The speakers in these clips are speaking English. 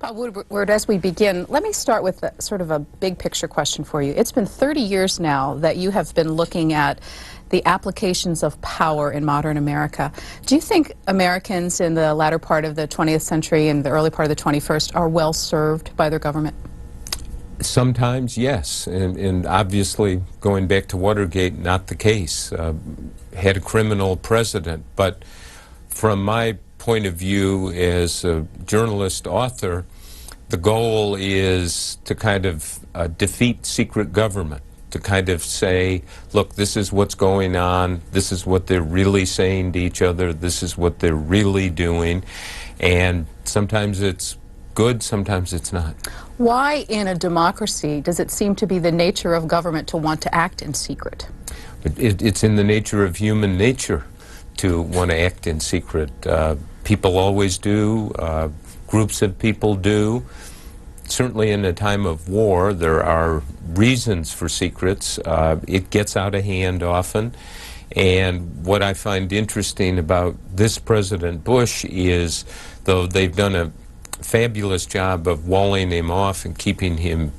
Bob Woodward, as we begin, let me start with sort of a big picture question for you. It's been 30 years now that you have been looking at the applications of power in modern America. Do you think Americans in the latter part of the 20th century and the early part of the 21st are well served by their government? Sometimes, yes, and obviously, going back to Watergate, not the case. Had a criminal president, but from my point of view as a journalist, author, the goal is to kind of defeat secret government, to kind of say, look, this is what's going on, this is what they're really saying to each other, this is what they're really doing, and sometimes it's good, sometimes it's not. Why in a democracy does it seem to be the nature of government to want to act in secret? It's in the nature of human nature to want to act in secret. People always do, groups of people do. Certainly in a time of war, there are reasons for secrets. It gets out of hand often. And what I find interesting about this President Bush is, though they've done a fabulous job of walling him off and keeping him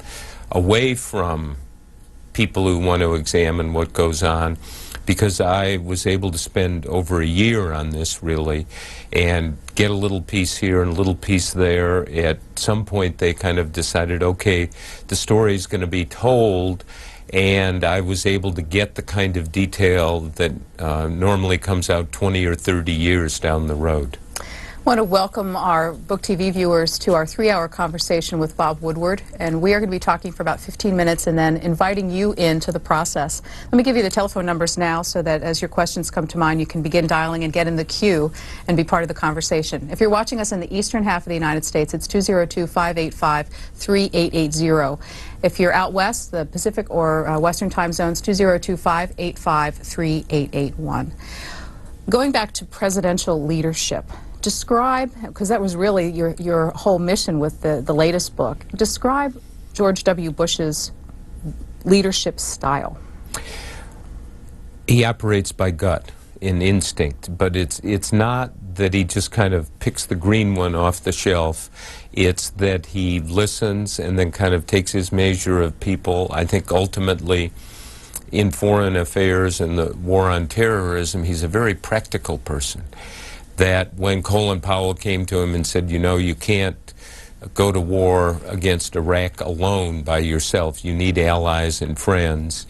away from people who want to examine what goes on, because I was able to spend over a year on this, really, and get a little piece here and a little piece there. At some point, they kind of decided, okay, the story's going to be told, and I was able to get the kind of detail that normally comes out 20 or 30 years down the road. I want to welcome our Book TV viewers to our 3-hour conversation with Bob Woodward, and we are going to be talking for about 15 minutes and then inviting you into the process. Let me give you the telephone numbers now so that as your questions come to mind, you can begin dialing and get in the queue and be part of the conversation. If you're watching us in the eastern half of the United States, it's 202-585-3880. If you're out west, the Pacific or Western time zones, 202-585-3881. Going back to presidential leadership, describe, because that was really your whole mission with the latest book, describe George W. Bush's leadership style. He operates by gut, in instinct, but it's not that he just kind of picks the green one off the shelf. It's that he listens and then kind of takes his measure of people. I think ultimately in foreign affairs and the war on terrorism, he's a very practical person. That when Colin Powell came to him and said, you know, you can't go to war against Iraq alone by yourself, you need allies and friends,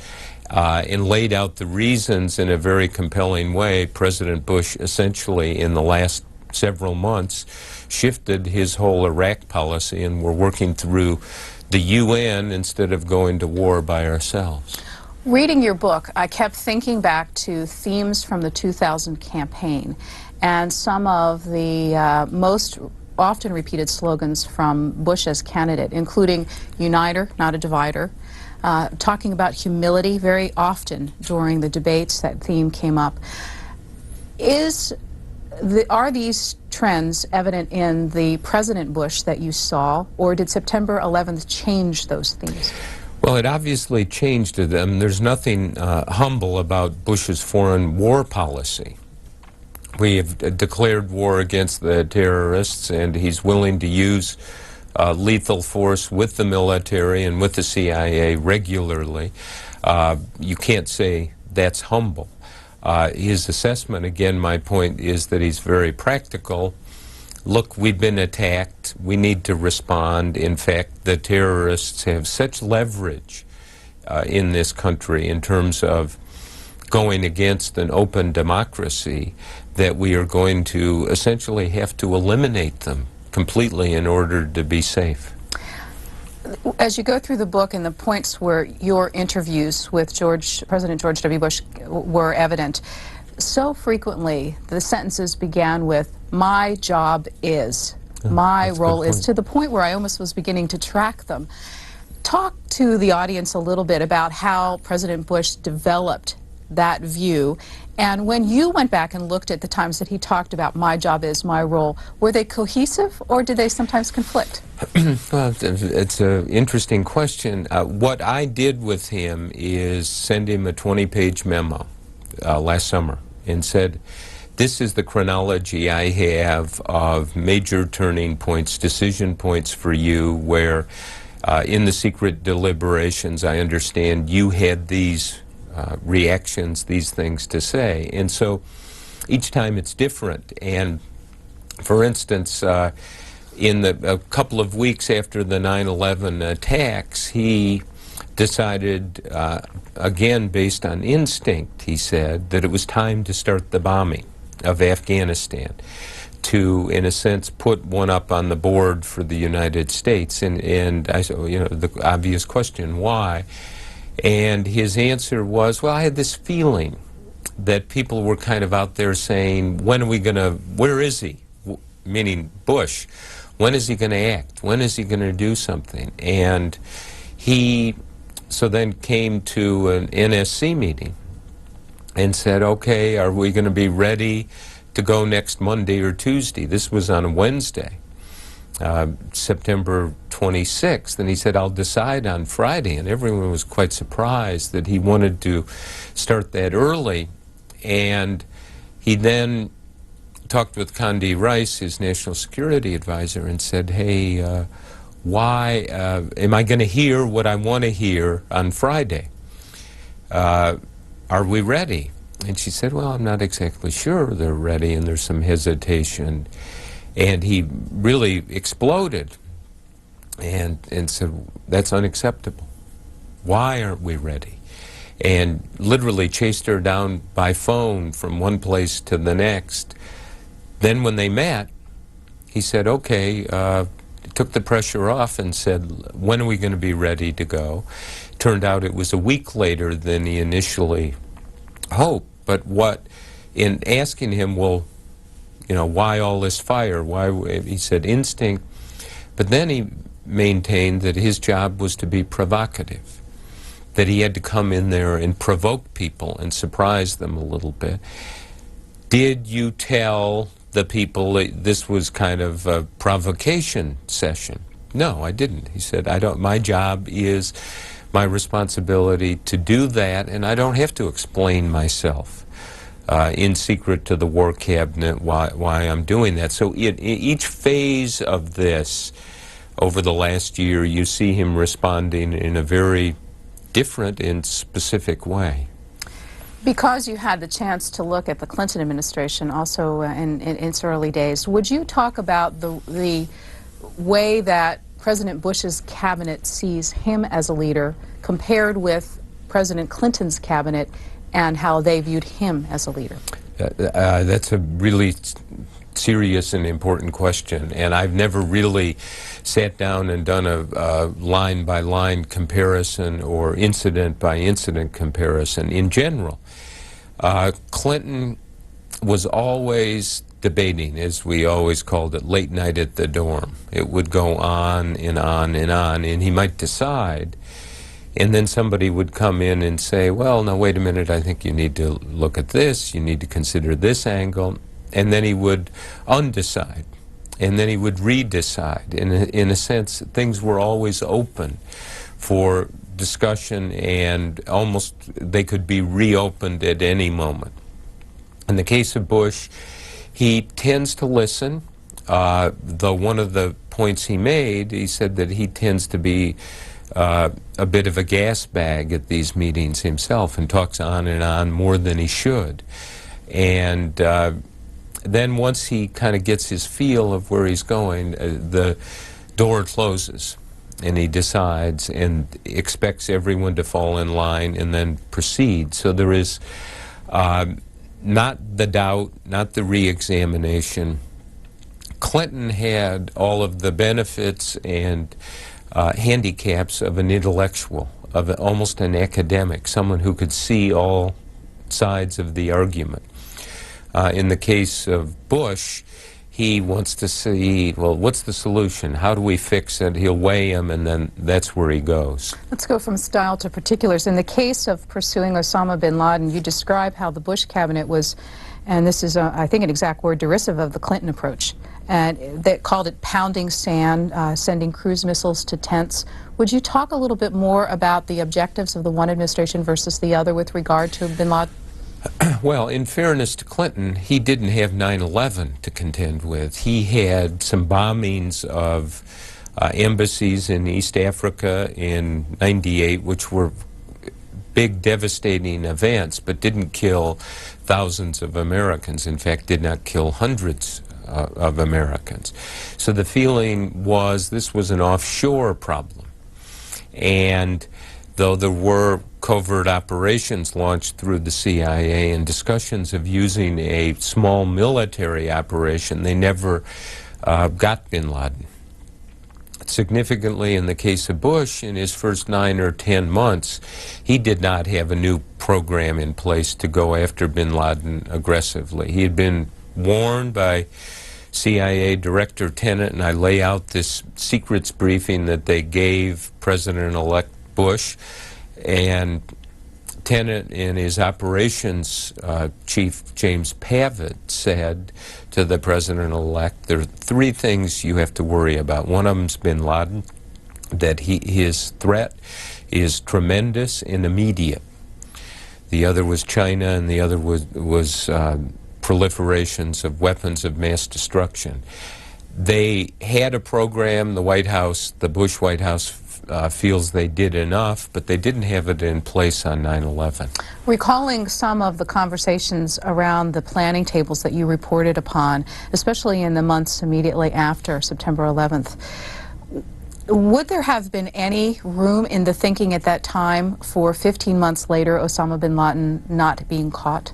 and laid out the reasons in a very compelling way, President Bush essentially in the last several months shifted his whole Iraq policy, and we're working through the UN instead of going to war by ourselves. Reading your book, I kept thinking back to themes from the 2000 campaign and some of the most often repeated slogans from Bush as candidate, including uniter, not a divider, talking about humility. Very often during the debates that theme came up. Are these trends evident in the President Bush that you saw, or did September 11th change those themes? Well, it obviously changed to them. There's nothing humble about Bush's foreign war policy. We have declared war against the terrorists, and he's willing to use lethal force with the military and with the CIA regularly. You can't say that's humble. His assessment, again, my point is that he's very practical. Look, we've been attacked. We need to respond. In fact, the terrorists have such leverage in this country in terms of going against an open democracy that we are going to essentially have to eliminate them completely in order to be safe. As you go through the book and the points where your interviews with President George W. Bush were evident, so frequently the sentences began with, "My job is," "My role is," to the point where I almost was beginning to track them. Talk to the audience a little bit about how President Bush developed that view, and when you went back and looked at the times that he talked about "my job is, my role," were they cohesive or did they sometimes conflict? Well, it's an interesting question. What I did with him is send him a 20-page memo last summer and said, this is the chronology I have of major turning points, decision points for you, where in the secret deliberations, I understand you had these reactions, these things to say. And so each time it's different. And for instance, in a couple of weeks after the 9/11 attacks, he decided, again based on instinct, he said, that it was time to start the bombing of Afghanistan, to, in a sense, put one up on the board for the United States. And I said, you know, the obvious question, why? And his answer was, well, I had this feeling that people were kind of out there saying, when are we going to, where is he? Meaning Bush. When is he going to act? When is he going to do something? And he so then came to an NSC meeting and said, okay, are we going to be ready to go next Monday or Tuesday? This was on a Wednesday, September 26th. And he said, I'll decide on Friday. And everyone was quite surprised that he wanted to start that early. And he then talked with Condi Rice, his national security advisor, and said, hey, why am I going to hear what I want to hear on Friday? Are we ready? And she said, well, I'm not exactly sure they're ready, and there's some hesitation. And he really exploded and said, that's unacceptable. Why aren't we ready? And literally chased her down by phone from one place to the next. Then when they met, he said, okay, took the pressure off and said, when are we going to be ready to go? Turned out it was a week later than he initially hoped. But what, in asking him, well, you know, why all this fire? Why? He said instinct. But then he maintained that his job was to be provocative, that he had to come in there and provoke people and surprise them a little bit. Did you tell the people that this was kind of a provocation session? No, I didn't. He said, my job is my responsibility to do that, and I don't have to explain myself in secret to the War Cabinet why I'm doing that. So each phase of this over the last year, you see him responding in a very different and specific way. Because you had the chance to look at the Clinton administration also in its early days, would you talk about the way that President Bush's cabinet sees him as a leader compared with President Clinton's cabinet and how they viewed him as a leader? That's a really serious and important question, and I've never really sat down and done a line-by-line comparison or incident-by-incident comparison. In general, Clinton was always debating, as we always called it, late night at the dorm. It would go on and on and on, and he might decide, and then somebody would come in and say, well, now wait a minute, I think you need to look at this, you need to consider this angle, and then he would undecide, and then he would redecide. In a sense, things were always open for discussion, and almost they could be reopened at any moment. In the case of Bush, he tends to listen, though one of the points he made, he said that he tends to be a bit of a gas bag at these meetings himself and talks on and on more than he should. And then once he kind of gets his feel of where he's going, the door closes and he decides and expects everyone to fall in line and then proceed. So there is not the doubt, not the re-examination. Clinton had all of the benefits and handicaps of an intellectual, of almost an academic, someone who could see all sides of the argument. In the case of Bush, he wants to see, well, what's the solution? How do we fix it? He'll weigh him, and then that's where he goes. Let's go from style to particulars. In the case of pursuing Osama bin Laden, you describe how the Bush cabinet was, and this is, I think, an exact word derisive of the Clinton approach, and they called it pounding sand, sending cruise missiles to tents. Would you talk a little bit more about the objectives of the one administration versus the other with regard to bin Laden? Well, in fairness to Clinton, he didn't have 9/11 to contend with. He had some bombings of embassies in East Africa in '98, which were big, devastating events, but didn't kill thousands of Americans. In fact, did not kill hundreds of Americans. So the feeling was this was an offshore problem. And though there were covert operations launched through the CIA and discussions of using a small military operation, they never got bin Laden. Significantly, in the case of Bush, in his first 9 or 10 months, he did not have a new program in place to go after bin Laden aggressively. He had been warned by CIA Director Tenet, and I lay out this secrets briefing that they gave President-elect Bush, and Tenet and his operations chief, James Pavitt, said to the president-elect, there are 3 things you have to worry about. One of them's bin Laden, that his threat is tremendous and immediate. The other was China, and the other was proliferations of weapons of mass destruction. They had a program, the White House, the Bush White House feels they did enough, but they didn't have it in place on 9/11. Recalling some of the conversations around the planning tables that you reported upon, especially in the months immediately after September 11th, would there have been any room in the thinking at that time for 15 months later Osama bin Laden not being caught?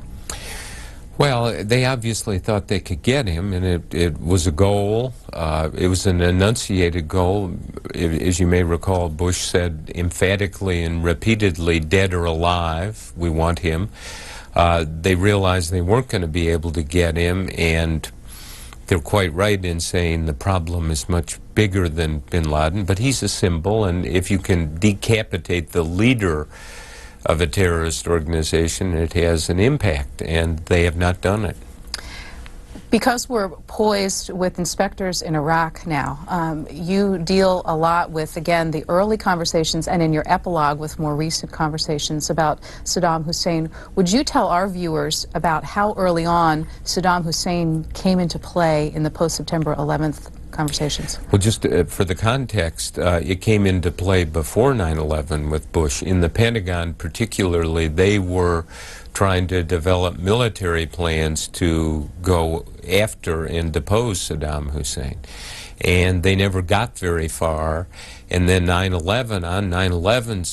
Well, they obviously thought they could get him, and it was a goal. It was an enunciated goal. As you may recall, Bush said emphatically and repeatedly, dead or alive, we want him. They realized they weren't going to be able to get him, and they're quite right in saying the problem is much bigger than bin Laden, but he's a symbol, and if you can decapitate the leader of a terrorist organization, it has an impact, and they have not done it. Because we're poised with inspectors in Iraq now, you deal a lot with, again, the early conversations and in your epilogue with more recent conversations about Saddam Hussein. Would you tell our viewers about how early on Saddam Hussein came into play in the post-September 11th conversations? Well, just for the context, it came into play before 9/11 with Bush. In the Pentagon particularly, they were trying to develop military plans to go after and depose Saddam Hussein. And they never got very far. And then 9/11, on 9/11,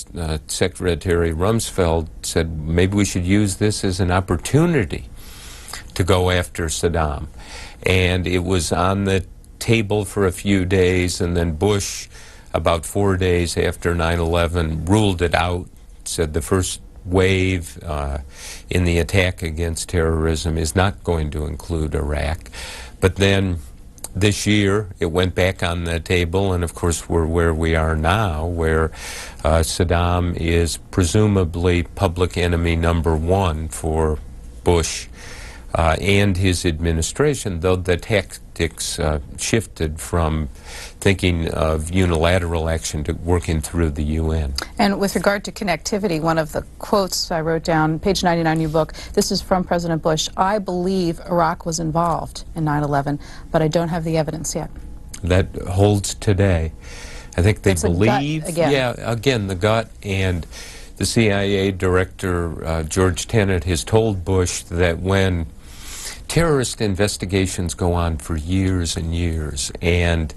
Secretary Rumsfeld said, maybe we should use this as an opportunity to go after Saddam. And it was on the table for a few days, and then Bush, about 4 days after 9/11, ruled it out, said the first wave in the attack against terrorism is not going to include Iraq. But then this year it went back on the table, and of course we're where we are now, where Saddam is presumably public enemy #1 for Bush and his administration, though the tactics shifted from thinking of unilateral action to working through the UN. And with regard to connectivity, one of the quotes I wrote down, page 99 in your book, this is from President Bush: I believe Iraq was involved in 9/11, but I don't have the evidence yet. That holds today. I think they It's believe, a gut again. yeah, again, the gut, and the CIA director, George Tenet, has told Bush that when terrorist investigations go on for years and years, and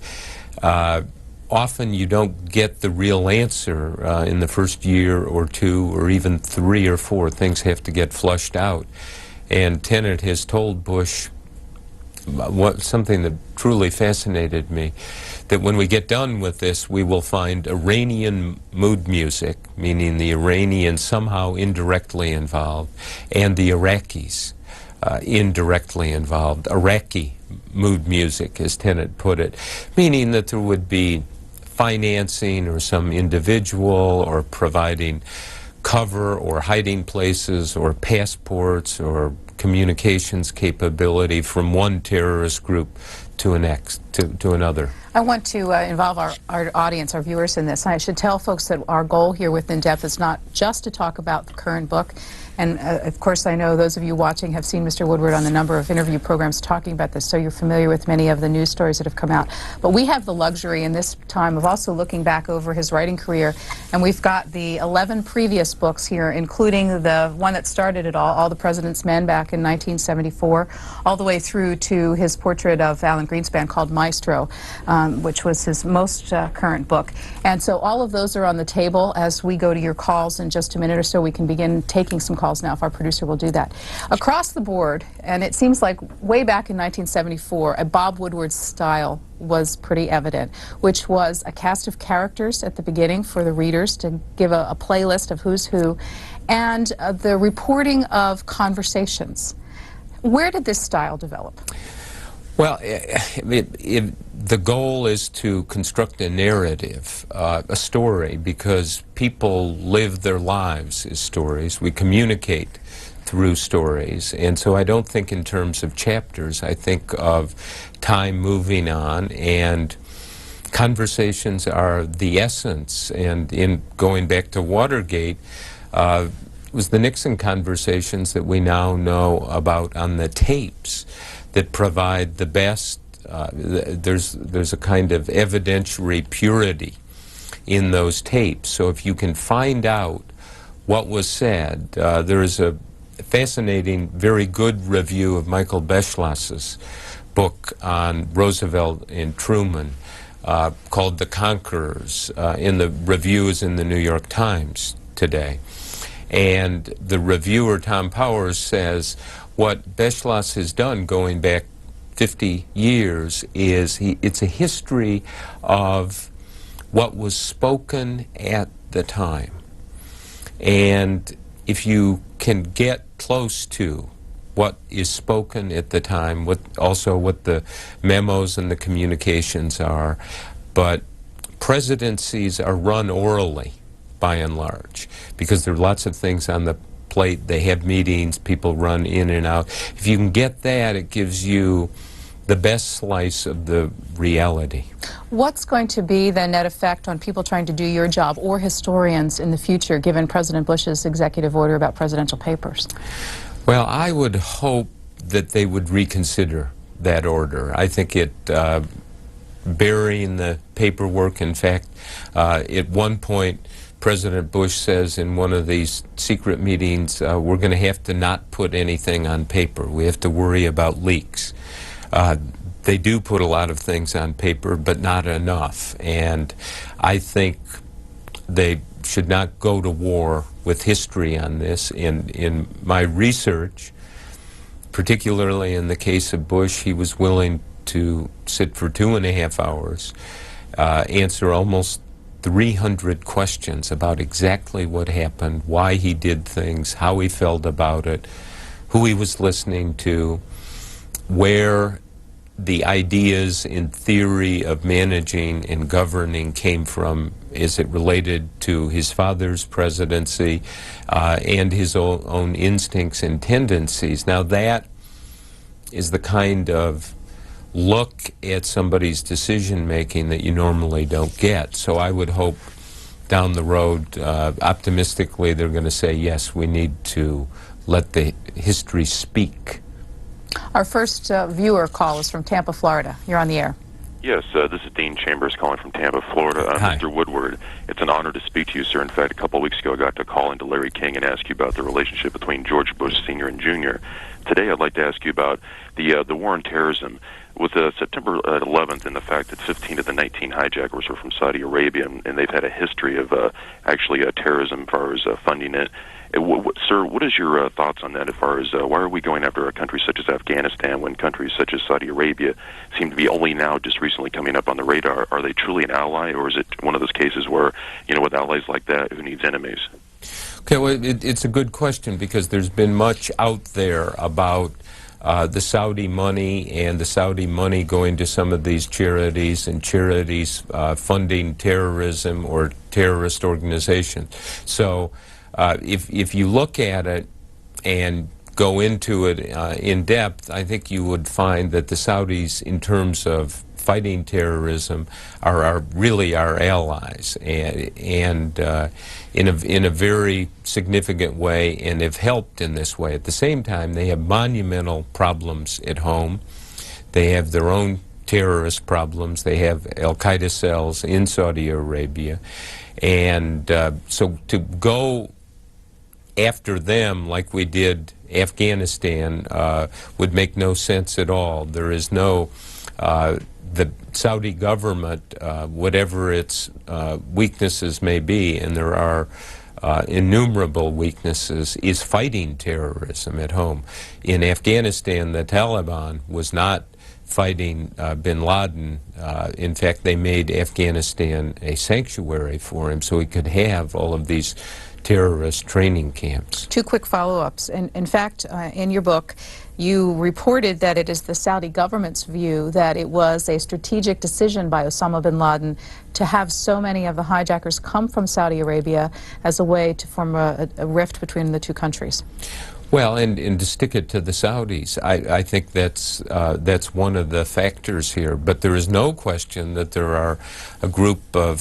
often you don't get the real answer in the first year or 2 or even 3 or 4. Things have to get flushed out. And Tenet has told Bush something that truly fascinated me, that when we get done with this, we will find Iranian mood music, meaning the Iranians somehow indirectly involved, and the Iraqis indirectly involved. Iraqi mood music, as Tenet put it, meaning that there would be financing or some individual or providing cover or hiding places or passports or communications capability from one terrorist group to to another. I want to involve our audience, our viewers in this. I should tell folks that our goal here with In Depth is not just to talk about the current book. And of course, I know those of you watching have seen Mr. Woodward on a number of interview programs talking about this, so you're familiar with many of the news stories that have come out. But we have the luxury in this time of also looking back over his writing career, and we've got the 11 previous books here, including the one that started it all the President's Men back in 1974, all the way through to his portrait of Alan Greenspan called Maestro, which was his most current book. And so all of those are on the table as we go to your calls in just a minute or so. We can begin taking some calls now if our producer will do that. Across the board, and it seems like way back in 1974, a Bob Woodward style was pretty evident, which was a cast of characters at the beginning for the readers to give a playlist of who's who, and the reporting of conversations. Where did this style develop? Well, the goal is to construct a narrative, a story, because people live their lives as stories. We communicate through stories, and so I don't think in terms of chapters. I think of time moving on, and conversations are the essence. And in going back to Watergate, it was the Nixon conversations that we now know about on the tapes that provide the best. There's a kind of evidentiary purity in those tapes. So if you can find out what was said, there is a fascinating, very good review of Michael Beschloss's book on Roosevelt and Truman called The Conquerors. The review is in the New York Times today. And the reviewer, Tom Powers, says what Beschloss has done going back 50 years is it's a history of what was spoken at the time. And if you can get close to what is spoken at the time, also what the memos and the communications are, but presidencies are run orally by and large, because there are lots of things on the plate. They have meetings, people run in and out. If you can get that, it gives you the best slice of the reality. What's going to be the net effect on people trying to do your job or historians in the future, given President Bush's executive order about presidential papers? Well, I would hope that they would reconsider that order. I think it burying the paperwork. In fact, at one point, President Bush says in one of these secret meetings, we're going to have to not put anything on paper. We have to worry about leaks. They do put a lot of things on paper, but not enough. And I think they should not go to war with history on this. In my research, particularly in the case of Bush, he was willing to sit for 2.5 hours, answer almost 300 questions about exactly what happened, why he did things, how he felt about it, who he was listening to, where the ideas in theory of managing and governing came from, as it related to his father's presidency and his own instincts and tendencies. Now that is the kind of look at somebody's decision-making that you normally don't get. So I would hope down the road, optimistically, they're going to say, yes, we need to let the history speak. Our first viewer call is from Tampa, Florida. You're on the air. Yes, this is Dean Chambers calling from Tampa, Florida. Hi. Mr. Woodward, it's an honor to speak to you, sir. In fact, a couple of weeks ago, I got to call into Larry King and ask you about the relationship between George Bush Sr. and Jr. Today, I'd like to ask you about the war on terrorism. With September 11th and the fact that 15 of the 19 hijackers were from Saudi Arabia, and they've had a history of actually terrorism as far as funding it. Sir, what is your thoughts on that as far as why are we going after a country such as Afghanistan when countries such as Saudi Arabia seem to be only now just recently coming up on the radar? Are they truly an ally, or is it one of those cases where, you know, with allies like that, who needs enemies? Okay, well, it's a good question, because there's been much out there about the Saudi money and the Saudi money going to some of these charities, and charities funding terrorism or terrorist organizations. So if you look at it and go into it in depth, I think you would find that the Saudis, in terms of fighting terrorism are really our allies, and in a very significant way, and have helped in this way. At the same time, they have monumental problems at home. They have their own terrorist problems. They have al-Qaeda cells in Saudi Arabia, and so to go after them like we did Afghanistan would make no sense at all. There is no, the Saudi government, whatever its weaknesses may be, and there are innumerable weaknesses, is fighting terrorism at home. In Afghanistan, the Taliban was not fighting bin Laden. In fact, they made Afghanistan a sanctuary for him so he could have all of these terrorist training camps. Two quick follow-ups. In fact, in your book, you reported that it is the Saudi government's view that it was a strategic decision by Osama bin Laden to have so many of the hijackers come from Saudi Arabia as a way to form a rift between the two countries. Well, and to stick it to the Saudis, I think that's one of the factors here. But there is no question that there are a group of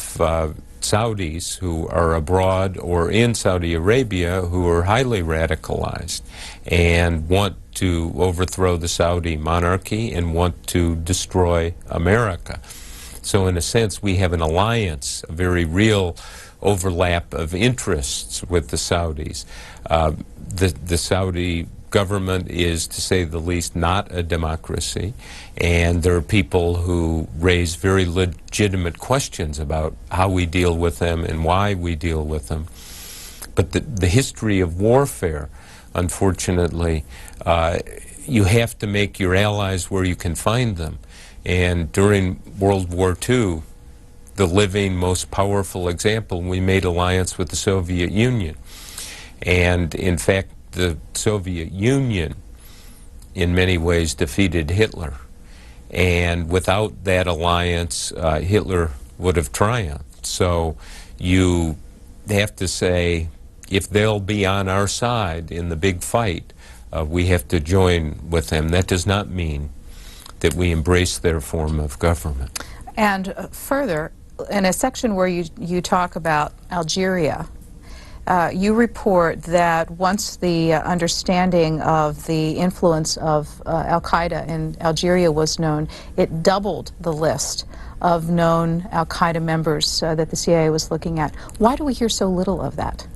Saudis who are abroad or in Saudi Arabia who are highly radicalized and want to overthrow the Saudi monarchy and want to destroy America. So in a sense, we have an alliance, a very real overlap of interests with the Saudis. The Saudi government is, to say the least, not a democracy, and there are people who raise very legitimate questions about how we deal with them and why we deal with them. But the history of warfare, unfortunately, you have to make your allies where you can find them. And during World War II, the living, most powerful example, we made alliance with the Soviet Union. And in fact, the Soviet Union, in many ways, defeated Hitler. And without that alliance, Hitler would have triumphed. So you have to say, if they'll be on our side in the big fight, we have to join with them. That does not mean that we embrace their form of government. And further, in a section where you talk about Algeria, you report that once the understanding of the influence of al-Qaeda in Algeria was known, it doubled the list of known al-Qaeda members that the CIA was looking at. Why do we hear so little of that?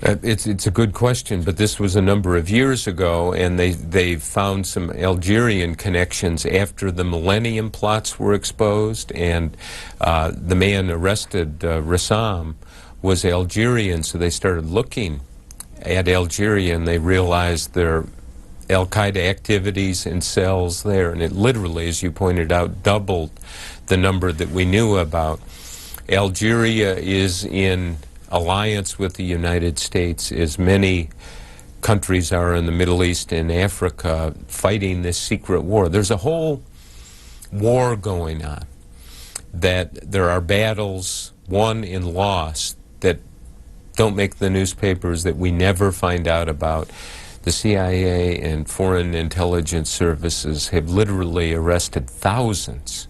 It's a good question, but this was a number of years ago, and they found some Algerian connections after the Millennium Plots were exposed, and the man arrested, Rassam, was Algerian, so they started looking at Algeria, and they realized their al-Qaeda activities and cells there, and it literally, as you pointed out, doubled the number that we knew about. Algeria is in alliance with the United States, as many countries are in the Middle East and Africa, fighting this secret war. There's a whole war going on, that there are battles won and lost that don't make the newspapers, that we never find out about. The CIA and foreign intelligence services have literally arrested thousands,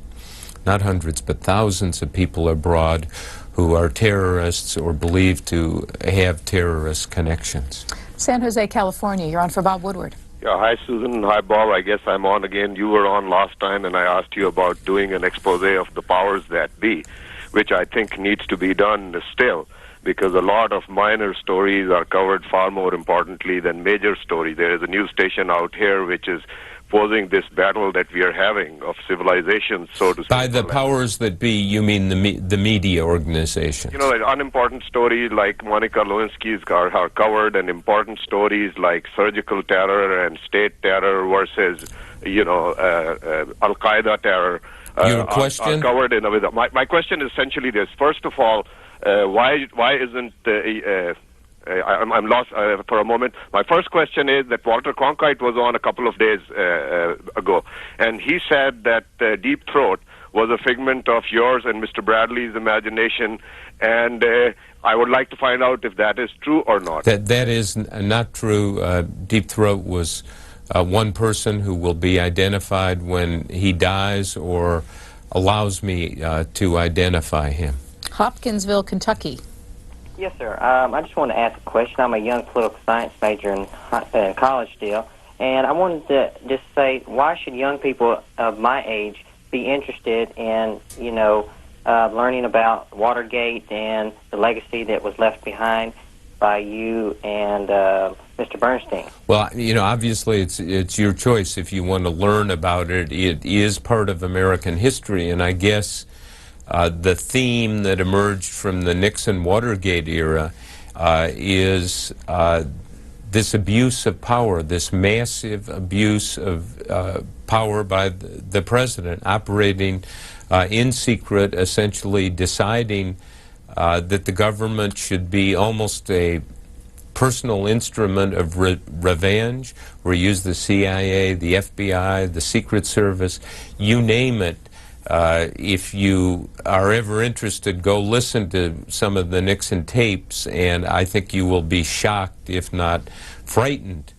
not hundreds, but thousands of people abroad who are terrorists or believed to have terrorist connections. San Jose, California, you're on for Bob Woodward. Yeah, hi Susan, hi Bob. I guess I'm on again. You were on last time, and I asked you about doing an expose of the powers that be, which I think needs to be done still, because a lot of minor stories are covered far more importantly than major stories. There is a news station out here which is posing this battle that we are having of civilizations, so to speak. By the powers that be, you mean the media organizations? You know, like unimportant stories like Monica Lewinsky's are covered, and important stories like surgical terror and state terror versus, you know, Al-Qaeda terror Your question? are covered in a way. My question is essentially this. First of all, why isn't I'm lost for a moment. My first question is that Walter Cronkite was on a couple of days ago, and he said that Deep Throat was a figment of yours and Mr. Bradley's imagination, and I would like to find out if that is true or not. That is not true. Deep Throat was one person who will be identified when he dies or allows me to identify him. Hopkinsville, Kentucky. Yes, sir. I just wanted to ask a question. I'm a young political science major in college still, and I wanted to just say, why should young people of my age be interested in, learning about Watergate and the legacy that was left behind by you and Mr. Bernstein? Well, obviously it's your choice if you want to learn about it. It is part of American history, and I guess the theme that emerged from the Nixon-Watergate era is this abuse of power, this massive abuse of power by the president, operating in secret, essentially deciding that the government should be almost a personal instrument of revenge. We use the CIA, the FBI, the Secret Service, you name it. If you are ever interested, go listen to some of the Nixon tapes, and I think you will be shocked, if not frightened,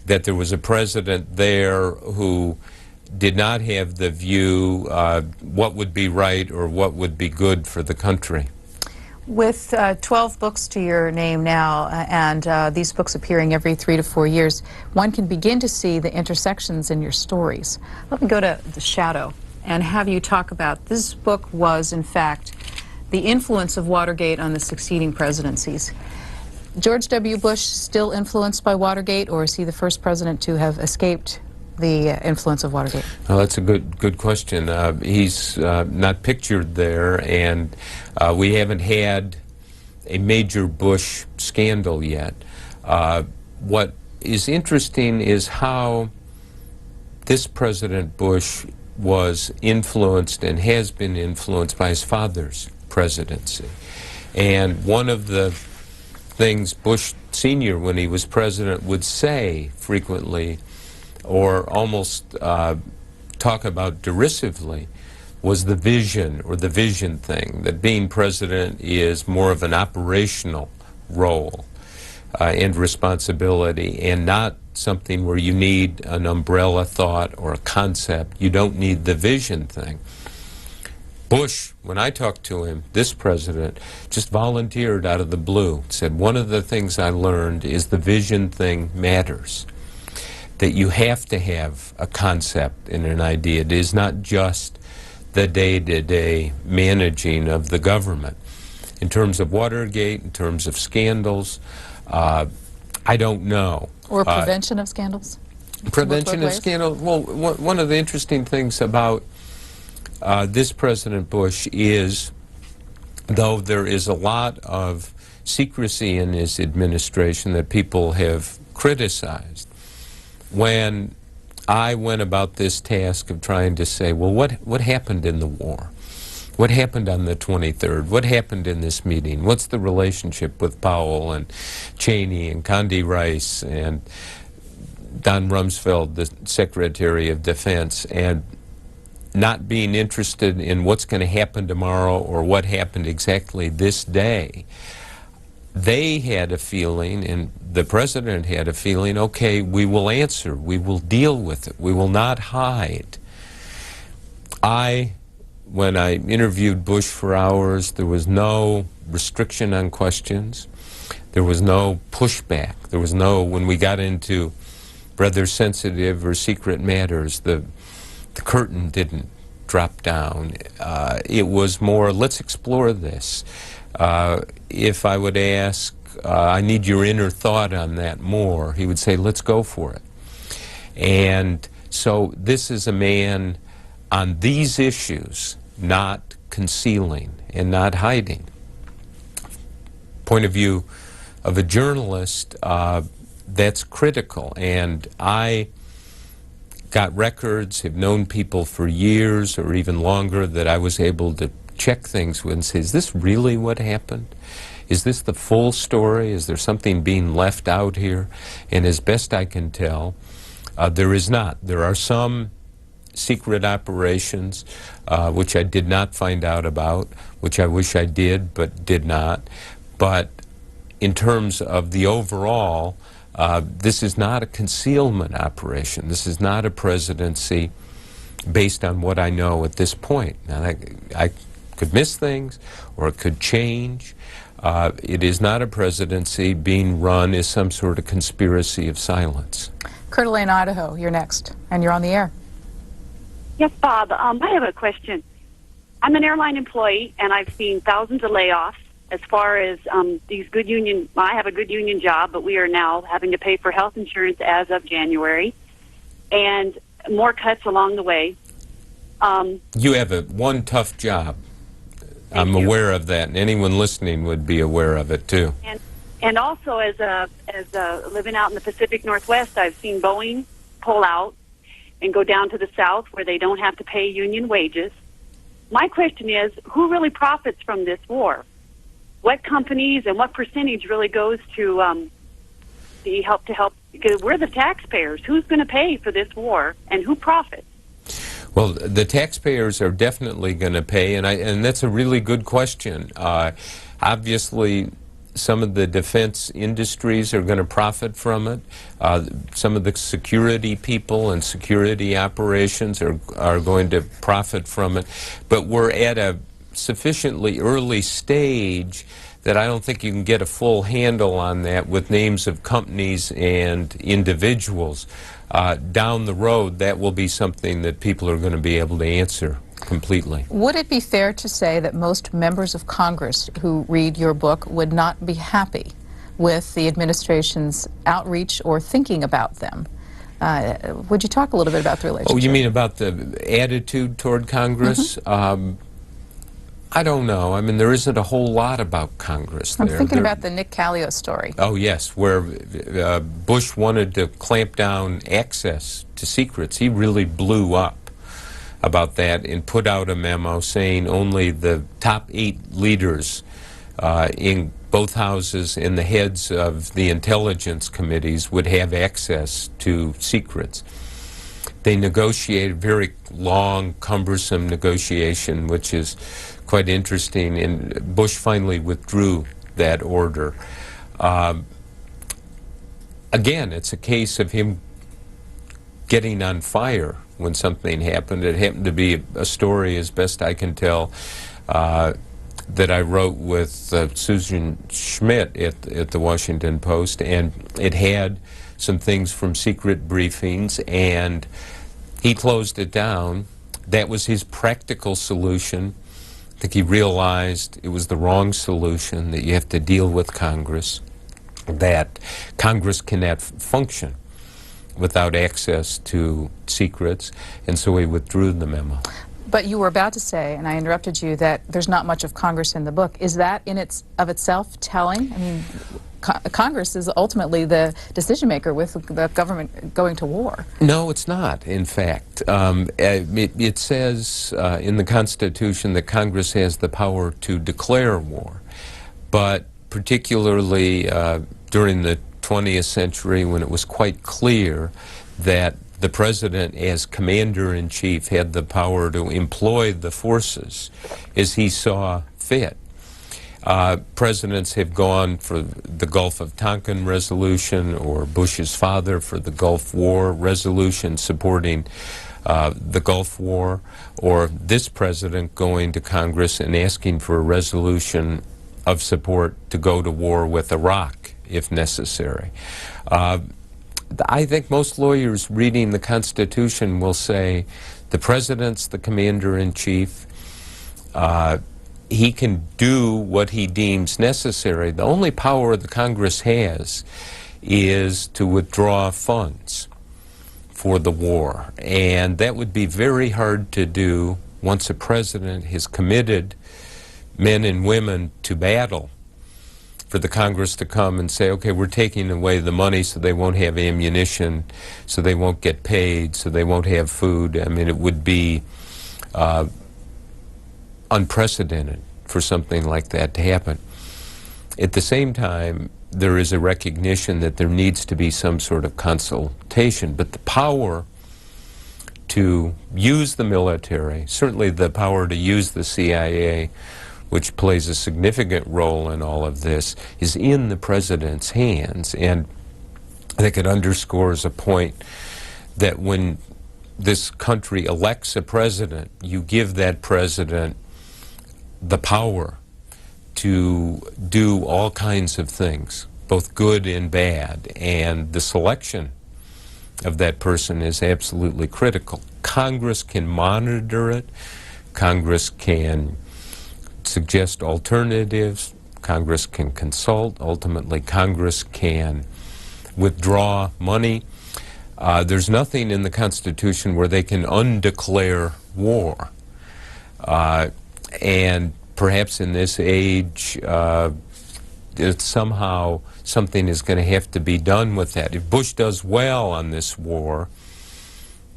that there was a president there who did not have the view what would be right or what would be good for the country. With 12 books to your name now, and these books appearing every 3 to 4 years, one can begin to see the intersections in your stories. Let me go to The Shadow and have you talk about, this book was, in fact, the influence of Watergate on the succeeding presidencies. George W. Bush still influenced by Watergate, or is he the first president to have escaped the influence of Watergate? Well, that's a good question. He's not pictured there, and we haven't had a major Bush scandal yet. What is interesting is how this President Bush was influenced and has been influenced by his father's presidency. And one of the things Bush Sr., when he was president, would say frequently, or almost talk about derisively, was the vision, or the vision thing, that being president is more of an operational role and responsibility, and not something where you need an umbrella thought or a concept. You don't need the vision thing. Bush, when I talked to him, this president, just volunteered out of the blue, said, one of the things I learned is the vision thing matters. That you have to have a concept and an idea. It is not just the day-to-day managing of the government. In terms of Watergate, in terms of scandals, I don't know. Or prevention of scandals? Prevention of scandals. Well, one of the interesting things about this President Bush is, though there is a lot of secrecy in his administration that people have criticized, when I went about this task of trying to say, well, what happened in the war? What happened on the 23rd? What happened in this meeting? What's the relationship with Powell and Cheney and Condi Rice and Don Rumsfeld, the Secretary of Defense, and not being interested in what's going to happen tomorrow or what happened exactly this day? They had a feeling, and the president had a feeling, okay, we will answer, we will deal with it, we will not hide. When I interviewed Bush for hours, there was no restriction on questions. There was no pushback. There was no, when we got into rather sensitive or secret matters, the curtain didn't drop down. It was more, let's explore this. If I would ask, I need your inner thought on that more, he would say, let's go for it. And so this is a man on these issues, not concealing and not hiding. Point of view of a journalist, that's critical. And I got records, have known people for years or even longer that I was able to check things with and say, is this really what happened? Is this the full story? Is there something being left out here? And as best I can tell, there is not. There are some secret operations which I did not find out about, which I wish I did but did not. But in terms of the overall, This is not a concealment operation. This is not a presidency based on what I know at this point. Now, I could miss things, or it could change. It is not a presidency being run as some sort of conspiracy of silence. Coeur d'Alene, Idaho, you're next, and you're on the air. Yes, Bob, I have a question. I'm an airline employee, and I've seen thousands of layoffs as far as these good union. I have a good union job, but we are now having to pay for health insurance as of January, and more cuts along the way. You have one tough job. I'm Thank you. aware of that, and anyone listening would be aware of it, too. And also, as living out in the Pacific Northwest, I've seen Boeing pull out and go down to the South where they don't have to pay union wages. My question is, who really profits from this war? What companies and what percentage really goes to the help? Because we're the taxpayers. Who's going to pay for this war, and who profits? Well, the taxpayers are definitely going to pay, and that's a really good question. Obviously, some of the defense industries are going to profit from it. Some of the security people and security operations are going to profit from it. But we're at a sufficiently early stage that I don't think you can get a full handle on that with names of companies and individuals. Down the road, that will be something that people are going to be able to answer completely. Would it be fair to say that most members of Congress who read your book would not be happy with the administration's outreach or thinking about them? Would you talk a little bit about the relationship? Oh, you mean about the attitude toward Congress? I don't know. I mean, there isn't a whole lot about Congress there. I'm thinking about the Nick Callio story. Oh, yes, where Bush wanted to clamp down access to secrets. He really blew up about that and put out a memo saying only the top 8 leaders in both houses and the heads of the intelligence committees would have access to secrets. They negotiated a very long, cumbersome negotiation, which is quite interesting, and Bush finally withdrew that order. Again, it's a case of him getting on fire when something happened. It happened to be a story, as best I can tell, that I wrote with Susan Schmidt at the Washington Post, and it had some things from secret briefings, and he closed it down. That was his practical solution. I think he realized it was the wrong solution, that you have to deal with Congress, that Congress cannot function without access to secrets, and so he withdrew the memo. But you were about to say, and I interrupted you, that there's not much of Congress in the book. Is that in itself telling? I mean, Congress is ultimately the decision maker with the government going to war. No, it's not, in fact. It says in the Constitution that Congress has the power to declare war, but particularly during the 20th century, when it was quite clear that the president, as commander-in-chief, had the power to employ the forces as he saw fit. Presidents have gone for the Gulf of Tonkin resolution, or Bush's father for the Gulf War resolution supporting the Gulf War, or this president going to Congress and asking for a resolution of support to go to war with Iraq if necessary. I think most lawyers reading the Constitution will say the president's the commander-in-chief. He can do what he deems necessary. The only power the Congress has is to withdraw funds for the war, and that would be very hard to do once a president has committed men and women to battle, for the Congress to come and say, okay, we're taking away the money so they won't have ammunition, so they won't get paid, so they won't have food. I mean, it would be unprecedented for something like that to happen. At the same time, there is a recognition that there needs to be some sort of consultation, but the power to use the military, certainly the power to use the CIA, which plays a significant role in all of this, is in the president's hands. And I think it underscores a point that when this country elects a president, you give that president the power to do all kinds of things, both good and bad, and the selection of that person is absolutely critical. Congress can monitor it. Congress can suggest alternatives. Congress can consult. Ultimately, Congress can withdraw money. There's nothing in the Constitution where they can undeclare war. And perhaps in this age, somehow something is going to have to be done with that. If Bush does well on this war,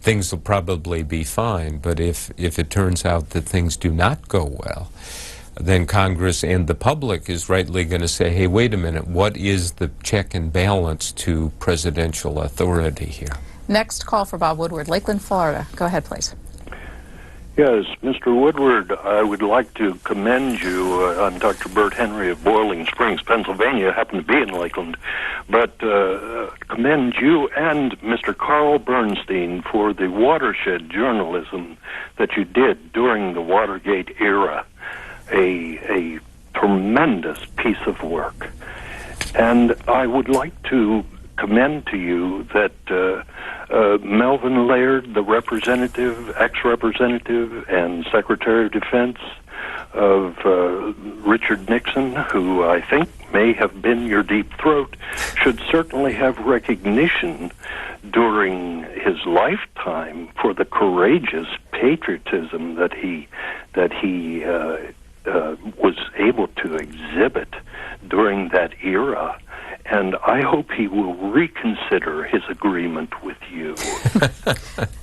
things will probably be fine. But if it turns out that things do not go well, then Congress and the public is rightly going to say, hey, wait a minute, what is the check and balance to presidential authority here? Next call for Bob Woodward, Lakeland, Florida. Go ahead, please. Yes, Mr. Woodward, I would like to commend you. I'm Dr. Bert Henry of Boiling Springs, Pennsylvania. I happen to be in Lakeland. But commend you and Mr. Carl Bernstein for the watershed journalism that you did during the Watergate era. A tremendous piece of work. And I would like to commend to you that Melvin Laird, the representative, ex-representative, and Secretary of Defense of Richard Nixon, who I think may have been your deep throat, should certainly have recognition during his lifetime for the courageous patriotism that he was able to exhibit during that era. And I hope he will reconsider his agreement with you.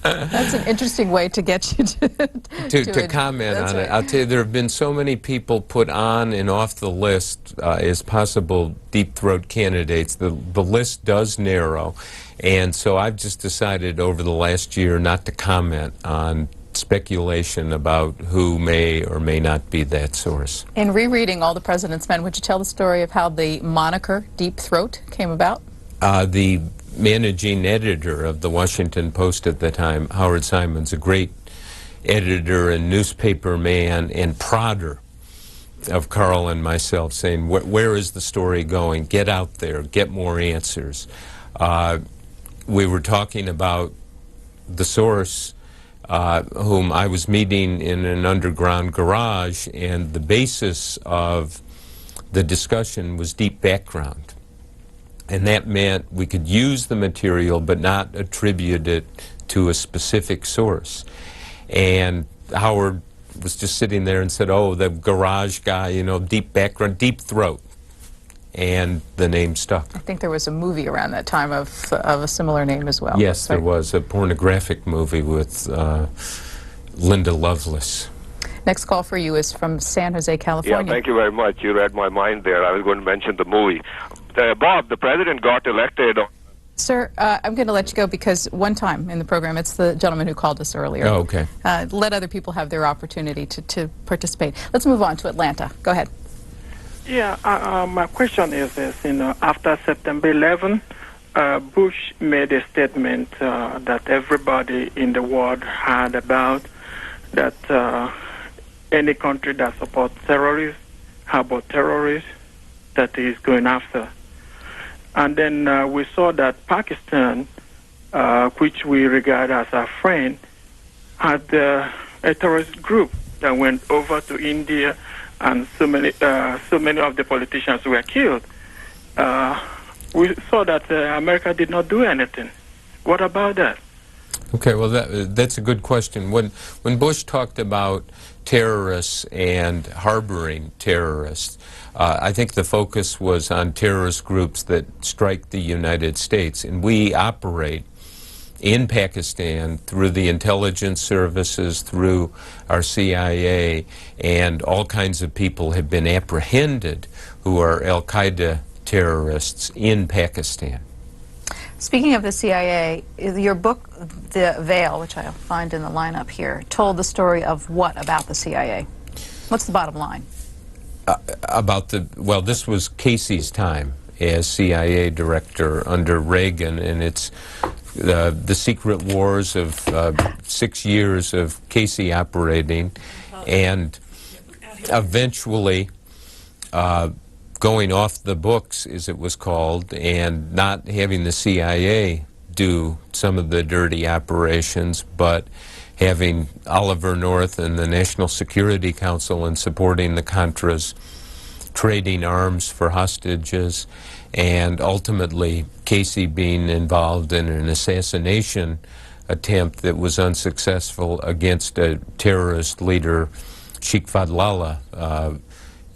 That's an interesting way to get you to comment on it. I'll tell you, there have been so many people put on and off the list as possible deep throat candidates. The list does narrow, and so I've just decided over the last year not to comment on speculation about who may or may not be that source. In rereading All the President's Men, would you tell the story of how the moniker Deep Throat came about? The managing editor of the Washington Post at the time, Howard Simons, a great editor and newspaper man and prodder of Carl and myself, saying, where is the story going? Get out there, get more answers. We were talking about the source whom I was meeting in an underground garage, and the basis of the discussion was deep background. And that meant we could use the material but not attribute it to a specific source. And Howard was just sitting there and said, oh, the garage guy, you know, deep background, deep throat. And the name stuck. I think there was a movie around that time of a similar name as well. Yes, there was a pornographic movie with Linda Lovelace. Next call for you is from San Jose, California. Yeah, thank you very much. You read my mind there. I was going to mention the movie. Bob, the president got elected. Sir, I'm going to let you go because one time in the program, it's the gentleman who called us earlier. Oh, okay. Let other people have their opportunity to participate. Let's move on to Atlanta. Go ahead. Yeah, my question is this, after September 11, Bush made a statement that everybody in the world heard about, that any country that supports terrorists, how about terrorists, that he's going after. And then we saw that Pakistan, which we regard as our friend, had a terrorist group that went over to India, and so many of the politicians were killed. We saw that America did not do anything. What about that? Okay, well, that's a good question. When Bush talked about terrorists and harboring terrorists, I think the focus was on terrorist groups that strike the United States, and we operate in Pakistan through the intelligence services, through our CIA, and all kinds of people have been apprehended who are al-Qaeda terrorists in Pakistan. Speaking of the CIA, your book, The Veil, which I'll find in the lineup here, told the story of what about the CIA? What's the bottom line? Well, this was Casey's time as CIA director under Reagan, and it's the secret wars of 6 years of Casey operating, and eventually going off the books, as it was called, and not having the CIA do some of the dirty operations, but having Oliver North and the National Security Council and supporting the Contras, trading arms for hostages, and ultimately Casey being involved in an assassination attempt that was unsuccessful against a terrorist leader, Sheikh Fadlallah,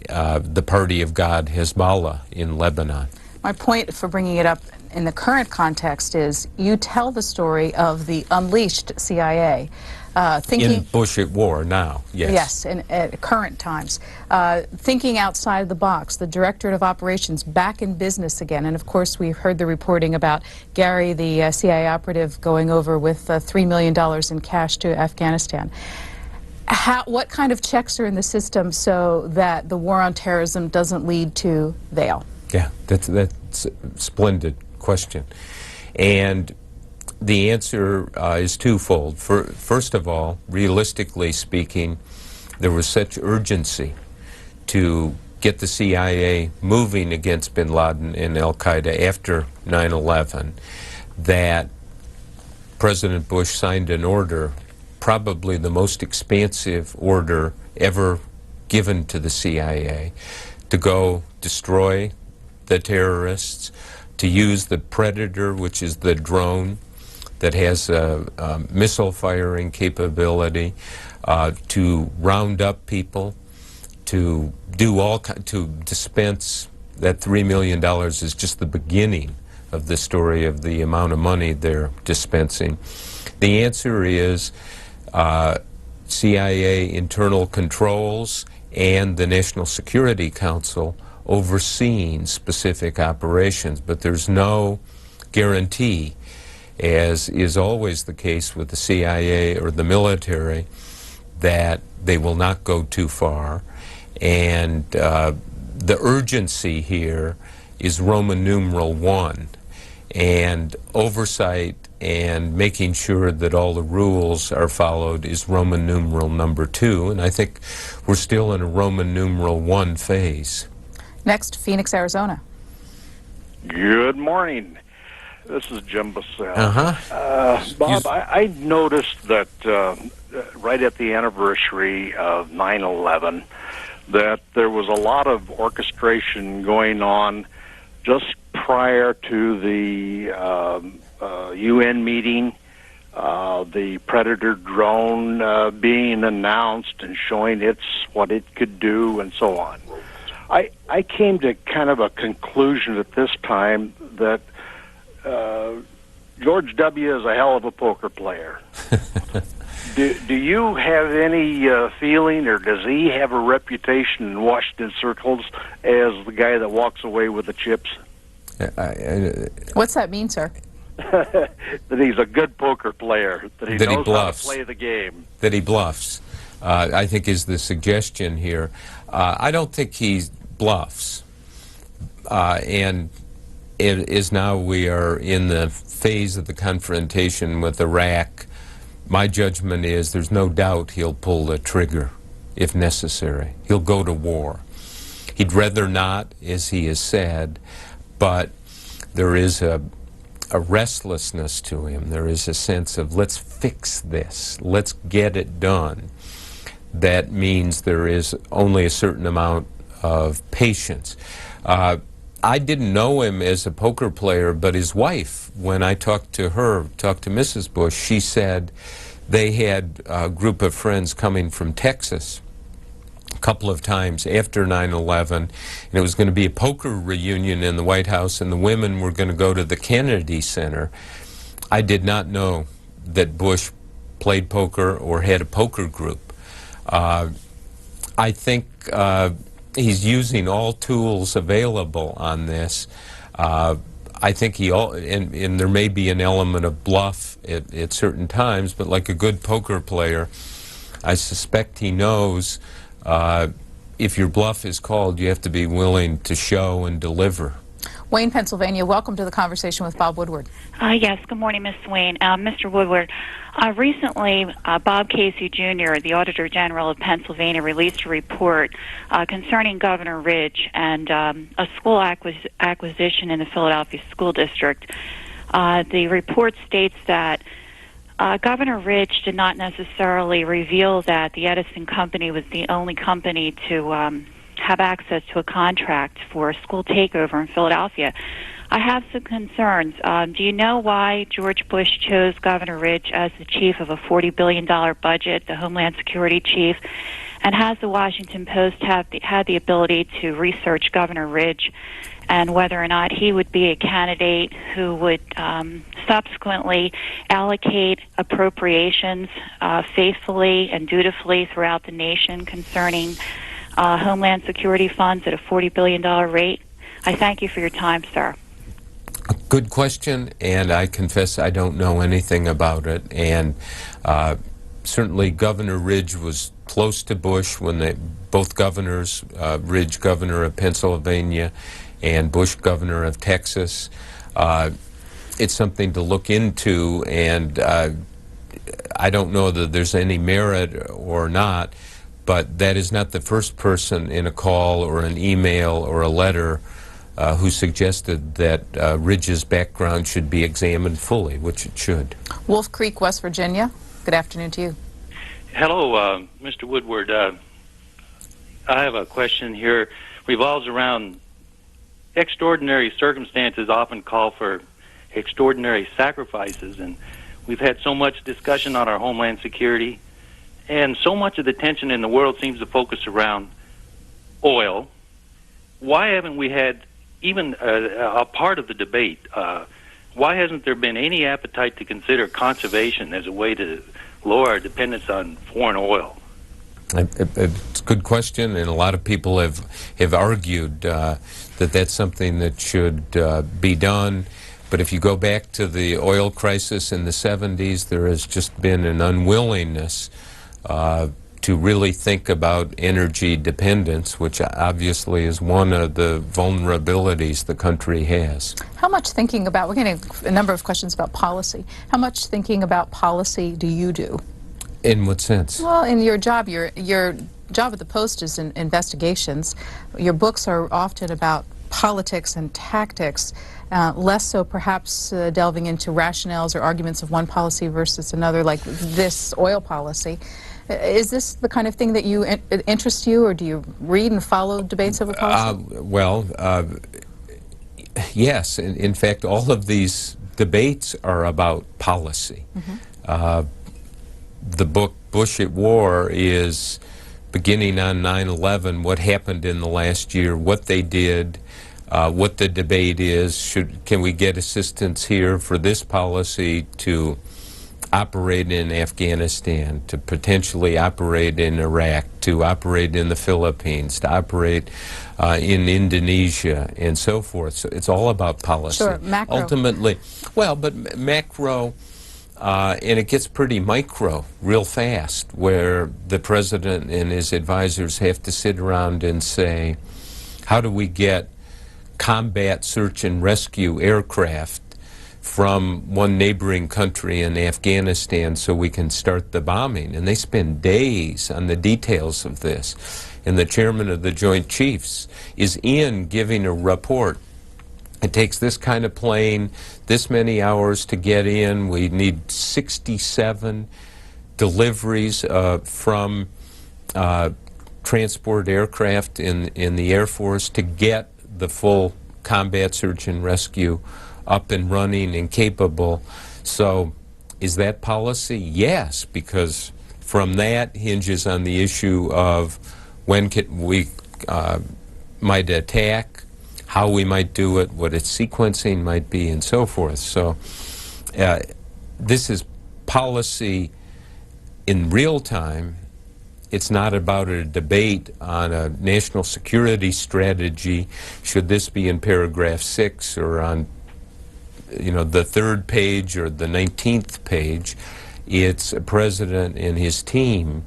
the Party of God, Hezbollah, in Lebanon. My point for bringing it up in the current context is you tell the story of the unleashed CIA. In Bush at war now, yes. Yes, in current times. Thinking outside the box, the Directorate of Operations back in business again. And of course, we've heard the reporting about Gary, the CIA operative, going over with $3 million in cash to Afghanistan. What kind of checks are in the system so that the war on terrorism doesn't lead to veil? Yeah, that's a splendid question. And the answer is twofold. First of all, realistically speaking, there was such urgency to get the CIA moving against bin Laden and al-Qaeda after 9/11 that President Bush signed an order, probably the most expansive order ever given to the CIA, to go destroy the terrorists, to use the Predator, which is the drone that has a missile firing capability, to round up people, to do to dispense. That $3 million is just the beginning of the story of the amount of money they're dispensing. The answer is CIA internal controls and the National Security Council overseeing specific operations, but there's no guarantee, as is always the case with the CIA or the military, that they will not go too far. And the urgency here is Roman numeral 1, and oversight and making sure that all the rules are followed is Roman numeral number 2, and I think we're still in a Roman numeral 1 phase. Next, Phoenix, Arizona. Good morning. This is Jim Bassell. Uh-huh. Bob, I noticed that right at the anniversary of 9/11, that there was a lot of orchestration going on just prior to the UN meeting, the Predator drone being announced and showing what it could do and so on. I came to kind of a conclusion at this time that George W. is a hell of a poker player. Do you have any feeling, or does he have a reputation in Washington circles as the guy that walks away with the chips? What's that mean, sir? That he's a good poker player, that he knows how to play the game. That he bluffs, I think is the suggestion here. I don't think he bluffs. And it is now we are in the phase of the confrontation with Iraq. My judgment is there's no doubt he'll pull the trigger if necessary. He'll go to war. He'd rather not, as he has said, but there is a restlessness to him. There is a sense of, let's fix this, let's get it done. That means there is only a certain amount of patience. I didn't know him as a poker player, but his wife, when I talked to Mrs. Bush, she said they had a group of friends coming from Texas a couple of times after 9/11, and it was going to be a poker reunion in the White House, and the women were going to go to the Kennedy Center. I did not know that Bush played poker or had a poker group. I think he's using all tools available on this. I think and there may be an element of bluff at certain times, but like a good poker player, I suspect he knows if your bluff is called, you have to be willing to show and deliver. Wayne, Pennsylvania, welcome to the conversation with Bob Woodward. Yes, good morning, Ms. Wayne. Mr. Woodward, recently Bob Casey Jr., the Auditor General of Pennsylvania, released a report concerning Governor Ridge and a school acquisition in the Philadelphia School District. The report states that Governor Ridge did not necessarily reveal that the Edison Company was the only company to have access to a contract for a school takeover in Philadelphia. I have some concerns. Do you know why George Bush chose Governor Ridge as the chief of a $40 billion budget, the Homeland Security chief? And has the Washington Post had the ability to research Governor Ridge and whether or not he would be a candidate who would subsequently allocate appropriations faithfully and dutifully throughout the nation concerning Homeland Security funds at a $40 billion rate? I thank you for your time, sir. Good question, and I confess I don't know anything about it. And certainly Governor Ridge was close to Bush when both governors, Ridge governor of Pennsylvania and Bush governor of Texas. It's something to look into, and I don't know that there's any merit or not, but that is not the first person in a call or an email or a letter who suggested that Ridge's background should be examined fully, which it should. Wolf Creek, West Virginia. Good afternoon to you. Hello, Mr. Woodward. I have a question here. Revolves around extraordinary circumstances often call for extraordinary sacrifices, and we've had so much discussion on our homeland security, and so much of the tension in the world seems to focus around oil. Why haven't we had even a part of the debate? Why hasn't there been any appetite to consider conservation as a way to lower our dependence on foreign oil? It's a good question, and a lot of people have argued that that's something that should be done. But if you go back to the oil crisis in the 70s, there has just been an unwillingness to really think about energy dependence, which obviously is one of the vulnerabilities the country has. How much thinking about, we're getting a number of questions about policy. How much thinking about policy do you do? In what sense? Well, in your job, your job at the Post is in investigations. Your books are often about politics and tactics, less so perhaps delving into rationales or arguments of one policy versus another, like this oil policy. Is this the kind of thing that you interests you, or do you read and follow debates over policy? Yes. In fact, all of these debates are about policy. Mm-hmm. The book Bush at War is beginning on 9/11, what happened in the last year, what they did, what the debate is. Can we get assistance here for this policy to operate in Afghanistan, to potentially operate in Iraq, to operate in the Philippines, to operate in Indonesia, and so forth. So it's all about policy. Sure, macro. Ultimately, well, but macro, and it gets pretty micro real fast, where the president and his advisors have to sit around and say, how do we get combat search and rescue aircraft from one neighboring country in Afghanistan so we can start the bombing? And they spend days on the details of this. And the chairman of the Joint Chiefs is giving a report. It takes this kind of plane, this many hours to get in. We need 67 deliveries from transport aircraft in the Air Force to get the full combat search and rescue up and running and capable. So is that policy? Yes, because from that hinges on the issue of when we might attack, how we might do it, what its sequencing might be, and so forth. So this is policy in real time. It's not about a debate on a national security strategy. Should this be in paragraph 6 or on the 3rd page or the 19th page? It's a president and his team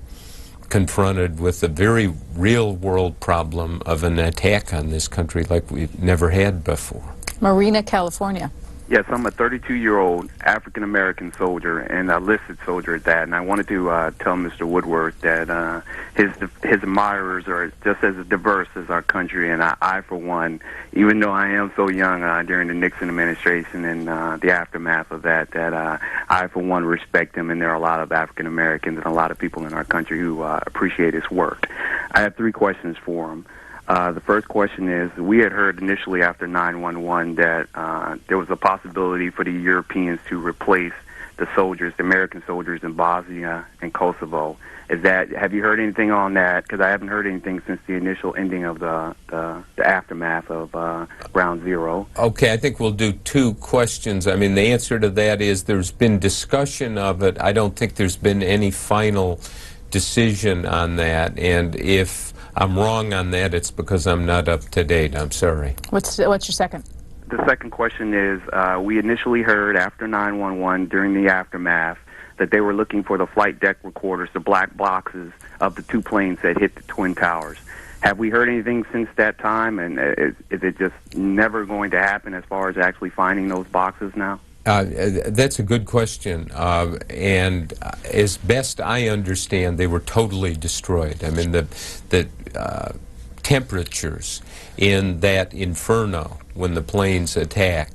confronted with a very real-world problem of an attack on this country like we've never had before. Marina, California. Yes, I'm a 32-year-old African-American soldier and a listed soldier at that, and I wanted to tell Mr. Woodward that his admirers are just as diverse as our country, and I for one, even though I am so young during the Nixon administration and the aftermath of that I for one respect him, and there are a lot of African-Americans and a lot of people in our country who appreciate his work. I have 3 questions for him. The first question is, we had heard initially after 9/11 that there was a possibility for the Europeans to replace the soldiers, the American soldiers in Bosnia and Kosovo. Have you heard anything on that? Because I haven't heard anything since the initial ending of the aftermath of Ground Zero. Okay, I think we'll do 2 questions. I mean, the answer to that is there's been discussion of it. I don't think there's been any final decision on that, and if I'm wrong on that, it's because I'm not up to date. I'm sorry. What's your second? The second question is, we initially heard after 9/11, during the aftermath, that they were looking for the flight deck recorders, the black boxes of the 2 planes that hit the Twin Towers. Have we heard anything since that time, and is it just never going to happen as far as actually finding those boxes now? That's a good question, and as best I understand, they were totally destroyed. I mean, the temperatures in that inferno when the planes attacked,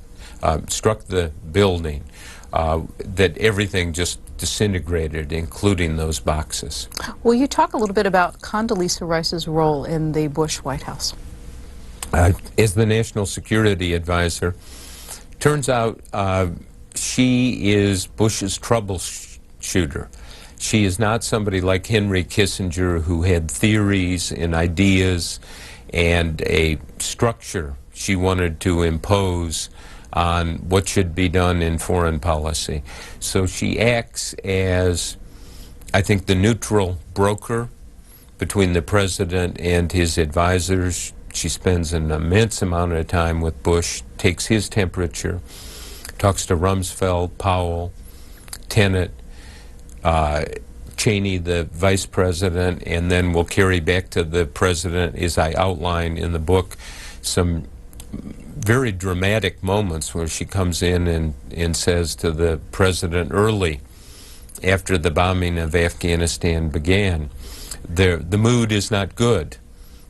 struck the building, that everything just disintegrated, including those boxes. Will you talk a little bit about Condoleezza Rice's role in the Bush White House? As the National Security Advisor, turns out she is Bush's troubleshooter. She is not somebody like Henry Kissinger who had theories and ideas and a structure she wanted to impose on what should be done in foreign policy. So she acts as, I think, the neutral broker between the president and his advisors. She spends an immense amount of time with Bush, takes his temperature, talks to Rumsfeld, Powell, Tenet, Cheney, the vice president, and then we'll carry back to the president, as I outline in the book, some very dramatic moments where she comes in and says to the president early after the bombing of Afghanistan began, the mood is not good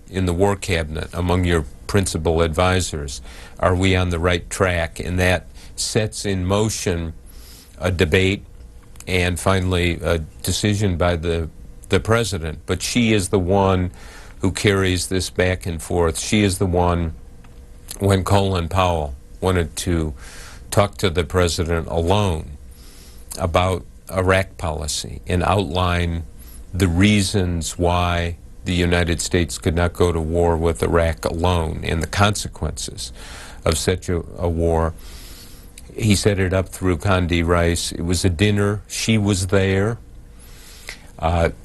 in the War Cabinet among your principal advisors. Are we on the right track? And that sets in motion a debate and finally a decision by the president. But she is the one who carries this back and forth. She is the one, when Colin Powell wanted to talk to the president alone about Iraq policy and outline the reasons why the United States could not go to war with Iraq alone and the consequences of such a war. He set it up through Condi Rice. It was a dinner. She was there.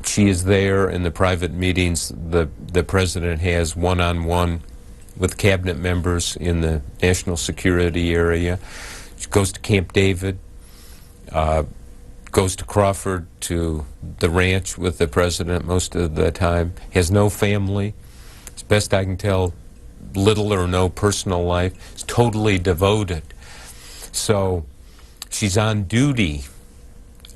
She is there in the private meetings the president has one-on-one with cabinet members in the national security area. She goes to Camp David, goes to Crawford, to the ranch with the president most of the time, has no family, as best I can tell, little or no personal life, is totally devoted. So she's on duty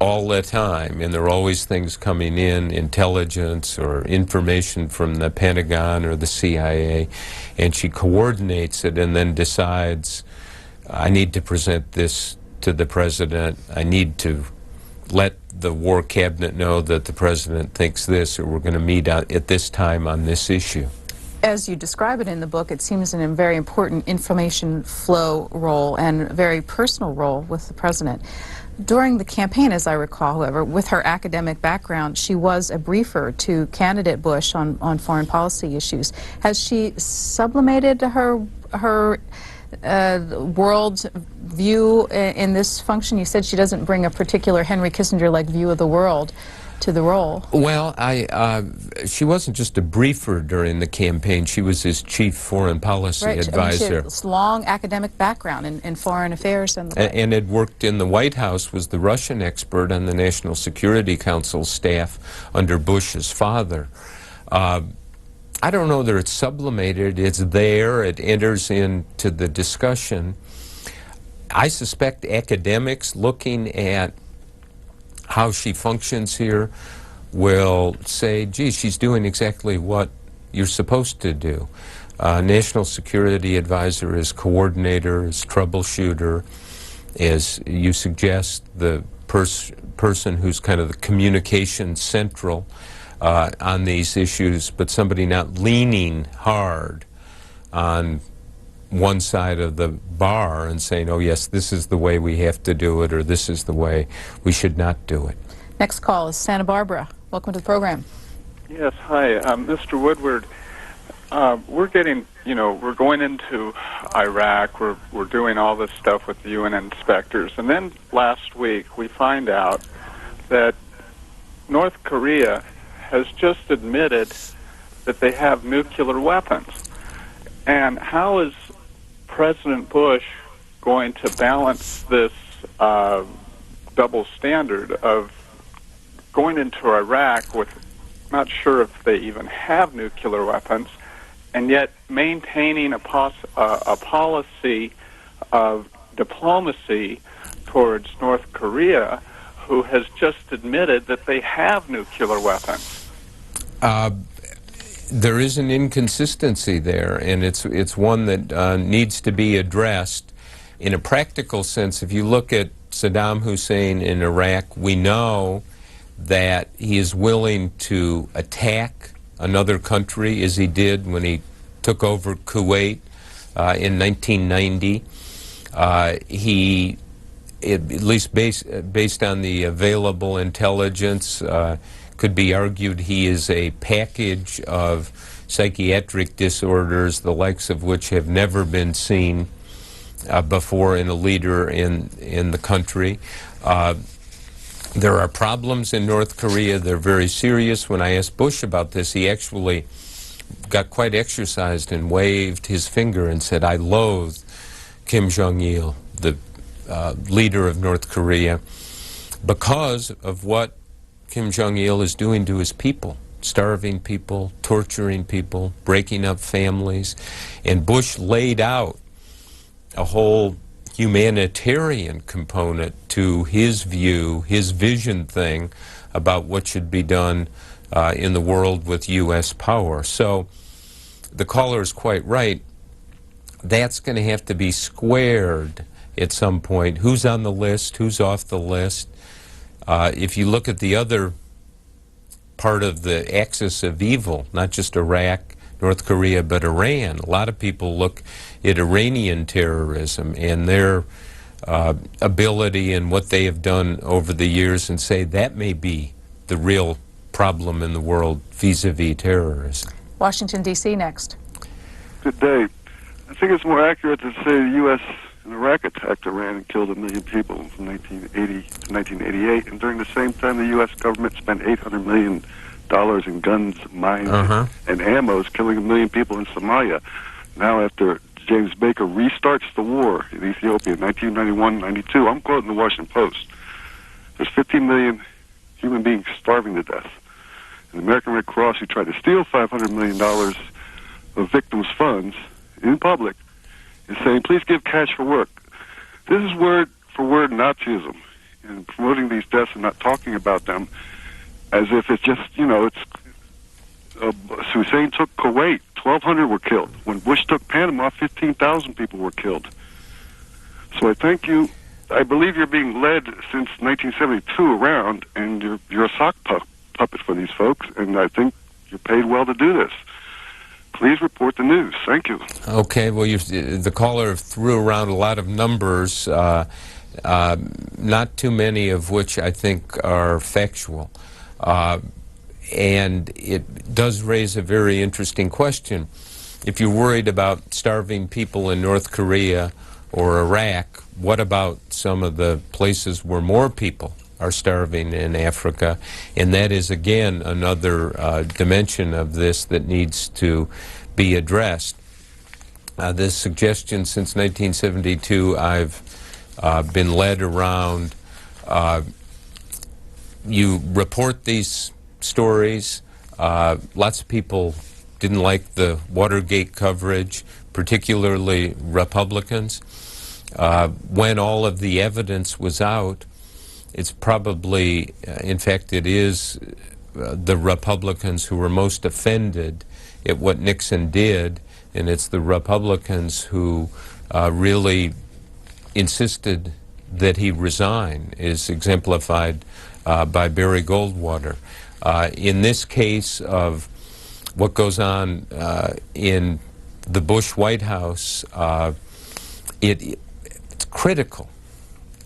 all the time, and there are always things coming in, intelligence or information from the Pentagon or the CIA, and she coordinates it and then decides, I need to present this to the president, I need to let the War Cabinet know that the president thinks this, or we're going to meet at this time on this issue. As you describe it in the book, it seems a very important information flow role and a very personal role with the president. During the campaign, as I recall, however, with her academic background, she was a briefer to candidate Bush on foreign policy issues. Has she sublimated her world view in this function? You said she doesn't bring a particular Henry Kissinger-like view of the world to the role. Well, she wasn't just a briefer during the campaign. She was his chief foreign policy advisor. I mean, she had this long academic background in foreign affairs. And had worked in the White House, was the Russian expert on the National Security Council staff under Bush's father. I don't know that it's sublimated. It's there. It enters into the discussion. I suspect academics looking at how she functions here will say, gee, she's doing exactly what you're supposed to do. National Security Advisor is coordinator, is troubleshooter, as you suggest, the person who's kind of the communication central on these issues, but somebody not leaning hard on one side of the bar and saying, oh yes, this is the way we have to do it, or this is the way we should not do it. Next call is Santa Barbara. Welcome to the program. Yes, hi. Mr. Woodward, we're getting, we're going into Iraq. We're doing all this stuff with the UN inspectors. And then last week we find out that North Korea has just admitted that they have nuclear weapons. And how is President Bush going to balance this double standard of going into Iraq with not sure if they even have nuclear weapons, and yet maintaining a policy of diplomacy towards North Korea, who has just admitted that they have nuclear weapons? There is an inconsistency there, and it's one that needs to be addressed. In a practical sense, if you look at Saddam Hussein in Iraq, we know that he is willing to attack another country, as he did when he took over Kuwait in 1990. He, at least based on the available intelligence, could be argued he is a package of psychiatric disorders, the likes of which have never been seen before in a leader in the country. There are problems in North Korea. They're very serious. When I asked Bush about this, he actually got quite exercised and waved his finger and said, I loathe Kim Jong-il, the leader of North Korea, because of what Kim Jong-il is doing to his people, starving people, torturing people, breaking up families. And Bush laid out a whole humanitarian component to his view, his vision thing about what should be done in the world with U.S. power. So the caller is quite right. That's going to have to be squared at some point. Who's on the list? Who's off the list? If you look at the other part of the axis of evil, not just Iraq, North Korea, but Iran, a lot of people look at Iranian terrorism and their ability and what they have done over the years and say that may be the real problem in the world vis-a-vis terrorism. Washington, D.C. next. Good day. I think it's more accurate to say the U.S. and Iraq attacked Iran and killed 1 million people from 1980 to 1988, and during the same time the U.S. government spent $800 million in guns, mines, and ammos, killing 1 million people in Somalia. Now, after James Baker restarts the war in Ethiopia in 1991-92, I'm quoting the Washington Post, there's 15 million human beings starving to death. And the American Red Cross, who tried to steal $500 million of victims' funds in public, is saying, please give cash for work. This is word for word Nazism, and promoting these deaths and not talking about them as if it's just, it's Hussein took Kuwait, 1,200 were killed. When Bush took Panama, 15,000 people were killed. So I thank you. I believe you're being led since 1972 around, and you're a sock puppet for these folks, and I think you're paid well to do this. Please report the news. Thank you. Okay, well, the caller threw around a lot of numbers, not too many of which I think are factual. And it does raise a very interesting question. If you're worried about starving people in North Korea or Iraq, what about some of the places where more people are starving in Africa? And that is, again, another dimension of this that needs to be addressed. This suggestion since 1972, I've been led around. You report these stories. Lots of people didn't like the Watergate coverage, particularly Republicans. When all of the evidence was out, it's probably, in fact, it is the Republicans who were most offended at what Nixon did, and it's the Republicans who really insisted that he resign, is exemplified by Barry Goldwater. In this case of what goes on in the Bush White House, it's critical,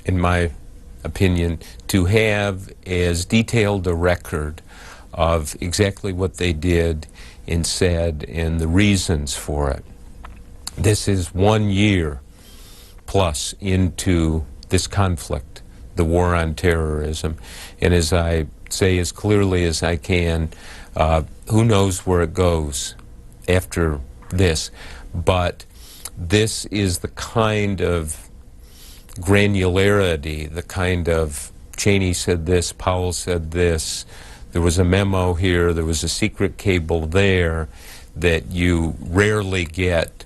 in my opinion, to have as detailed a record of exactly what they did and said and the reasons for it. This is 1 year plus into this conflict, the war on terrorism, and as I say as clearly as I can, who knows where it goes after this, but this is the kind of granularity, the kind of Cheney said this, Powell said this, there was a memo here, there was a secret cable there, that you rarely get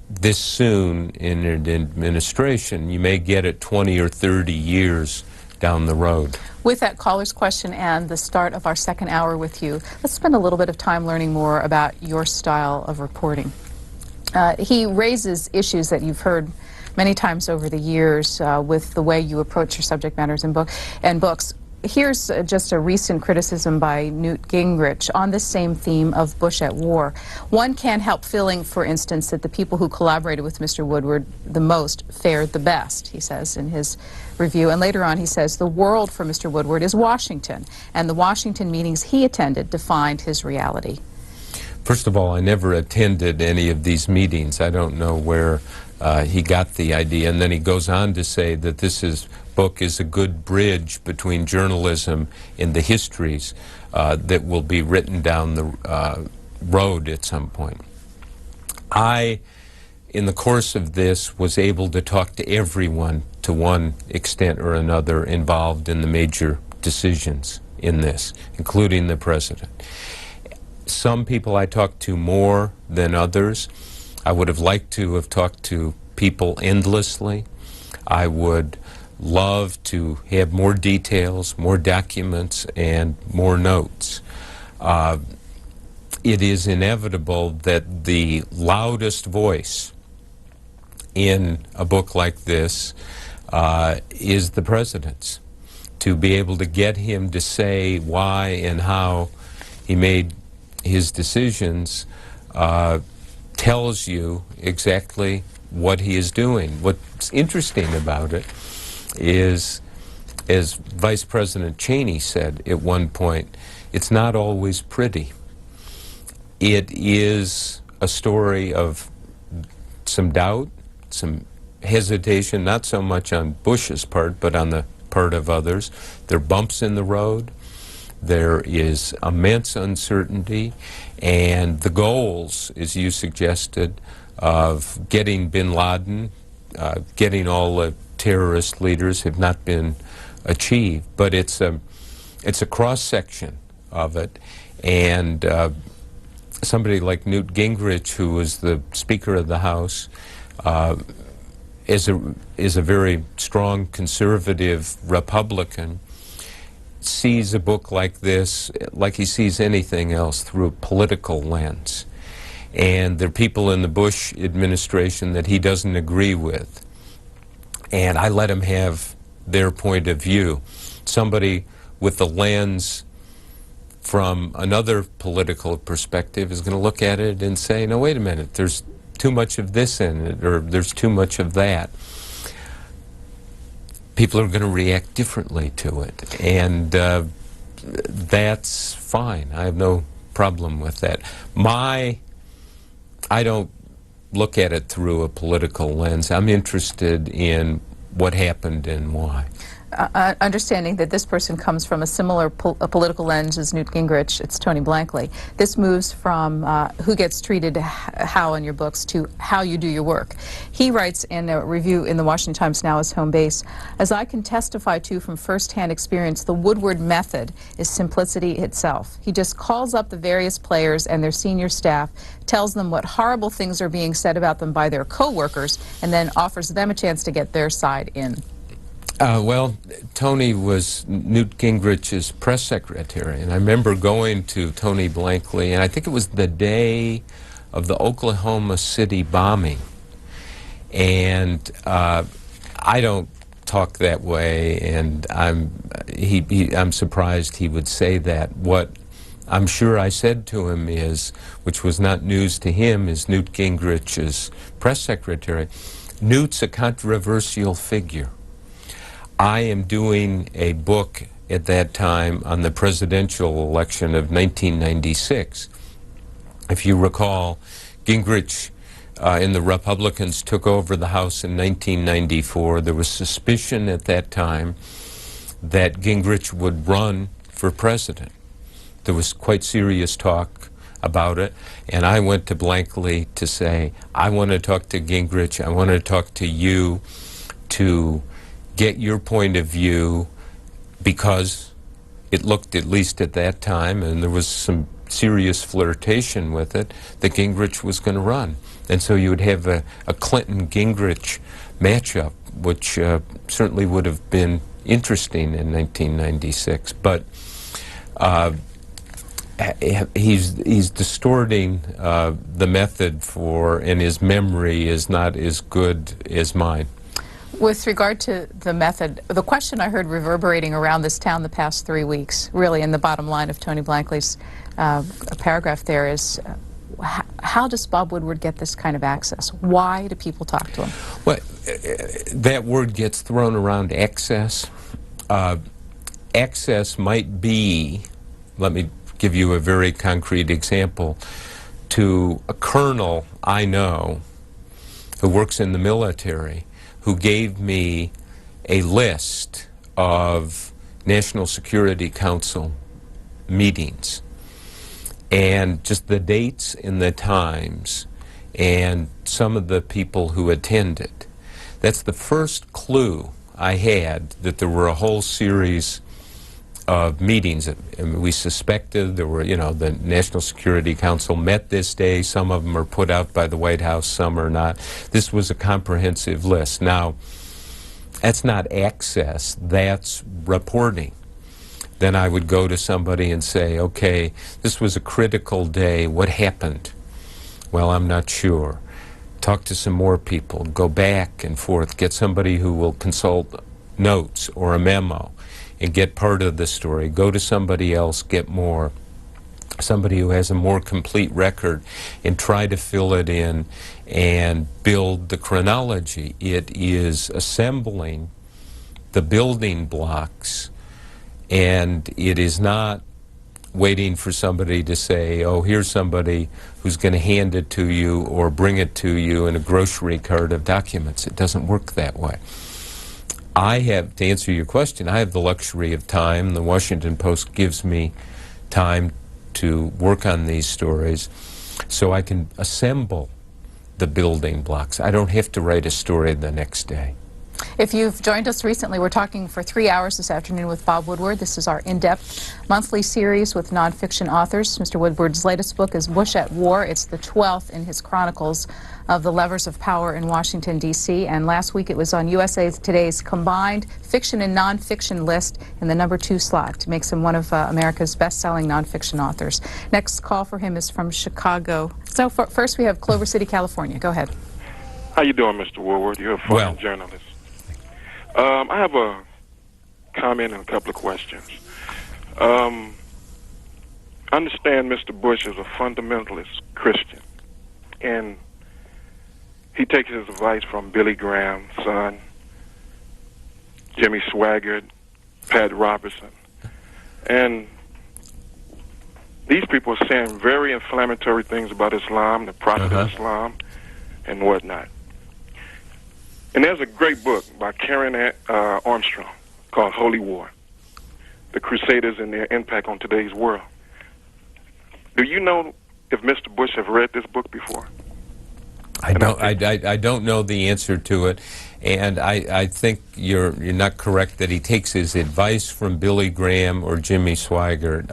this soon in an administration. You may get it 20 or 30 years down the road. With that caller's question and the start of our second hour with you, let's spend a little bit of time learning more about your style of reporting. He raises issues that you've heard many times over the years with the way you approach your subject matters in books. Here's just a recent criticism by Newt Gingrich on this same theme of Bush at war. One can't help feeling, for instance, that the people who collaborated with Mr. Woodward the most fared the best, he says in his review. And later on he says the world for Mr. Woodward is Washington, and the Washington meetings he attended defined his reality. First of all, I never attended any of these meetings. I don't know where he got the idea. And then he goes on to say that this book is a good bridge between journalism and the histories that will be written down the road at some point. I, in the course of this, was able to talk to everyone to one extent or another involved in the major decisions in this, including the president. Some people I talked to more than others. I would have liked to have talked to people endlessly. I would love to have more details, more documents, and more notes. It is inevitable that the loudest voice in a book like this is the president's. To be able to get him to say why and how he made his decisions tells you exactly what he is doing. What's interesting about it is, as Vice President Cheney said at one point, it's not always pretty. It is a story of some doubt, some hesitation, not so much on Bush's part, but on the part of others. There are bumps in the road. There is immense uncertainty, and the goals, as you suggested, of getting bin Laden, getting all the terrorist leaders have not been achieved. But it's a cross-section of it, and somebody like Newt Gingrich, who was the Speaker of the House, is a very strong conservative Republican, sees a book like this like he sees anything else, through a political lens. And there are people in the Bush administration that he doesn't agree with, and I let him have their point of view. Somebody with the lens from another political perspective is going to look at it and say, no, wait a minute, there's too much of this in it, or there's too much of that. People are going to react differently to it, and that's fine. I have no problem with that. I don't look at it through a political lens. I'm interested in what happened and why. understanding that this person comes from a similar political lens as Newt Gingrich, it's Tony Blankley. This moves from who gets treated how in your books to how you do your work. He writes in a review in the Washington Times, now his home base, "As I can testify to from firsthand experience, the Woodward method is simplicity itself. He just calls up the various players and their senior staff, tells them what horrible things are being said about them by their co-workers, and then offers them a chance to get their side in." Well, Tony was Newt Gingrich's press secretary, and I remember going to Tony Blankley, and I think it was the day of the Oklahoma City bombing, and I don't talk that way, and I'm surprised he would say that. What I'm sure I said to him is, which was not news to him, is Newt Gingrich's press secretary. Newt's a controversial figure. I am doing a book at that time on the presidential election of 1996. If you recall, Gingrich and the Republicans took over the House in 1994. There was suspicion at that time that Gingrich would run for president. There was quite serious talk about it, and I went to Blankley to say, I want to talk to Gingrich, I want to talk to you to get your point of view, because it looked, at least at that time, and there was some serious flirtation with it, that Gingrich was going to run. And so you would have a Clinton-Gingrich matchup, which certainly would have been interesting in 1996. But he's distorting the method for, and his memory is not as good as mine. With regard to the method, the question I heard reverberating around this town the past 3 weeks, really in the bottom line of Tony Blankley's paragraph there, is how does Bob Woodward get this kind of access? Why do people talk to him? Well, that word gets thrown around, access. Access might be, let me give you a very concrete example, to a colonel I know who works in the military, who gave me a list of National Security Council meetings, and just the dates and the times, and some of the people who attended. That's the first clue I had that there were a whole series of meetings. And we suspected there were, you know, the National Security Council met this day. Some of them are put out by the White House, some are not. This was a comprehensive list. Now, that's not access, that's reporting. Then I would go to somebody and say, okay, this was a critical day, what happened? Well, I'm not sure. Talk to some more people, go back and forth, get somebody who will consult notes or a memo and get part of the story. Go to somebody else, get more. Somebody who has a more complete record, and try to fill it in and build the chronology. It is assembling the building blocks, and it is not waiting for somebody to say, oh, here's somebody who's going to hand it to you or bring it to you in a grocery cart of documents. It doesn't work that way. I have, to answer your question, I have the luxury of time. The Washington Post gives me time to work on these stories, so I can assemble the building blocks. I don't have to write a story the next day. If you've joined us recently, we're talking for 3 hours this afternoon with Bob Woodward. This is our in-depth monthly series with nonfiction authors. Mr. Woodward's latest book is Bush at War. It's the 12th in his chronicles of the levers of power in Washington, D.C. And last week it was on USA Today's combined fiction and nonfiction list in the #2 slot. Makes him one of America's best-selling nonfiction authors. Next call for him is from Chicago. So first we have Clover City, California. Go ahead. How you doing, Mr. Woodward? You're a fine journalist. I have a comment and a couple of questions. I understand Mr. Bush is a fundamentalist Christian, and he takes his advice from Billy Graham's son, Jimmy Swaggart, Pat Robertson. And these people are saying very inflammatory things about Islam, the Prophet of Islam, and whatnot. And there's a great book by Karen Armstrong called Holy War, the Crusaders and their impact on today's world. Do you know if Mr. Bush have read this book before? I don't know the answer to it, and I think you're not correct that he takes his advice from Billy Graham or Jimmy Swaggart.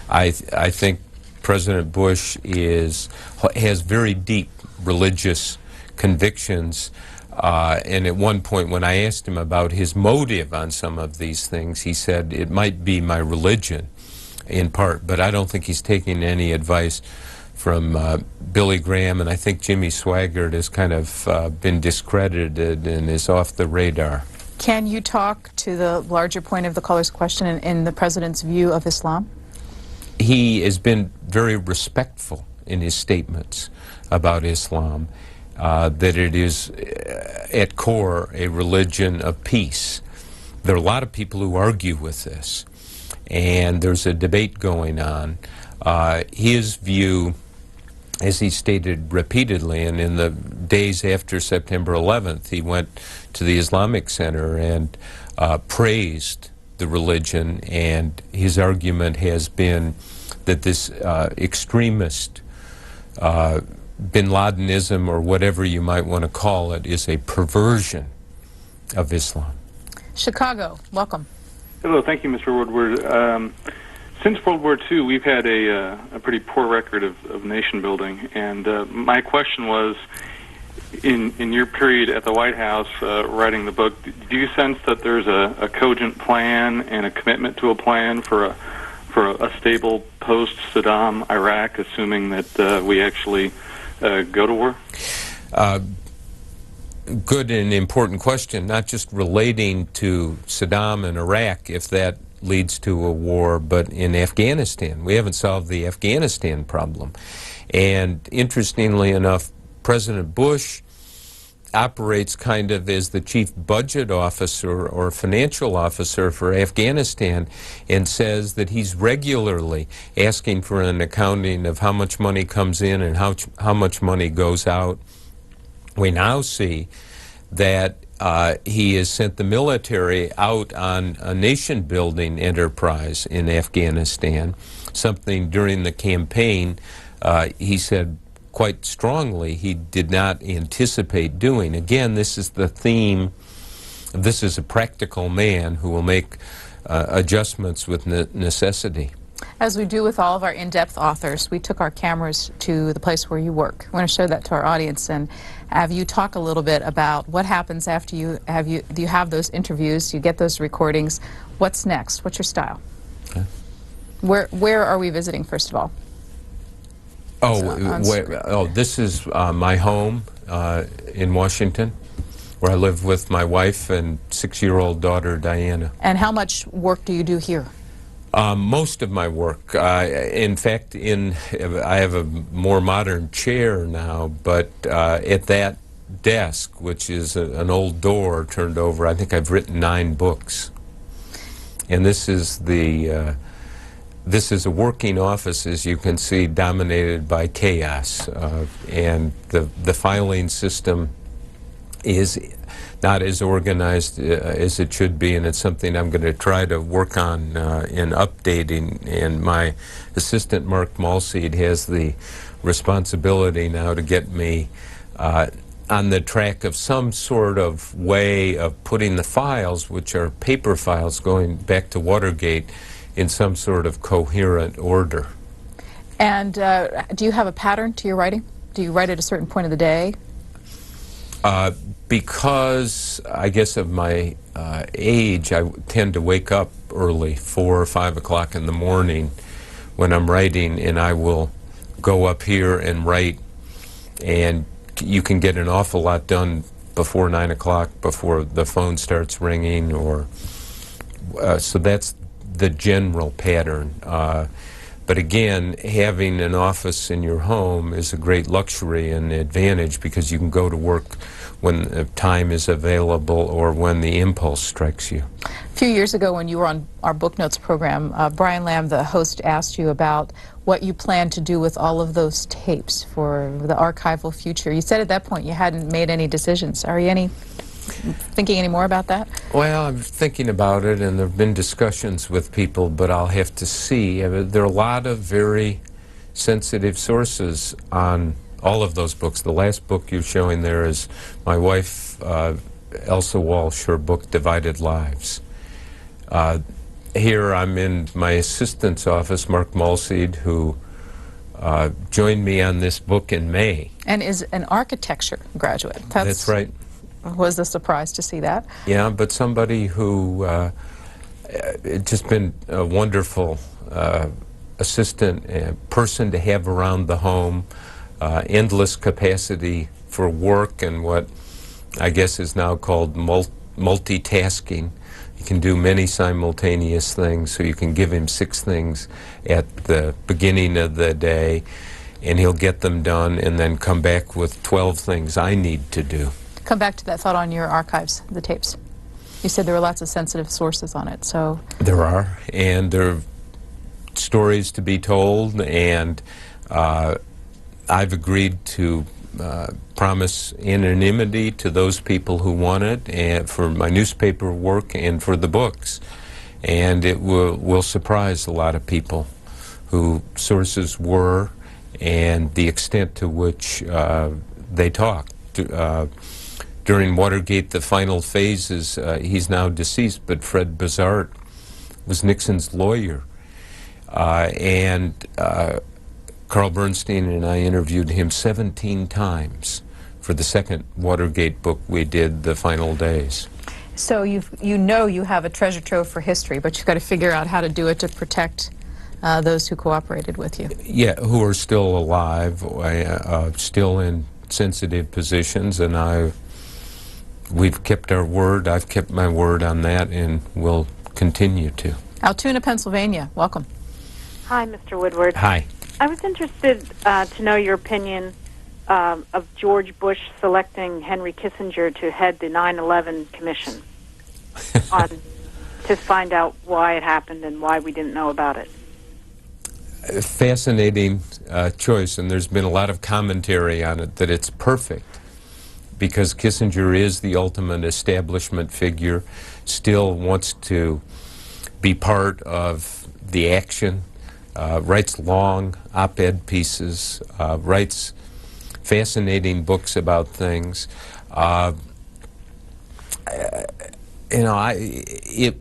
I think President Bush has very deep religious convictions, and at one point when I asked him about his motive on some of these things, he said it might be my religion in part, but I don't think he's taking any advice from Billy Graham, and I think Jimmy Swaggart has kind of been discredited and is off the radar. Can you talk to the larger point of the caller's question in the president's view of Islam? He has been very respectful in his statements about Islam, that it is at core a religion of peace. There are a lot of people who argue with this, and there's a debate going on. His view, as he stated repeatedly, and in the days after September 11th, he went to the Islamic Center and praised the religion, and his argument has been that this extremist bin Ladenism, or whatever you might want to call it, is a perversion of Islam. Chicago, welcome. Hello, thank you, Mr. Woodward. Since World War II, we've had a pretty poor record of nation building, and my question was, in your period at the White House writing the book, do you sense that there's a cogent plan and a commitment to a plan for a stable post-Saddam Iraq, assuming that we actually go to war? Good and important question, not just relating to Saddam and Iraq, if that leads to a war, but in Afghanistan. We haven't solved the Afghanistan problem. And interestingly enough, President Bush operates kind of as the chief budget officer or financial officer for Afghanistan, and says that he's regularly asking for an accounting of how much money comes in and how much money goes out. We now see that he has sent the military out on a nation-building enterprise in Afghanistan, something during the campaign he said quite strongly he did not anticipate doing. Again, this is the theme. This is a practical man who will make adjustments with necessity. As we do with all of our in-depth authors, we took our cameras to the place where you work. I want to show that to our audience and have you talk a little bit about what happens after you have those interviews, you get those recordings. What's next? What's your style? Okay. Where are we visiting, first of all? This is my home in Washington, where I live with my wife and 6-year-old daughter, Diana. And how much work do you do here? Most of my work. In fact, I have a more modern chair now, but at that desk, which is an old door turned over, I think I've written 9 books. And this is a working office, as you can see, dominated by chaos. And the filing system is not as organized as it should be, and it's something I'm going to try to work on in updating. And my assistant, Mark Malseed, has the responsibility now to get me on the track of some sort of way of putting the files, which are paper files going back to Watergate, in some sort of coherent order. And do you have a pattern to your writing? Do you write at a certain point of the day? Because, I guess, of my age, I tend to wake up early, 4 or 5 o'clock in the morning when I'm writing, and I will go up here and write, and you can get an awful lot done before 9 o'clock, before the phone starts ringing, or so that's the general pattern. But again, having an office in your home is a great luxury and advantage, because you can go to work when time is available or when the impulse strikes you. A few years ago when you were on our Book Notes program, Brian Lamb, the host, asked you about what you plan to do with all of those tapes for the archival future. You said at that point you hadn't made any decisions. Are you any thinking any more about that? Well, I'm thinking about it, and there have been discussions with people, but I'll have to see. There are a lot of very sensitive sources on all of those books. The last book you're showing there is my wife, Elsa Walsh, her book, Divided Lives. Here I'm in my assistant's office, Mark Malseed, who joined me on this book in May. And is an architecture graduate. That's right. Was a surprise to see that. Yeah, but somebody who just been a wonderful assistant and person to have around the home, endless capacity for work and what I guess is now called multitasking. He can do many simultaneous things, so you can give him 6 things at the beginning of the day, and he'll get them done and then come back with 12 things I need to do. Come back to that thought on your archives, the tapes. You said there were lots of sensitive sources on it, so... There are, and there are stories to be told, and I've agreed to promise anonymity to those people who want it, and for my newspaper work and for the books. And it will surprise a lot of people who sources were and the extent to which they talked. During Watergate, the final phases, he's now deceased, but Fred Bazart was Nixon's lawyer. And Carl Bernstein and I interviewed him 17 times for the second Watergate book we did, The Final Days. So you know you have a treasure trove for history, but you've got to figure out how to do it to protect those who cooperated with you. Yeah, who are still alive, still in sensitive positions, and we've kept our word. I've kept my word on that, and will continue to. Altoona, Pennsylvania, welcome. Hi, Mr. Woodward. Hi. I was interested to know your opinion of George Bush selecting Henry Kissinger to head the 9/11 Commission to find out why it happened and why we didn't know about it. Fascinating choice, and there's been a lot of commentary on it that it's perfect because Kissinger is the ultimate establishment figure, still wants to be part of the action, writes long op-ed pieces, writes fascinating books about things.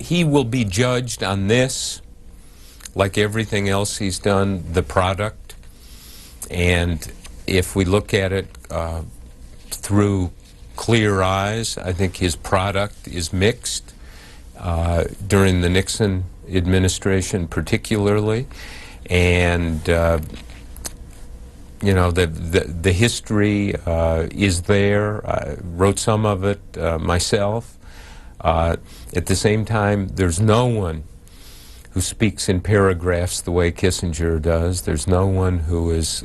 He will be judged on this, like everything else he's done, the product. And if we look at it through clear eyes, I think his product is mixed during the Nixon administration particularly. And the history is there. I wrote some of it myself. At the same time, there's no one who speaks in paragraphs the way Kissinger does. There's no one who is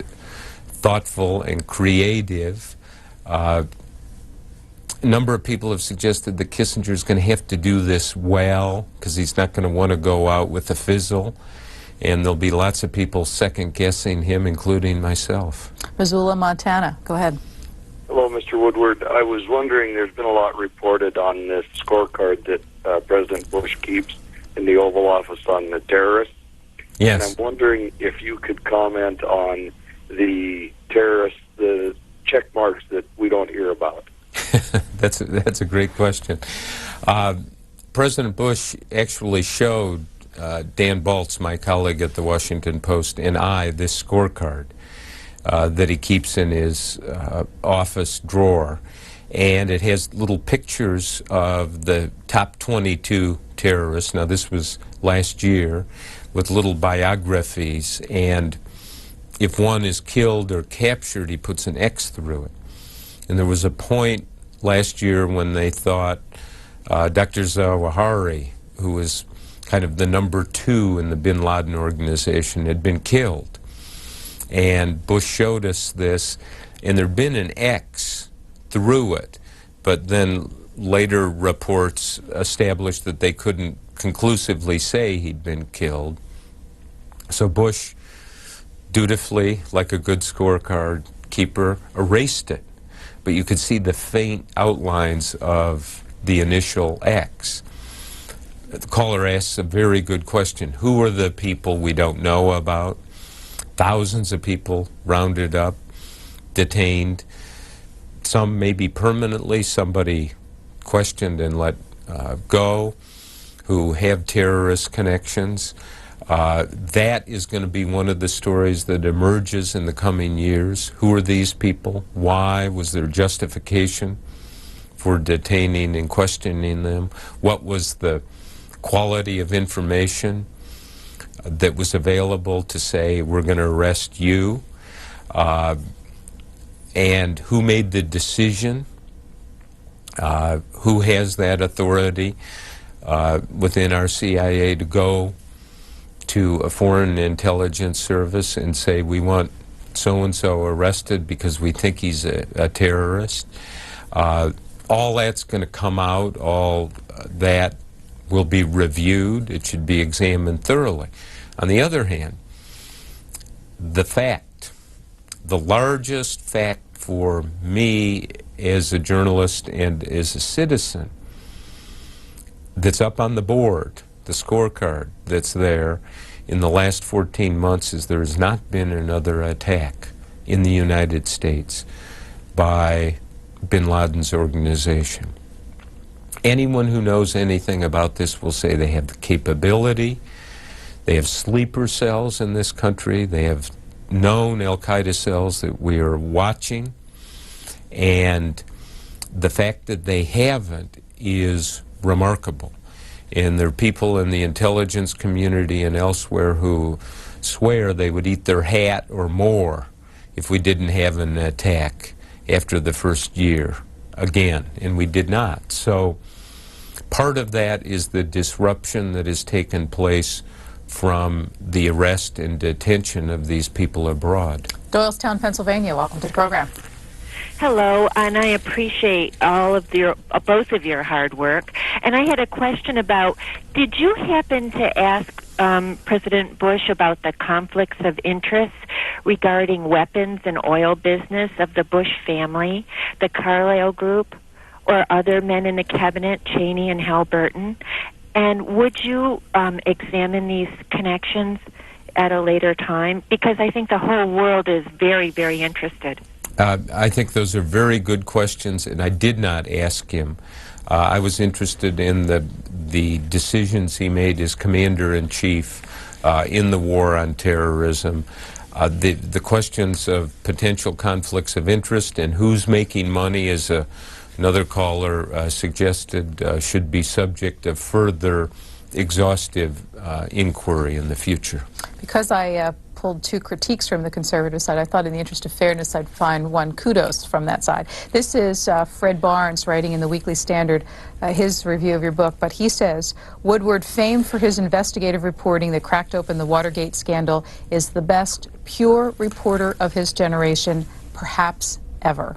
thoughtful and creative. A number of people have suggested that Kissinger is going to have to do this well because he's not going to want to go out with a fizzle. And there'll be lots of people second-guessing him, including myself. Missoula, Montana. Go ahead. Hello, Mr. Woodward. I was wondering, there's been a lot reported on this scorecard that President Bush keeps in the Oval Office on the terrorists. Yes. And I'm wondering if you could comment on the terrorists, the check marks that we don't hear about. That's a great question. President Bush actually showed Dan Baltz, my colleague at the Washington Post, and I this scorecard that he keeps in his office drawer. And it has little pictures of the top 22 terrorists. Now, this was last year, with little biographies. And if one is killed or captured, he puts an X through it. And there was a point last year when they thought Dr. Zawahiri, who was kind of the #2 in the bin Laden organization, had been killed. And Bush showed us this, and there'd been an X through it, but then later reports established that they couldn't conclusively say he'd been killed. So Bush dutifully, like a good scorecard keeper, erased it. but you could see the faint outlines of the initial acts. The caller asks a very good question. Who are the people we don't know about? Thousands of people rounded up, detained, some maybe permanently, somebody questioned and let go, who have terrorist connections. That is going to be one of the stories that emerges in the coming years. Who are these people? Why? Was there justification for detaining and questioning them? What was the quality of information that was available to say, we're going to arrest you? And who made the decision? Who has that authority within our CIA to go to a foreign intelligence service and say, we want so-and-so arrested because we think he's a terrorist? All that's going to come out, all that will be reviewed. It should be examined thoroughly. On the other hand, the fact, the largest fact for me as a journalist and as a citizen that's up on the board, the scorecard that's there in the last 14 months, is there has not been another attack in the United States by bin Laden's organization. Anyone who knows anything about this will say they have the capability, they have sleeper cells in this country, they have known al-Qaeda cells that we are watching, and the fact that they haven't is remarkable. And there are people in the intelligence community and elsewhere who swear they would eat their hat or more if we didn't have an attack after the first year again, and we did not. So part of that is the disruption that has taken place from the arrest and detention of these people abroad. Doylestown, Pennsylvania, welcome to the program. Hello, and I appreciate all of both of your hard work. And I had a question about, did you happen to ask President Bush about the conflicts of interest regarding weapons and oil business of the Bush family, the Carlyle Group, or other men in the cabinet, Cheney and Halliburton? And would you examine these connections at a later time? Because I think the whole world is very, very interested. I think those are very good questions, and I did not ask him. I was interested in the decisions he made as Commander-in-Chief in the war on terrorism. The questions of potential conflicts of interest and who's making money, as another caller suggested, should be subject of further exhaustive inquiry in the future. Because I pulled two critiques from the conservative side, I thought in the interest of fairness I'd find one kudos from that side. This is Fred Barnes writing in the Weekly Standard his review of your book, but he says, Woodward, famed for his investigative reporting that cracked open the Watergate scandal, is the best pure reporter of his generation, perhaps ever.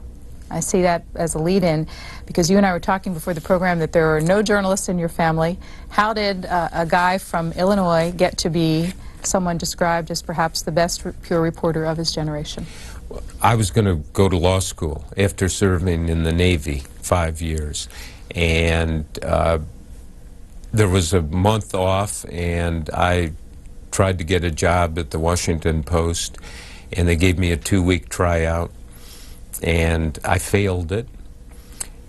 I see that as a lead-in because you and I were talking before the program that there are no journalists in your family. How did a guy from Illinois get to be someone described as perhaps the best pure reporter of his generation? I was going to go to law school after serving in the Navy 5 years, and there was a month off, and I tried to get a job at the Washington Post, and they gave me a 2-week tryout, and I failed it,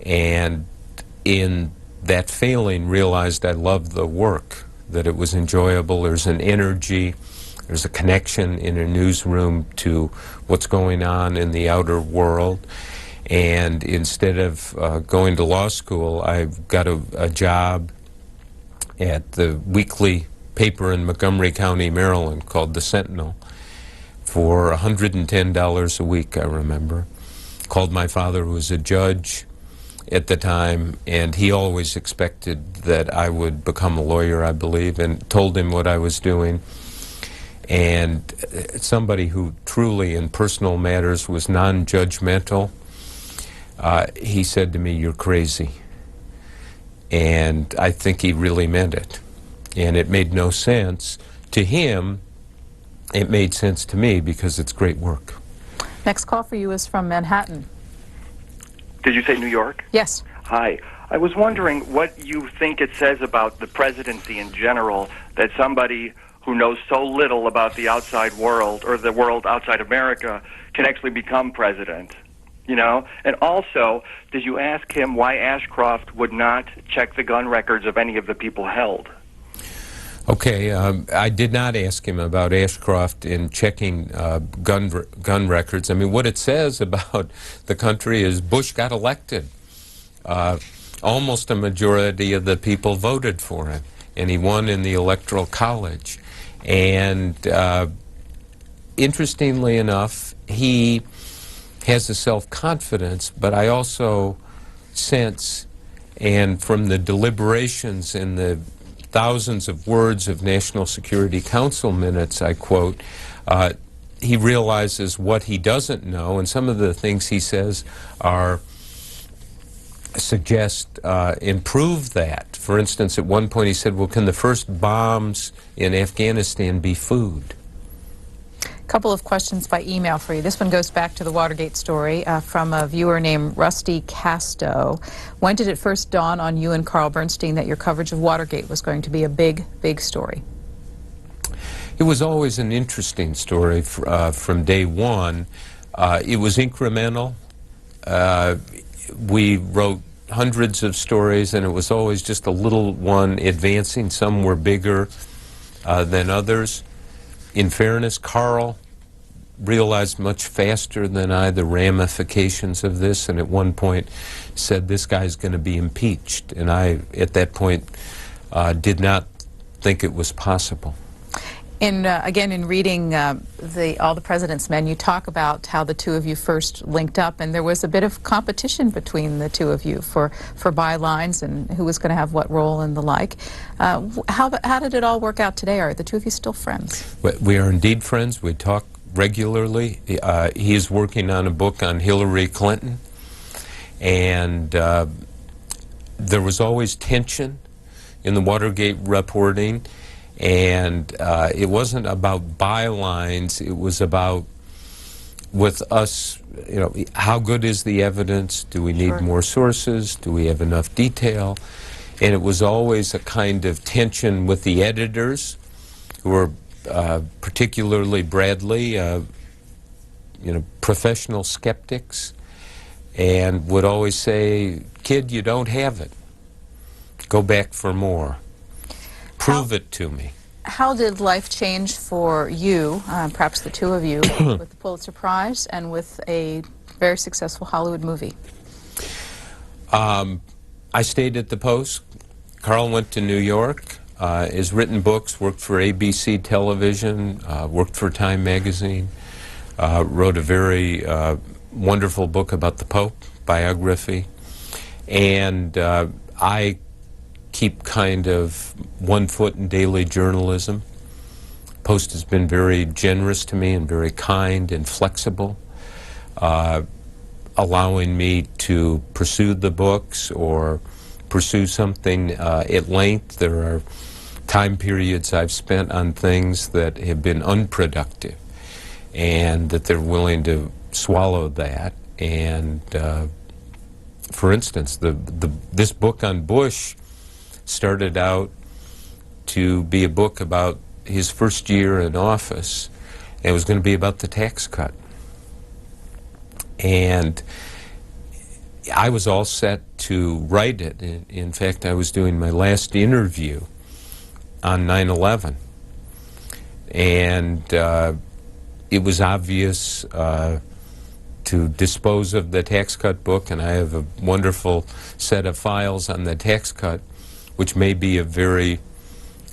and in that failing realized I loved the work, that it was enjoyable. There's an energy, there's a connection in a newsroom to what's going on in the outer world. And instead of going to law school, I got a job at the weekly paper in Montgomery County, Maryland, called The Sentinel, for $110 a week, I remember. Called my father, who was a judge at the time, and he always expected that I would become a lawyer, I believe, and told him what I was doing. And somebody who truly in personal matters was non-judgmental, he said to me, "You're crazy." And I think he really meant it. And it made no sense to him. It made sense to me because it's great work. Next call for you is from Manhattan. Did you say New York? Yes. Hi. I was wondering what you think it says about the presidency in general that somebody who knows so little about the outside world or the world outside America can actually become president, you know? And also, did you ask him why Ashcroft would not check the gun records of any of the people held? Okay, I did not ask him about Ashcroft in checking gun records. I mean, what it says about the country is Bush got elected. Almost a majority of the people voted for him, and he won in the Electoral College. And interestingly enough, he has a self-confidence, but I also sense, and from the deliberations and the thousands of words of National Security Council minutes, I quote, he realizes what he doesn't know, and some of the things he says suggest improve that. For instance, at one point he said, well, can the first bombs in Afghanistan be food? A couple of questions by email for you. This one goes back to the Watergate story from a viewer named Rusty Casto. When did it first dawn on you and Carl Bernstein that your coverage of Watergate was going to be a big, big story? It was always an interesting story from day one. It was incremental. We wrote hundreds of stories, and it was always just a little one advancing. Some were bigger than others. In fairness, Carl realized much faster than I the ramifications of this, and at one point said, this guy's going to be impeached. And I, at that point, did not think it was possible. Again, in reading All the President's Men, you talk about how the two of you first linked up, and there was a bit of competition between the two of you for bylines and who was going to have what role and the like. How did it all work out today? Are the two of you still friends? We are indeed friends. We talk regularly. He is working on a book on Hillary Clinton, and there was always tension in the Watergate reporting. And it wasn't about bylines, it was about, with us, you know, how good is the evidence? Do we need more sources? Do we have enough detail? And it was always a kind of tension with the editors, who were particularly Bradley, you know, professional skeptics, and would always say, kid, you don't have it. Go back for more. Prove it to me. How did life change for you, perhaps the two of you, with the Pulitzer Prize and with a very successful Hollywood movie? I stayed at the Post. Carl went to New York, has written books, worked for ABC Television, worked for Time Magazine, wrote a very wonderful book about the Pope, biography, and I keep kind of one foot in daily journalism. Post has been very generous to me and very kind and flexible, allowing me to pursue the books or pursue something at length. There are time periods I've spent on things that have been unproductive, and that they're willing to swallow that. And for instance, this book on Bush started out to be a book about his first year in office, and it was going to be about the tax cut. And I was all set to write it. In fact, I was doing my last interview on 9/11, and it was obvious to dispose of the tax cut book, and I have a wonderful set of files on the tax cut, which may be a very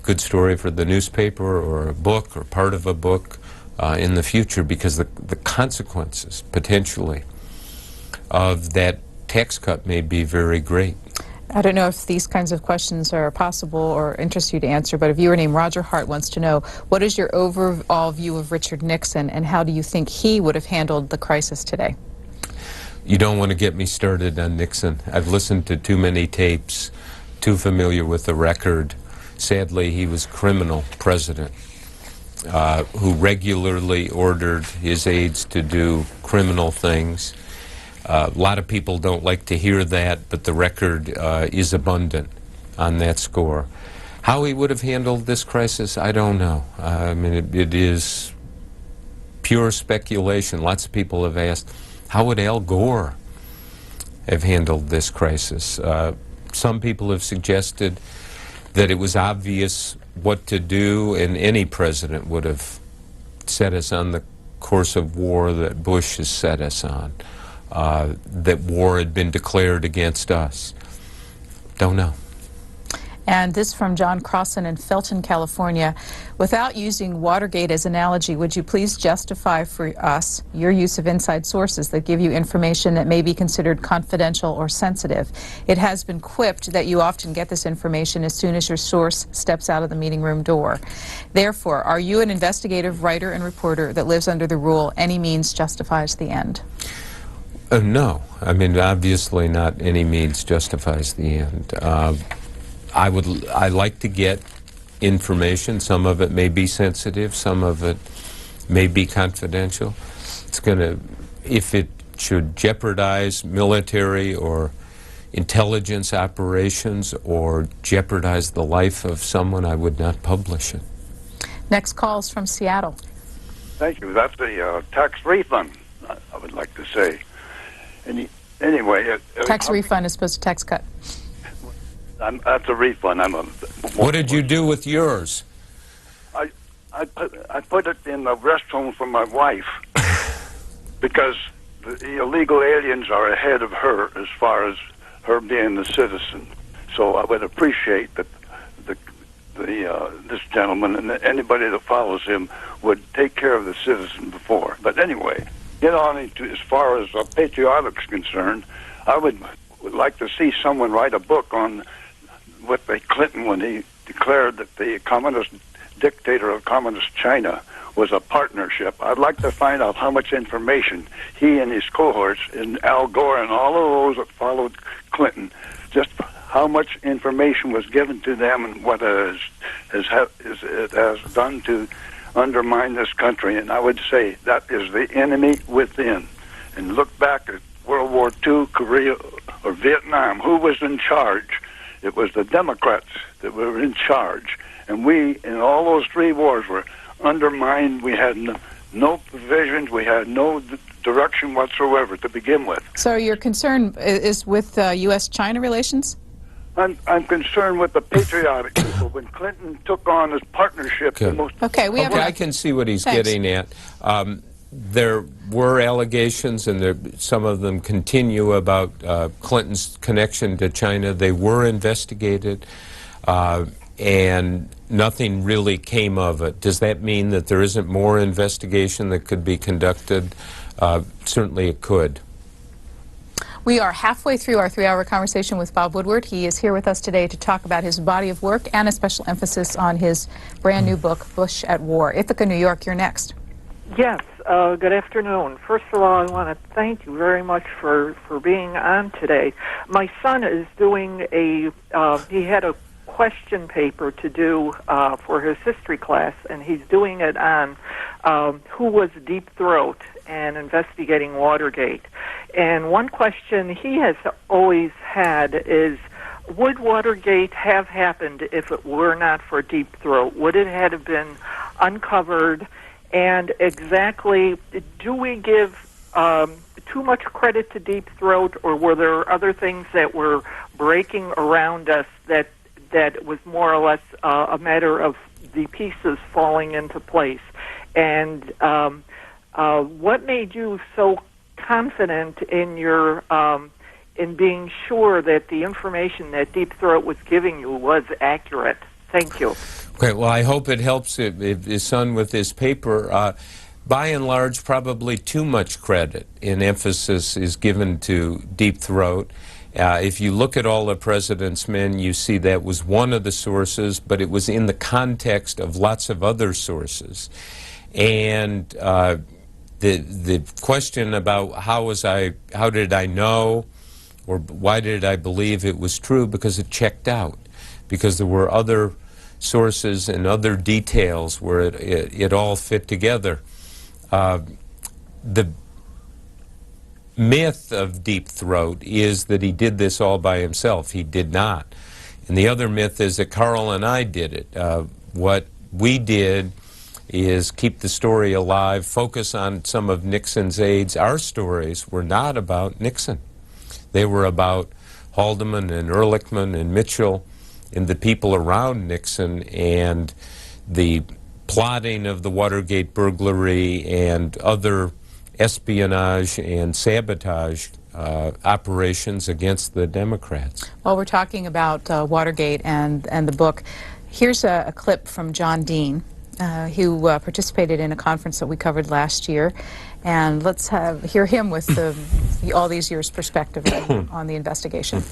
good story for the newspaper or a book or part of a book in the future, because the consequences, potentially, of that tax cut may be very great. I don't know if these kinds of questions are possible or interest you to answer, but a viewer named Roger Hart wants to know, what is your overall view of Richard Nixon, and how do you think he would have handled the crisis today? You don't want to get me started on Nixon. I've listened to too many tapes, too familiar with the record. Sadly, he was a criminal president who regularly ordered his aides to do criminal things. A lot of people don't like to hear that, but the record is abundant on that score. How he would have handled this crisis, I don't know. I mean, it is pure speculation. Lots of people have asked, how would Al Gore have handled this crisis? Some people have suggested that it was obvious what to do, and any president would have set us on the course of war that Bush has set us on, that war had been declared against us. Don't know. And this from John Crossan in Felton, California. Without using Watergate as analogy, would you please justify for us your use of inside sources that give you information that may be considered confidential or sensitive? It has been quipped that you often get this information as soon as your source steps out of the meeting room door. Therefore, are you an investigative writer and reporter that lives under the rule, any means justifies the end? No. I mean, obviously not any means justifies the end. I like to get information. Some of it may be sensitive, some of it may be confidential. It's going to, if it should jeopardize military or intelligence operations or jeopardize the life of someone, I would not publish it. Next call is from Seattle. Thank you. That's the tax refund, I would like to say. Anyway, tax refund is supposed to tax cut. That's a refund. What did you do with yours? I put it in the rest home for my wife because the illegal aliens are ahead of her as far as her being a citizen. So I would appreciate that this gentleman and anybody that follows him would take care of the citizen before. But anyway, get on into as far as patriotic's concerned. I would like to see someone write a book on with Clinton when he declared that the communist dictator of communist China was a partnership. I'd like to find out how much information he and his cohorts, and Al Gore and all of those that followed Clinton, just how much information was given to them and what it has done to undermine this country. And I would say that is the enemy within. And look back at World War II, Korea, or Vietnam. Who was in charge? It was the Democrats that were in charge. And we, in all those three wars, were undermined. We had no provisions. We had no direction whatsoever to begin with. So your concern is with U.S.-China relations? I'm concerned with the patriotic people. When Clinton took on his partnership, I can see what he's getting at. There were allegations, and some of them continue, about Clinton's connection to China. They were investigated, and nothing really came of it. Does that mean that there isn't more investigation that could be conducted? Certainly it could. We are halfway through our 3-hour conversation with Bob Woodward. He is here with us today to talk about his body of work and a special emphasis on his brand new book, Bush at War. Ithaca, New York, you're next. Yes, good afternoon. First of all, I want to thank you very much for being on today. My son is doing he had a question paper to do for his history class, and he's doing it on who was Deep Throat and investigating Watergate. And one question he has always had is, would Watergate have happened if it were not for Deep Throat? Would it have been uncovered? And exactly, do we give too much credit to Deep Throat, or were there other things that were breaking around us that was more or less a matter of the pieces falling into place? And what made you so confident in your in being sure that the information that Deep Throat was giving you was accurate? Thank you. Okay, well, I hope it helps his son with his paper. By and large, probably too much credit and emphasis is given to Deep Throat. If you look at All the President's Men, you see that was one of the sources, but it was in the context of lots of other sources. And the question about how did I know, or why did I believe it was true? Because it checked out, because there were other sources and other details where it all fit together. The myth of Deep Throat is that he did this all by himself. He did not. And the other myth is that Carl and I did it. What we did is keep the story alive, focus on some of Nixon's aides. Our stories were not about Nixon. They were about Haldeman and Ehrlichman and Mitchell and the people around Nixon and the plotting of the Watergate burglary and other espionage and sabotage operations against the Democrats. While we're talking about Watergate and the book, here's a clip from John Dean, who participated in a conference that we covered last year. And let's hear him with all these years' perspective on the investigation.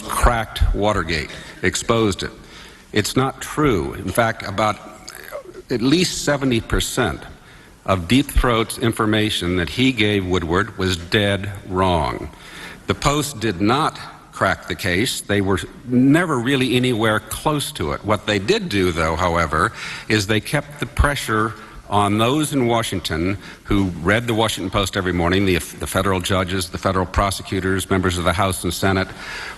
Cracked Watergate, exposed it. It's not true. In fact, about at least 70% of Deep Throat's information that he gave Woodward was dead wrong. The Post did not crack the case. They were never really anywhere close to it. What they did do, though, however, is they kept the pressure on those in Washington who read the Washington Post every morning, the federal judges, the federal prosecutors, members of the House and Senate,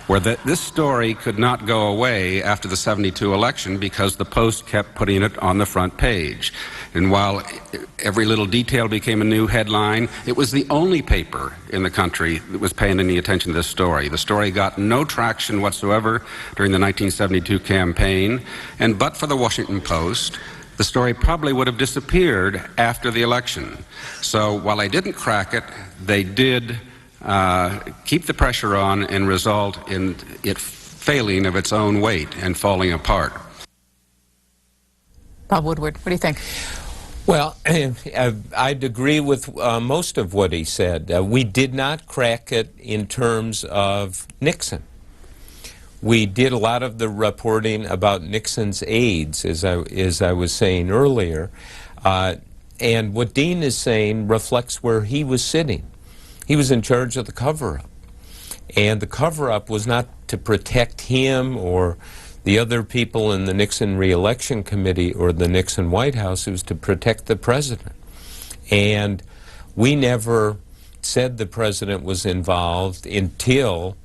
where this story could not go away after the '72 election because the Post kept putting it on the front page. And while every little detail became a new headline, it was the only paper in the country that was paying any attention to this story. The story got no traction whatsoever during the 1972 campaign, and but for the Washington Post, the story probably would have disappeared after the election. So while they didn't crack it, they did keep the pressure on and result in it failing of its own weight and falling apart. Bob Woodward, what do you think? Well, I'd agree with most of what he said. We did not crack it in terms of Nixon. We did a lot of the reporting about Nixon's aides, as I was saying earlier, and what Dean is saying reflects where he was sitting. He was in charge of the cover-up, and the cover-up was not to protect him or the other people in the Nixon re-election committee or the Nixon White House. It was to protect the president. And we never said the president was involved until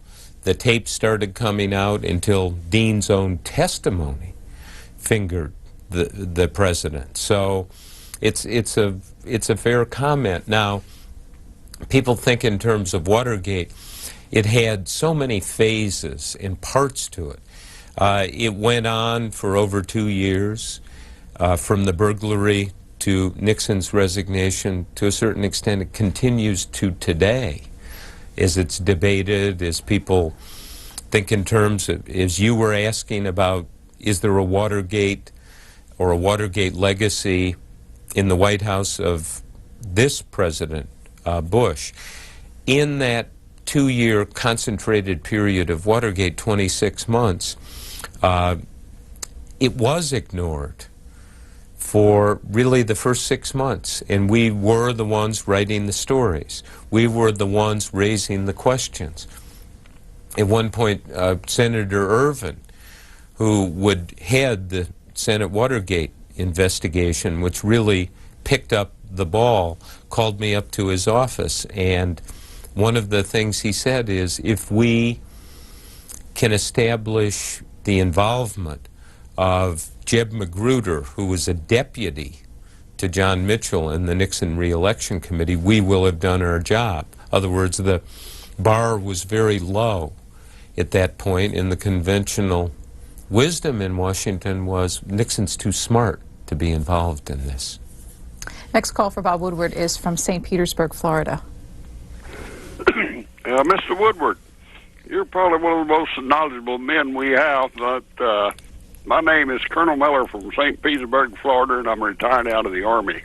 the tapes started coming out, until Dean's own testimony fingered the president. So it's a fair comment. Now, people think in terms of Watergate, it had so many phases and parts to it. It went on for over 2 years, from the burglary to Nixon's resignation. To a certain extent, it continues to today, as it's debated, as people think in terms of, as you were asking about, is there a Watergate or a Watergate legacy in the White House of this President Bush? In that 2-year concentrated period of Watergate, 26 months, it was ignored for really the first 6 months, and we were the ones writing the stories. We were the ones raising the questions. At one point, Senator Ervin, who would head the Senate Watergate investigation, which really picked up the ball, called me up to his office, and one of the things he said is, if we can establish the involvement of Jeb Magruder, who was a deputy to John Mitchell in the Nixon re-election committee, we will have done our job. In other words, the bar was very low at that point, and the conventional wisdom in Washington was Nixon's too smart to be involved in this. Next call for Bob Woodward is from St. Petersburg, Florida. Mr. Woodward, you're probably one of the most knowledgeable men we have. But my name is Colonel Miller from St. Petersburg, Florida, and I'm retired out of the Army.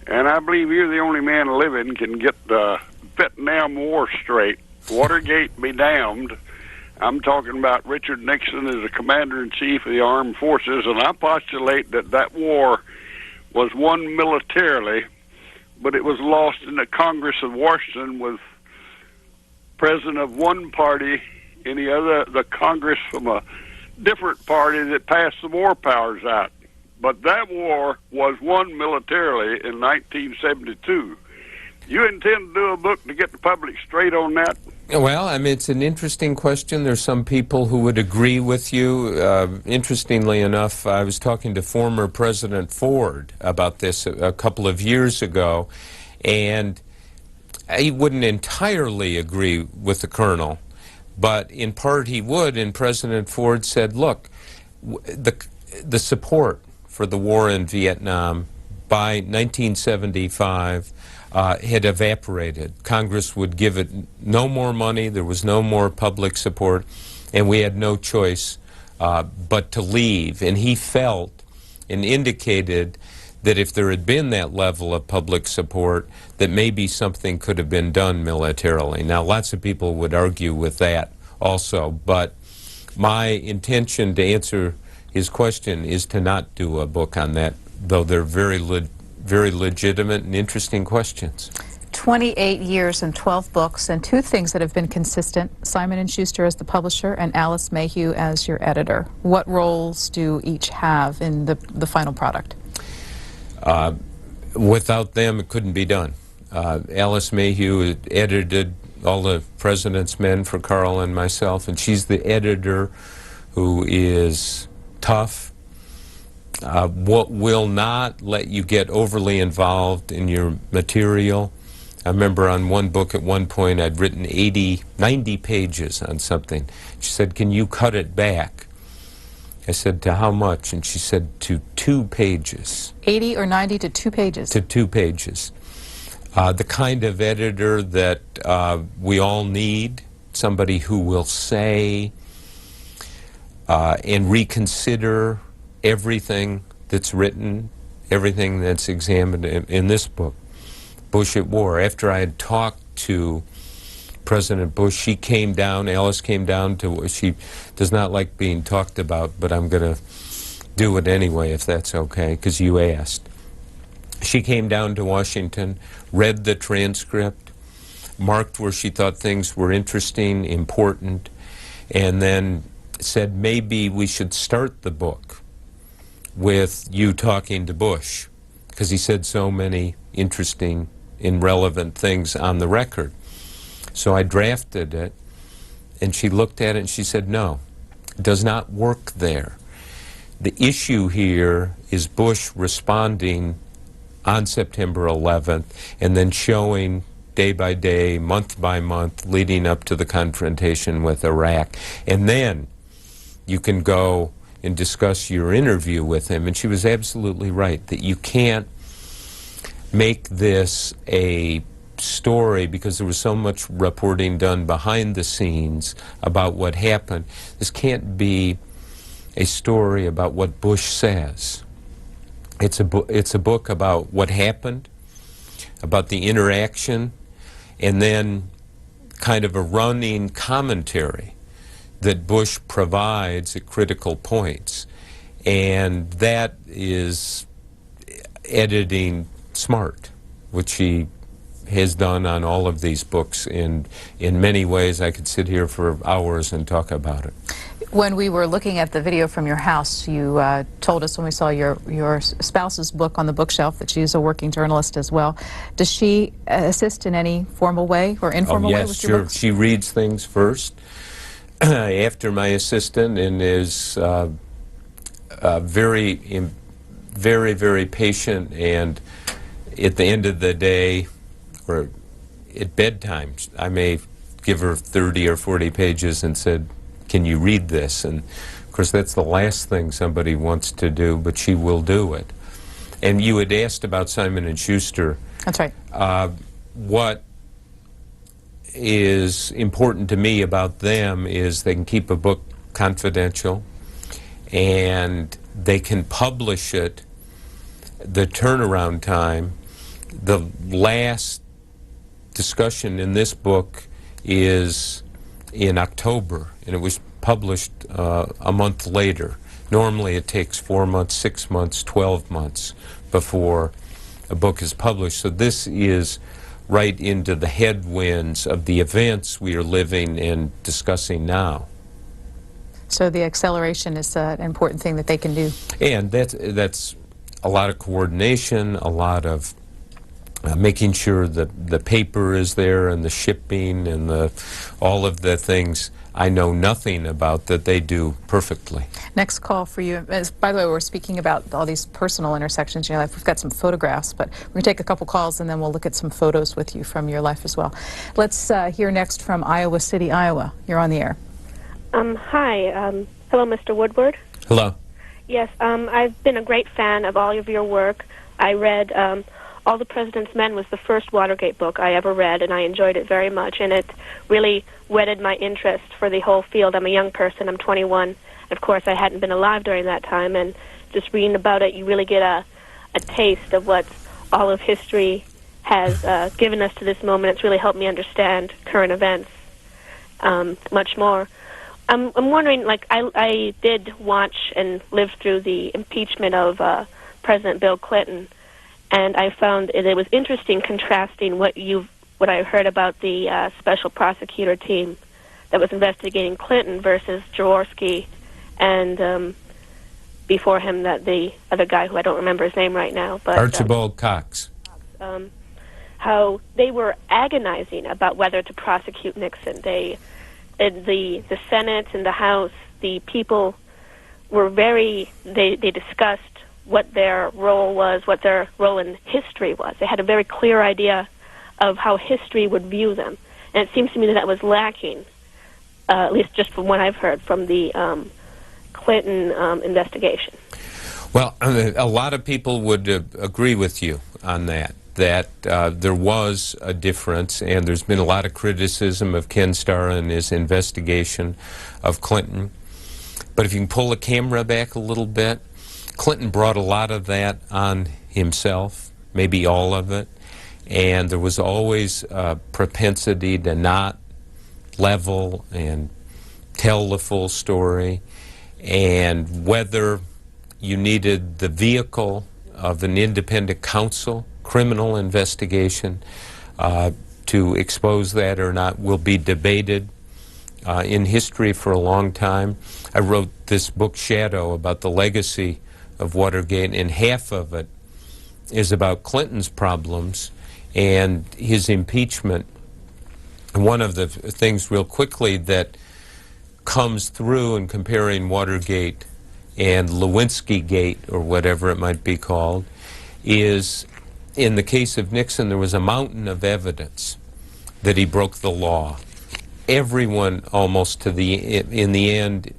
And I believe you're the only man living can get the Vietnam War straight. Watergate be damned. I'm talking about Richard Nixon as the Commander-in-Chief of the Armed Forces, and I postulate that that war was won militarily, but it was lost in the Congress of Washington with president of one party and the Congress from a different party that passed the war powers out. but that war was won militarily in 1972. You intend to do a book to get the public straight on that? Well, I mean, it's an interesting question. There's some people who would agree with you. Interestingly enough, I was talking to former President Ford about this a couple of years ago, and he wouldn't entirely agree with the Colonel, but in part he would, and President Ford said, look, the support for the war in Vietnam by 1975 had evaporated. Congress would give it no more money, there was no more public support, and we had no choice but to leave. And he felt and indicated that if there had been that level of public support, that maybe something could have been done militarily. Now, lots of people would argue with that also, but my intention, to answer his question, is to not do a book on that, though they're very legitimate and interesting questions. 28 years and 12 books, and two things that have been consistent: Simon & Schuster as the publisher and Alice Mayhew as your editor. What roles do each have in the final product? Without them, it couldn't be done. Alice Mayhew edited all the President's Men for Carl and myself, and she's the editor who is tough, what will not let you get overly involved in your material. I remember on one book at one point I'd written 90 pages on something. She said, can you cut it back? I said, to how much? And she said, to 2 pages. 80 or 90 to 2 pages? To 2 pages. The kind of editor that we all need, somebody who will say and reconsider everything that's written, everything that's examined in this book, Bush at War. After I had talked to President Bush, she came down, Alice came down to, she does not like being talked about, but I'm going to do it anyway if that's okay, because you asked. She came down to Washington, read the transcript, marked where she thought things were interesting, important, and then said maybe we should start the book with you talking to Bush, because he said so many interesting and relevant things on the record. So I drafted it, and she looked at it and she said, no, it does not work there. The issue here is Bush responding on September 11th and then showing day by day, month by month, leading up to the confrontation with Iraq. And then you can go and discuss your interview with him. And she was absolutely right, that you can't make this a story, because there was so much reporting done behind the scenes about what happened. This can't be a story about what Bush says. It's a book about what happened, about the interaction, and then kind of a running commentary that Bush provides at critical points. And that is editing smart, which he has done on all of these books. And in many ways, I could sit here for hours and talk about it. When we were looking at the video from your house, you told us when we saw your spouse's book on the bookshelf that she's a working journalist as well. Does she assist in any formal way or informal way with your books? She reads things first after my assistant, and is very, very patient. And at the end of the day, or at bedtime, I may give her 30 or 40 pages and said, can you read this? And of course that's the last thing somebody wants to do, but she will do it. And you had asked about Simon & Schuster. That's right. What is important to me about them is they can keep a book confidential, and they can publish it. The turnaround time, the last discussion in this book is in October, and it was published a month later. Normally it takes 4 months, 6 months, 12 months before a book is published. So this is right into the headwinds of the events we are living and discussing now. So the acceleration is an important thing that they can do. And that's a lot of coordination, a lot of making sure that the paper is there and the shipping and all of the things I know nothing about that they do perfectly. Next call for you. By the way, we're speaking about all these personal intersections in your life. We've got some photographs, but we're going to take a couple calls and then we'll look at some photos with you from your life as well. Let's hear next from Iowa City, Iowa. You're on the air. Hi. Hello, Mr. Woodward. Hello. Yes, I've been a great fan of all of your work. I read All the President's Men was the first Watergate book I ever read, and I enjoyed it very much, and it really whetted my interest for the whole field. I'm a young person. I'm 21. Of course, I hadn't been alive during that time, and just reading about it, you really get a taste of what all of history has given us to this moment. It's really helped me understand current events much more. I'm wondering, like, I did watch and live through the impeachment of President Bill Clinton, and I found it was interesting contrasting what I heard about the special prosecutor team that was investigating Clinton versus Jaworski, and before him the other guy who I don't remember his name right now, but Archibald Cox. How they were agonizing about whether to prosecute Nixon. The Senate and the House, the people were they discussed what their role was, what their role in history was. They had a very clear idea of how history would view them. And it seems to me that was lacking, at least just from what I've heard, from the Clinton investigation. Well, a lot of people would agree with you on that there was a difference, and there's been a lot of criticism of Ken Starr and his investigation of Clinton. But if you can pull the camera back a little bit, Clinton brought a lot of that on himself, maybe all of it, and there was always a propensity to not level and tell the full story, and whether you needed the vehicle of an independent counsel, criminal investigation, to expose that or not will be debated in history for a long time. I wrote this book, Shadow, about the legacy of Watergate, and half of it is about Clinton's problems and his impeachment. And one of the things real quickly that comes through in comparing Watergate and Lewinsky-gate, or whatever it might be called, is in the case of Nixon, there was a mountain of evidence that he broke the law. Everyone almost in the end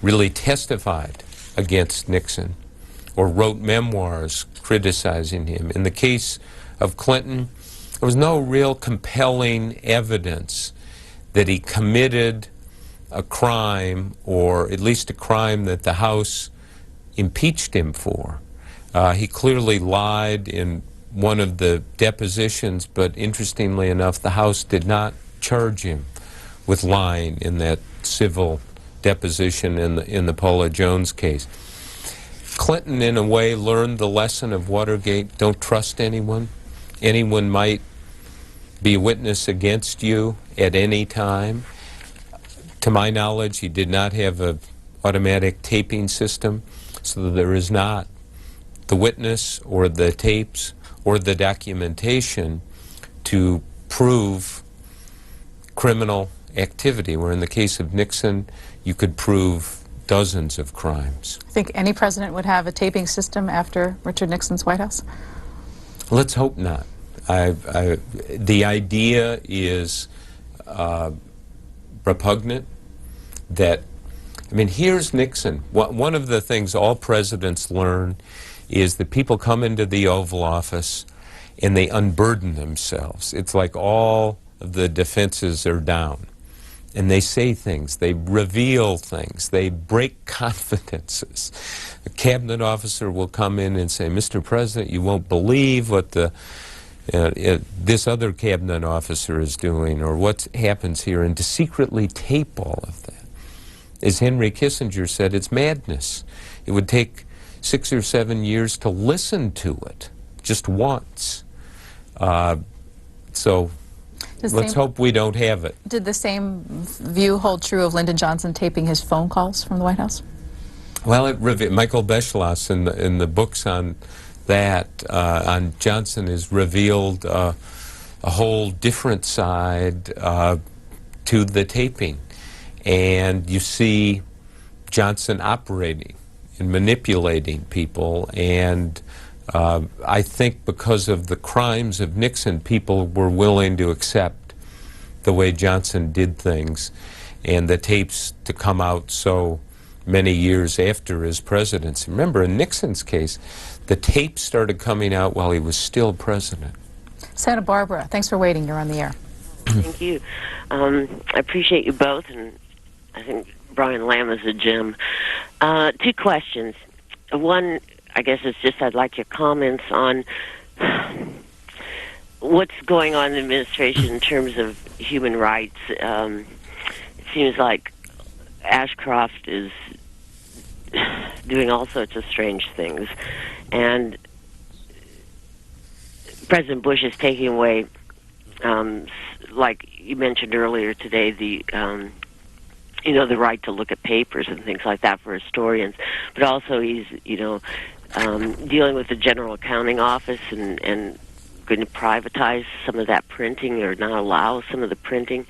really testified against Nixon or wrote memoirs criticizing him. In the case of Clinton, there was no real compelling evidence that he committed a crime, or at least a crime that the House impeached him for. He clearly lied in one of the depositions, but interestingly enough, the House did not charge him with lying in that civil deposition in the Paula Jones case. Clinton, in a way, learned the lesson of Watergate. Don't trust anyone. Anyone might be a witness against you at any time. To my knowledge, he did not have an automatic taping system, so there is not the witness or the tapes or the documentation to prove criminal activity, where in the case of Nixon, you could prove dozens of crimes. I think any president would have a taping system after Richard Nixon's White House? Let's hope not. The idea is repugnant. That, I mean, here's Nixon. One of the things all presidents learn is that people come into the Oval Office and they unburden themselves. It's like all of the defenses are down. And they say things, they reveal things, they break confidences. A cabinet officer will come in and say, Mr. President, you won't believe what this other cabinet officer is doing, or what happens here, and to secretly tape all of that. As Henry Kissinger said, it's madness. It would take 6 or 7 years to listen to it, just once. So Let's hope we don't have it. Did the same view hold true of Lyndon Johnson taping his phone calls from the White House? Well, Michael Beschloss in the books on that, on Johnson, has revealed a whole different side to the taping. And you see Johnson operating and manipulating people, and I think because of the crimes of Nixon, people were willing to accept the way Johnson did things, and the tapes to come out so many years after his presidency. Remember, in Nixon's case, the tapes started coming out while he was still president. Santa Barbara, thanks for waiting. You're on the air. Thank you. I appreciate you both, and I think Brian Lamb is a gem. 2 questions. One, I guess it's just I'd like your comments on what's going on in the administration in terms of human rights. It seems like Ashcroft is doing all sorts of strange things, and President Bush is taking away, like you mentioned earlier today, the the right to look at papers and things like that for historians. But also he's dealing with the General Accounting Office and going to privatize some of that printing or not allow some of the printing.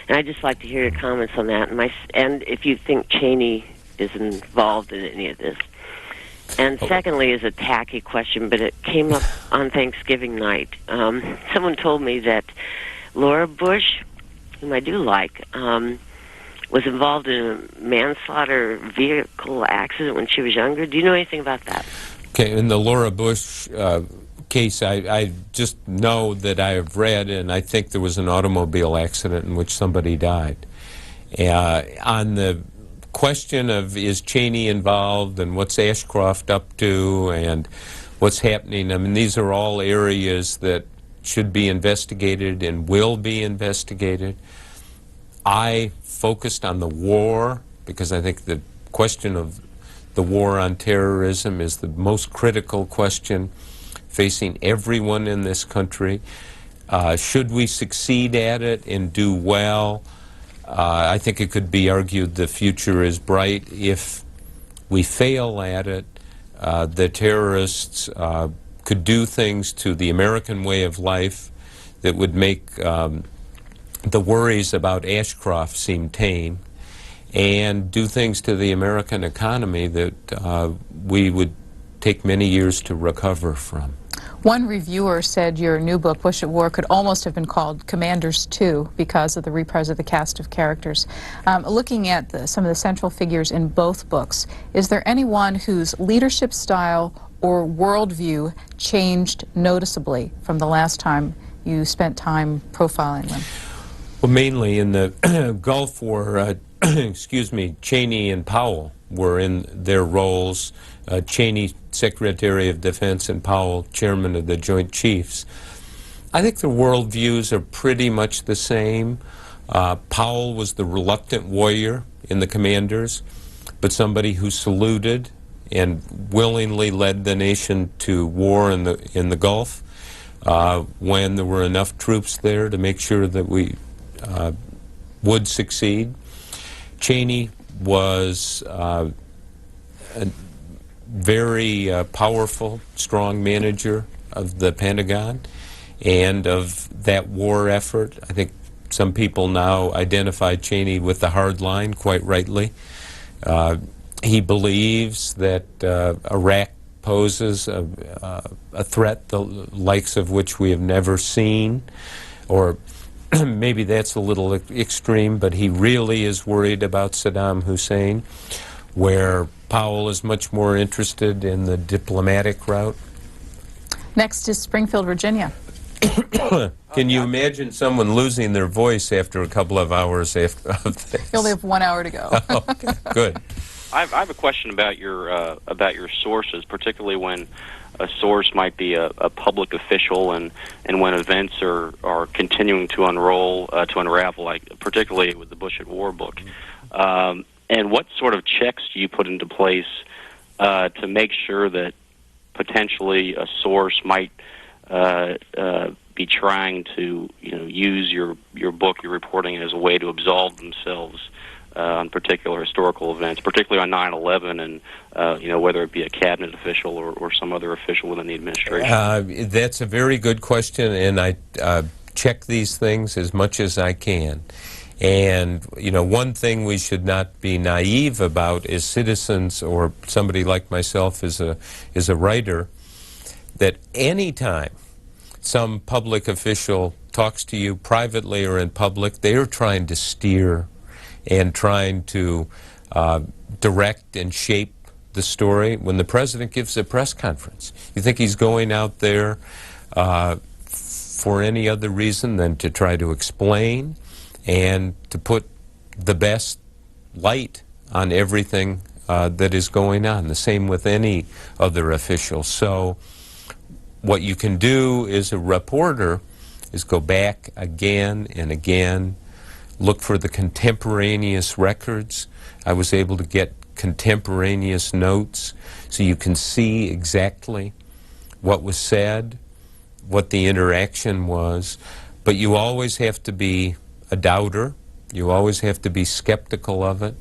And I'd just like to hear your comments on that. And if you think Cheney is involved in any of this. And secondly is a tacky question, but it came up on Thanksgiving night. Someone told me that Laura Bush, whom I do like, was involved in a manslaughter vehicle accident when she was younger. Do you know anything about that? Okay, in the Laura Bush case, I just know that I have read, and I think there was an automobile accident in which somebody died. On the question of is Cheney involved and what's Ashcroft up to and what's happening, I mean, these are all areas that should be investigated and will be investigated. I focused on the war because I think the question of the war on terrorism is the most critical question facing everyone in this country. Should we succeed at it and do well? I think it could be argued the future is bright. If we fail at it, the terrorists could do things to the American way of life that would make the worries about Ashcroft seem tame, and do things to the American economy that we would take many years to recover from. One reviewer said your new book, Bush at War, could almost have been called Commanders 2 because of the reprise of the cast of characters. Looking at some of the central figures in both books, is there anyone whose leadership style or worldview changed noticeably from the last time you spent time profiling them? Well, mainly in the Gulf War, excuse me, Cheney and Powell were in their roles. Cheney, Secretary of Defense, and Powell, Chairman of the Joint Chiefs. I think the worldviews are pretty much the same. Powell was the reluctant warrior in the commanders, but somebody who saluted and willingly led the nation to war in the Gulf when there were enough troops there to make sure that we would succeed. Cheney was a very powerful, strong manager of the Pentagon and of that war effort. I think some people now identify Cheney with the hard line, quite rightly. He believes that Iraq poses a threat the likes of which we have never seen, or maybe that's a little extreme, but he really is worried about Saddam Hussein, where Powell is much more interested in the diplomatic route. Next is Springfield, Virginia. Can you imagine someone losing their voice after a couple of hours of this? You only have 1 hour to go. Okay, good. I have a question about your sources, particularly when a source might be a public official, and when events are continuing to unravel, like particularly with the Bush at War book. And what sort of checks do you put into place to make sure that potentially a source might be trying to use your book, your reporting as a way to absolve themselves on particular historical events, particularly on 9/11, and whether it be a cabinet official or some other official within the administration? That's a very good question, and I check these things as much as I can. And one thing we should not be naive about as citizens, or somebody like myself as a writer, that any time some public official talks to you privately or in public, they are trying to steer and trying to direct and shape the story. When the president gives a press conference, you think he's going out there for any other reason than to try to explain and to put the best light on everything that is going on? The same with any other official. So what you can do as a reporter is go back again and again, look for the contemporaneous records. I was able to get contemporaneous notes so you can see exactly what was said, what the interaction was. But you always have to be a doubter. You always have to be skeptical of it.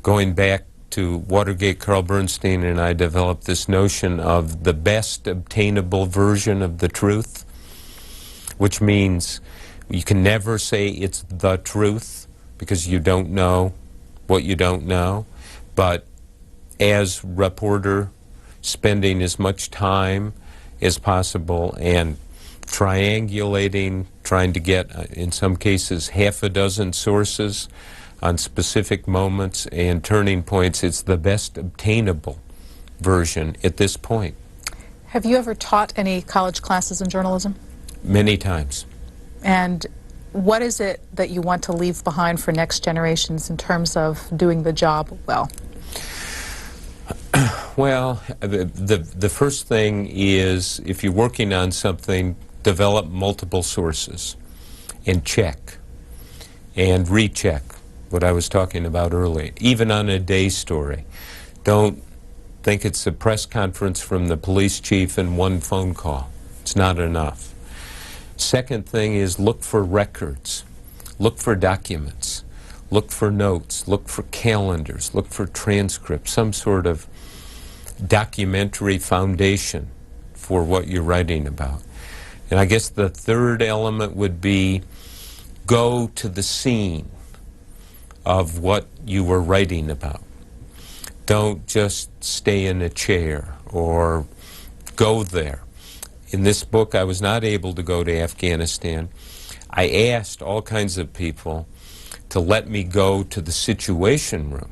Going back to Watergate, Carl Bernstein and I developed this notion of the best obtainable version of the truth, which means you can never say it's the truth because you don't know what you don't know. But as reporter, spending as much time as possible and triangulating, trying to get, in some cases, half a dozen sources on specific moments and turning points, it's the best obtainable version at this point. Have you ever taught any college classes in journalism? Many times. And what is it that you want to leave behind for next generations in terms of doing the job well? Well, the first thing is, if you're working on something, develop multiple sources and check and recheck what I was talking about earlier, even on a day story. Don't think it's a press conference from the police chief and one phone call. It's not enough. Second thing is look for records, look for documents, look for notes, look for calendars, look for transcripts, some sort of documentary foundation for what you're writing about. And I guess the third element would be go to the scene of what you were writing about. Don't just stay in a chair or go there. In this book, I was not able to go to Afghanistan. I asked all kinds of people to let me go to the Situation Room,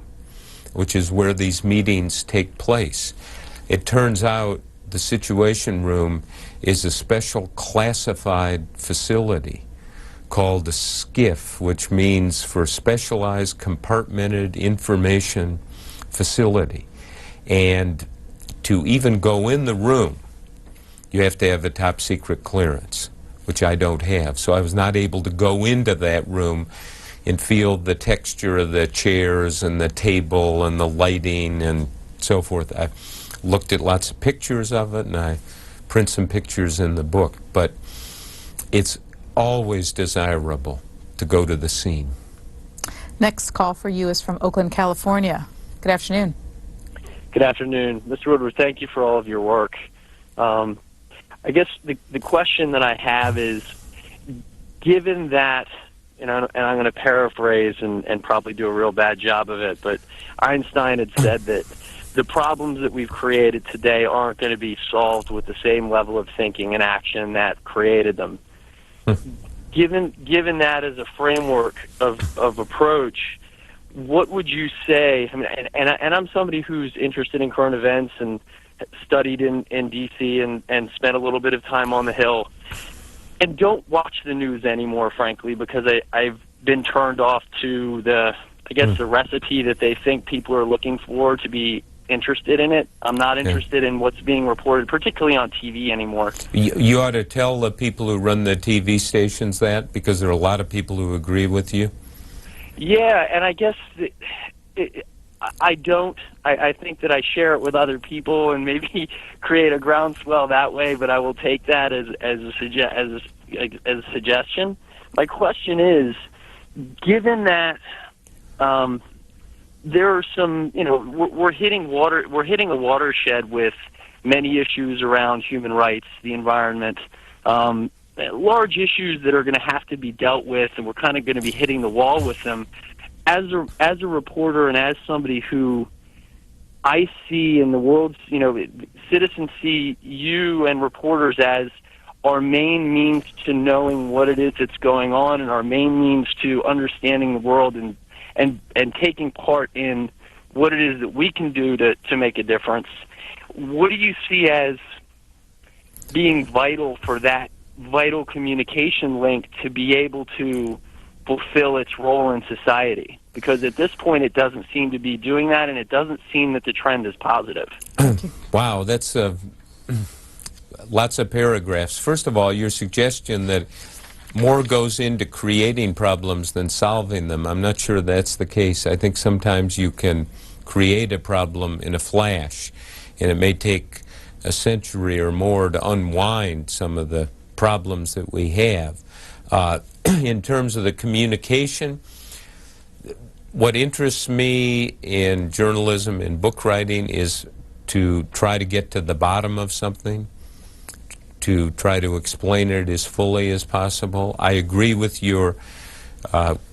which is where these meetings take place. It turns out the Situation Room is a special classified facility called a SCIF, which means for Specialized Compartmented Information Facility. And to even go in the room, you have to have a top secret clearance, which I don't have. So I was not able to go into that room and feel the texture of the chairs and the table and the lighting and so forth. I looked at lots of pictures of it, and I print some pictures in the book. But it's always desirable to go to the scene. Next call for you is from Oakland, California. Good afternoon. Good afternoon. Mr. Woodward, thank you for all of your work. I guess the question that I have is, given that, and I'm going to paraphrase and probably do a real bad job of it, but Einstein had said that the problems that we've created today aren't going to be solved with the same level of thinking and action that created them. Given that as a framework of approach, what would you say? I mean, and I'm somebody who's interested in current events and studied in D.C. and spent a little bit of time on the Hill, and don't watch the news anymore, frankly, because I've been turned off to the recipe that they think people are looking for to be interested in it. I'm not interested in what's being reported, particularly on TV anymore. You ought to tell the people who run the TV stations that, because there are a lot of people who agree with you. Yeah, and I guess I don't. I think that I share it with other people and maybe create a groundswell that way. But I will take that as a suggestion. My question is, given that there are some, we're hitting a watershed with many issues around human rights, the environment, large issues that are going to have to be dealt with, and we're kind of going to be hitting the wall with them. As a reporter and as somebody who I see in the world, citizens see you and reporters as our main means to knowing what it is that's going on, and our main means to understanding the world and taking part in what it is that we can do to make a difference. What do you see as being vital for that vital communication link to be able to fulfill its role in society? Because at this point it doesn't seem to be doing that, and it doesn't seem that the trend is positive. Wow, that's lots of paragraphs. First of all, your suggestion that more goes into creating problems than solving them, I'm not sure that's the case. I think sometimes you can create a problem in a flash, and it may take a century or more to unwind some of the problems that we have. In terms of the communication, what interests me in journalism and book writing is to try to get to the bottom of something, to try to explain it as fully as possible. I agree with your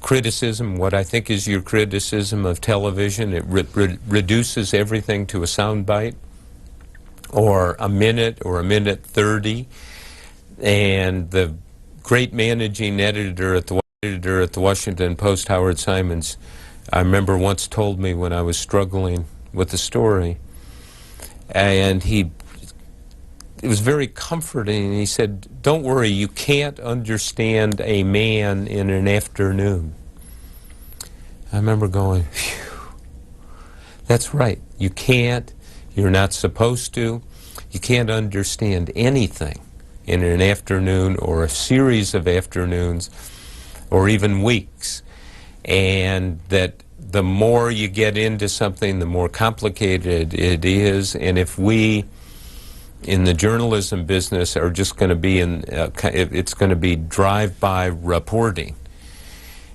criticism, what I think is your criticism of television. It reduces everything to a soundbite, or a minute 30. And the great managing editor at the Washington Post, Howard Simons, I remember once told me when I was struggling with the story, and it was very comforting. He said, "Don't worry, you can't understand a man in an afternoon." I remember going, phew, that's right. You can't, you're not supposed to, you can't understand anything in an afternoon or a series of afternoons or even weeks. And that the more you get into something, the more complicated it is. And if we in the journalism business are just going to be it's going to be drive-by reporting,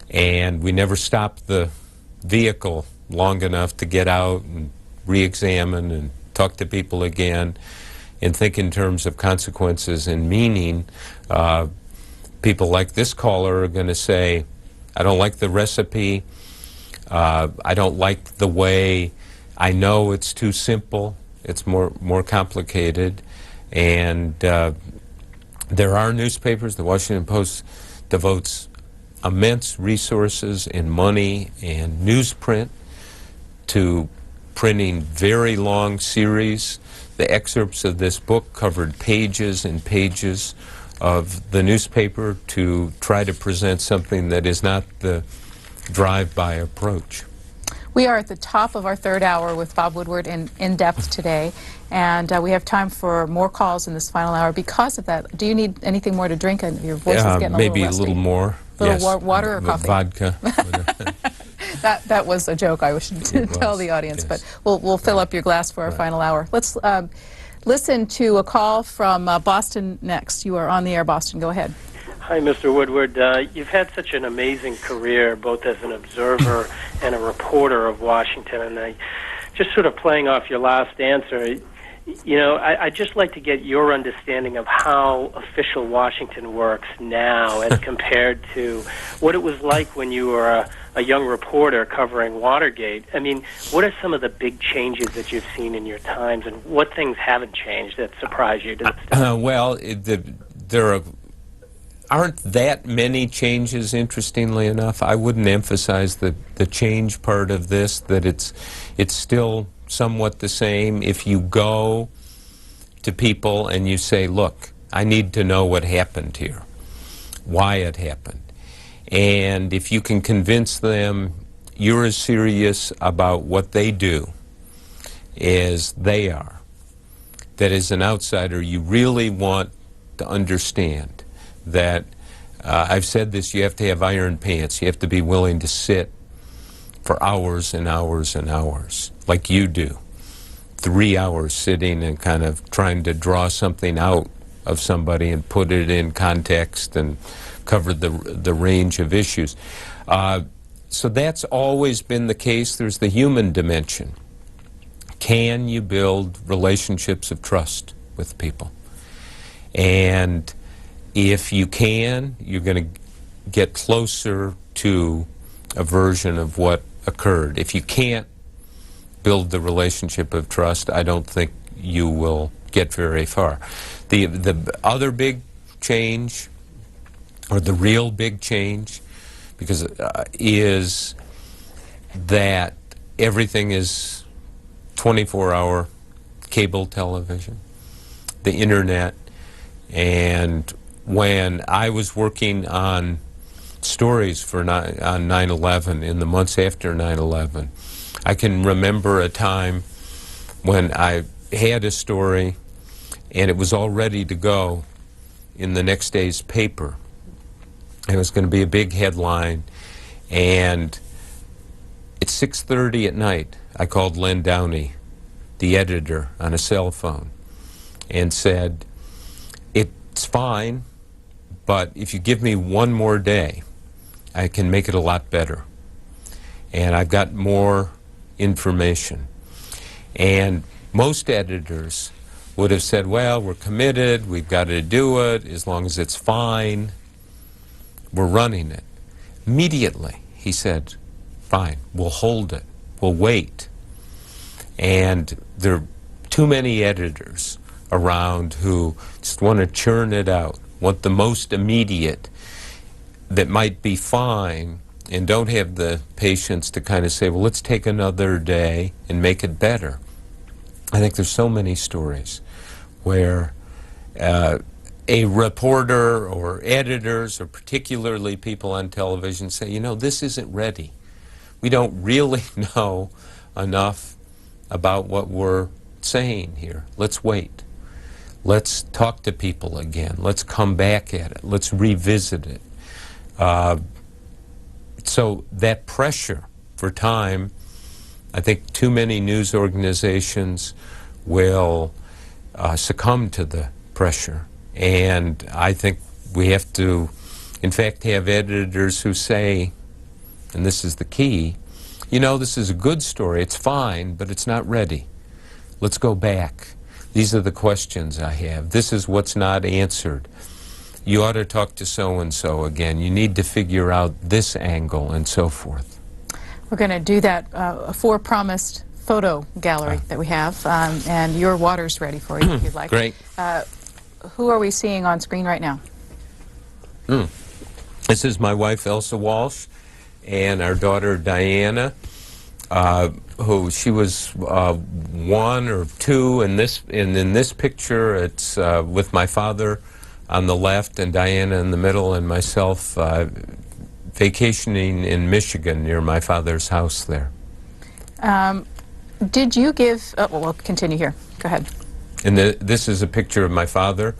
and we never stop the vehicle long enough to get out and re-examine and talk to people again and think in terms of consequences and meaning. People like this caller are going to say, I don't like the recipe, I don't like the way, I know it's too simple, it's more complicated. And there are newspapers, the Washington Post devotes immense resources and money and newsprint to printing very long series. The excerpts of this book covered pages and pages of the newspaper to try to present something that is not the drive-by approach. We are at the top of our third hour with Bob Woodward in depth today, and we have time for more calls in this final hour. Because of that, do you need anything more to drink? Your voice is getting a little maybe rusty. A little more. A little yes. water or coffee? Vodka. That was a joke. I should tell the audience, yes. But we'll fill up your glass for our final hour. Let's listen to a call from Boston next. You are on the air, Boston. Go ahead. Hi, Mr. Woodward. You've had such an amazing career, both as an observer and a reporter of Washington. And just sort of playing off your last answer, I'd just like to get your understanding of how official Washington works now as compared to what it was like when you were a young reporter covering Watergate. I mean, what are some of the big changes that you've seen in your times, and what things haven't changed that surprise you? Well, there aren't that many changes, interestingly enough. I wouldn't emphasize the change part of this, that it's still somewhat the same. If you go to people and you say, look, I need to know what happened here, why it happened, and if you can convince them you're as serious about what they do as they are, that as an outsider you really want to understand that, I've said this, you have to have iron pants, you have to be willing to sit for hours and hours and hours, like you do. 3 hours sitting and kind of trying to draw something out of somebody and put it in context and cover the range of issues. So that's always been the case. There's the human dimension. Can you build relationships of trust with people? And if you can, you're going to get closer to a version of what occurred. If you can't build the relationship of trust, I don't think you will get very far. The other big change, or the real big change, because is that everything is 24-hour cable television, the internet. And when I was working on stories for on 9/11, in the months after 9/11, I can remember a time when I had a story and it was all ready to go in the next day's paper. It was going to be a big headline, and at 6:30 at night, I called Len Downey, the editor, on a cell phone and said, "It's fine, but if you give me one more day, I can make it a lot better. And I've got more information." And most editors would have said, "Well, we're committed, we've got to do it, as long as it's fine, we're running it." Immediately, he said, "Fine, we'll hold it, we'll wait." And there are too many editors around who just want to churn it out, want the most immediate that might be fine, and don't have the patience to kind of say, well, let's take another day and make it better. I think there's so many stories where a reporter or editors, or particularly people on television, say, you know, this isn't ready. We don't really know enough about what we're saying here. Let's wait. Let's talk to people again. Let's come back at it. Let's revisit it. So that pressure for time, I think too many news organizations will succumb to the pressure. And I think we have to, in fact, have editors who say, and this is the key, you know, this is a good story, it's fine, but it's not ready. Let's go back. These are the questions I have. This is what's not answered. You ought to talk to so-and-so again. You need to figure out this angle, and so forth. We're going to do that for promised photo gallery that we have, and your water's ready for you if you'd like. Great. Who are we seeing on screen right now? This is my wife, Elsa Walsh, and our daughter, Diana, who she was 1 or 2 in this. And in this picture, it's with my father on the left and Diana in the middle, and myself vacationing in Michigan near my father's house there. Did you give, well, we'll continue here. Go ahead. And this is a picture of my father,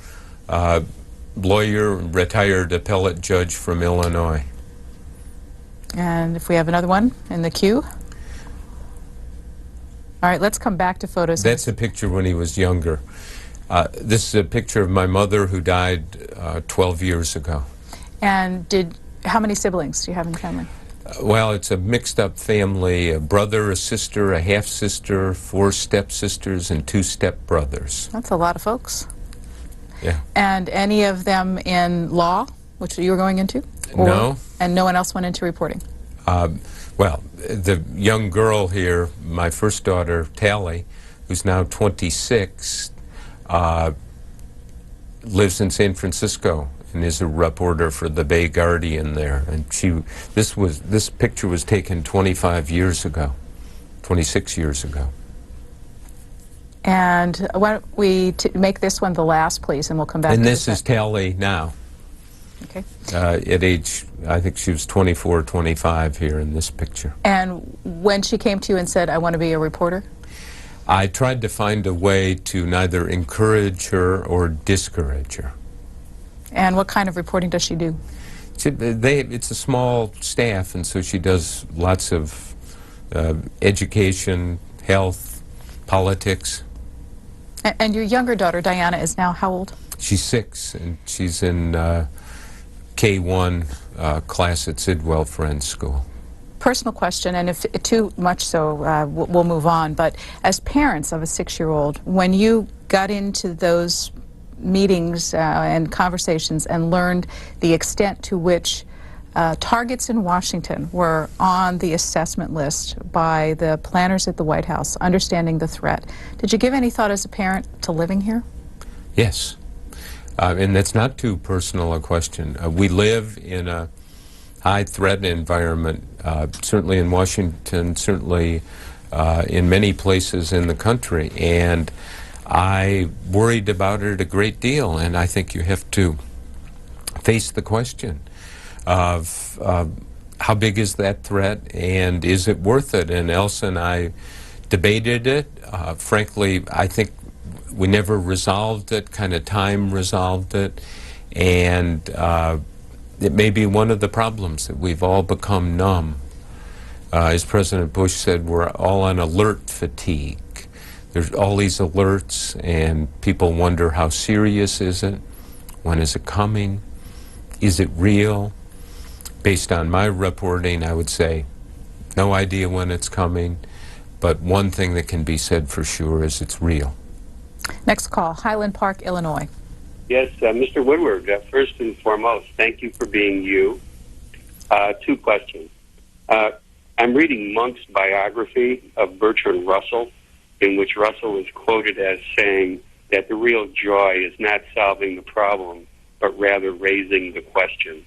lawyer, retired appellate judge from Illinois. And if we have another one in the queue. All right, let's come back to photos. That's a picture when he was younger. This is a picture of my mother who died 12 years ago. And how many siblings do you have in the family? Well, it's a mixed-up family, a brother, a sister, a half-sister, 4 stepsisters, and 2 stepbrothers. That's a lot of folks. Yeah. And any of them in law, which you were going into? No. And no one else went into reporting? Well, the young girl here, my first daughter, Tally, who's now 26, lives in San Francisco and is a reporter for the Bay Guardian there. And this picture was taken 25 years ago, 26 years ago. And why don't we make this one the last, please, and we'll come back to this is Tally now. Okay. At age, I think she was 24, 25 here in this picture. And when she came to you and said, I want to be a reporter? I tried to find a way to neither encourage her or discourage her. And what kind of reporting does she do? It's a small staff, and so she does lots of education, health, politics. And your younger daughter, Diana, is now how old? She's 6, and she's in K1 class at Sidwell Friends School. Personal question, and if too much so, we'll move on. But as parents of a 6-year-old, when you got into those meetings and conversations and learned the extent to which targets in Washington were on the assessment list by the planners at the White House, understanding the threat, did you give any thought as a parent to living here? Yes. And that's not too personal a question. We live in a high-threat environment, certainly in Washington, certainly in many places in the country, and I worried about it a great deal, and I think you have to face the question of how big is that threat, and is it worth it? And Elsa and I debated it. Frankly, I think we never resolved it, kind of time resolved it, and it may be one of the problems that we've all become numb. As President Bush said, we're all on alert fatigue. There's all these alerts, and people wonder, how serious is it? When is it coming? Is it real? Based on my reporting, I would say no idea when it's coming, but one thing that can be said for sure is it's real. Next call, Highland Park, Illinois. Yes, Mr. Woodward, first and foremost, thank you for being you. 2 questions. I'm reading Monk's biography of Bertrand Russell, in which Russell is quoted as saying that the real joy is not solving the problem, but rather raising the question.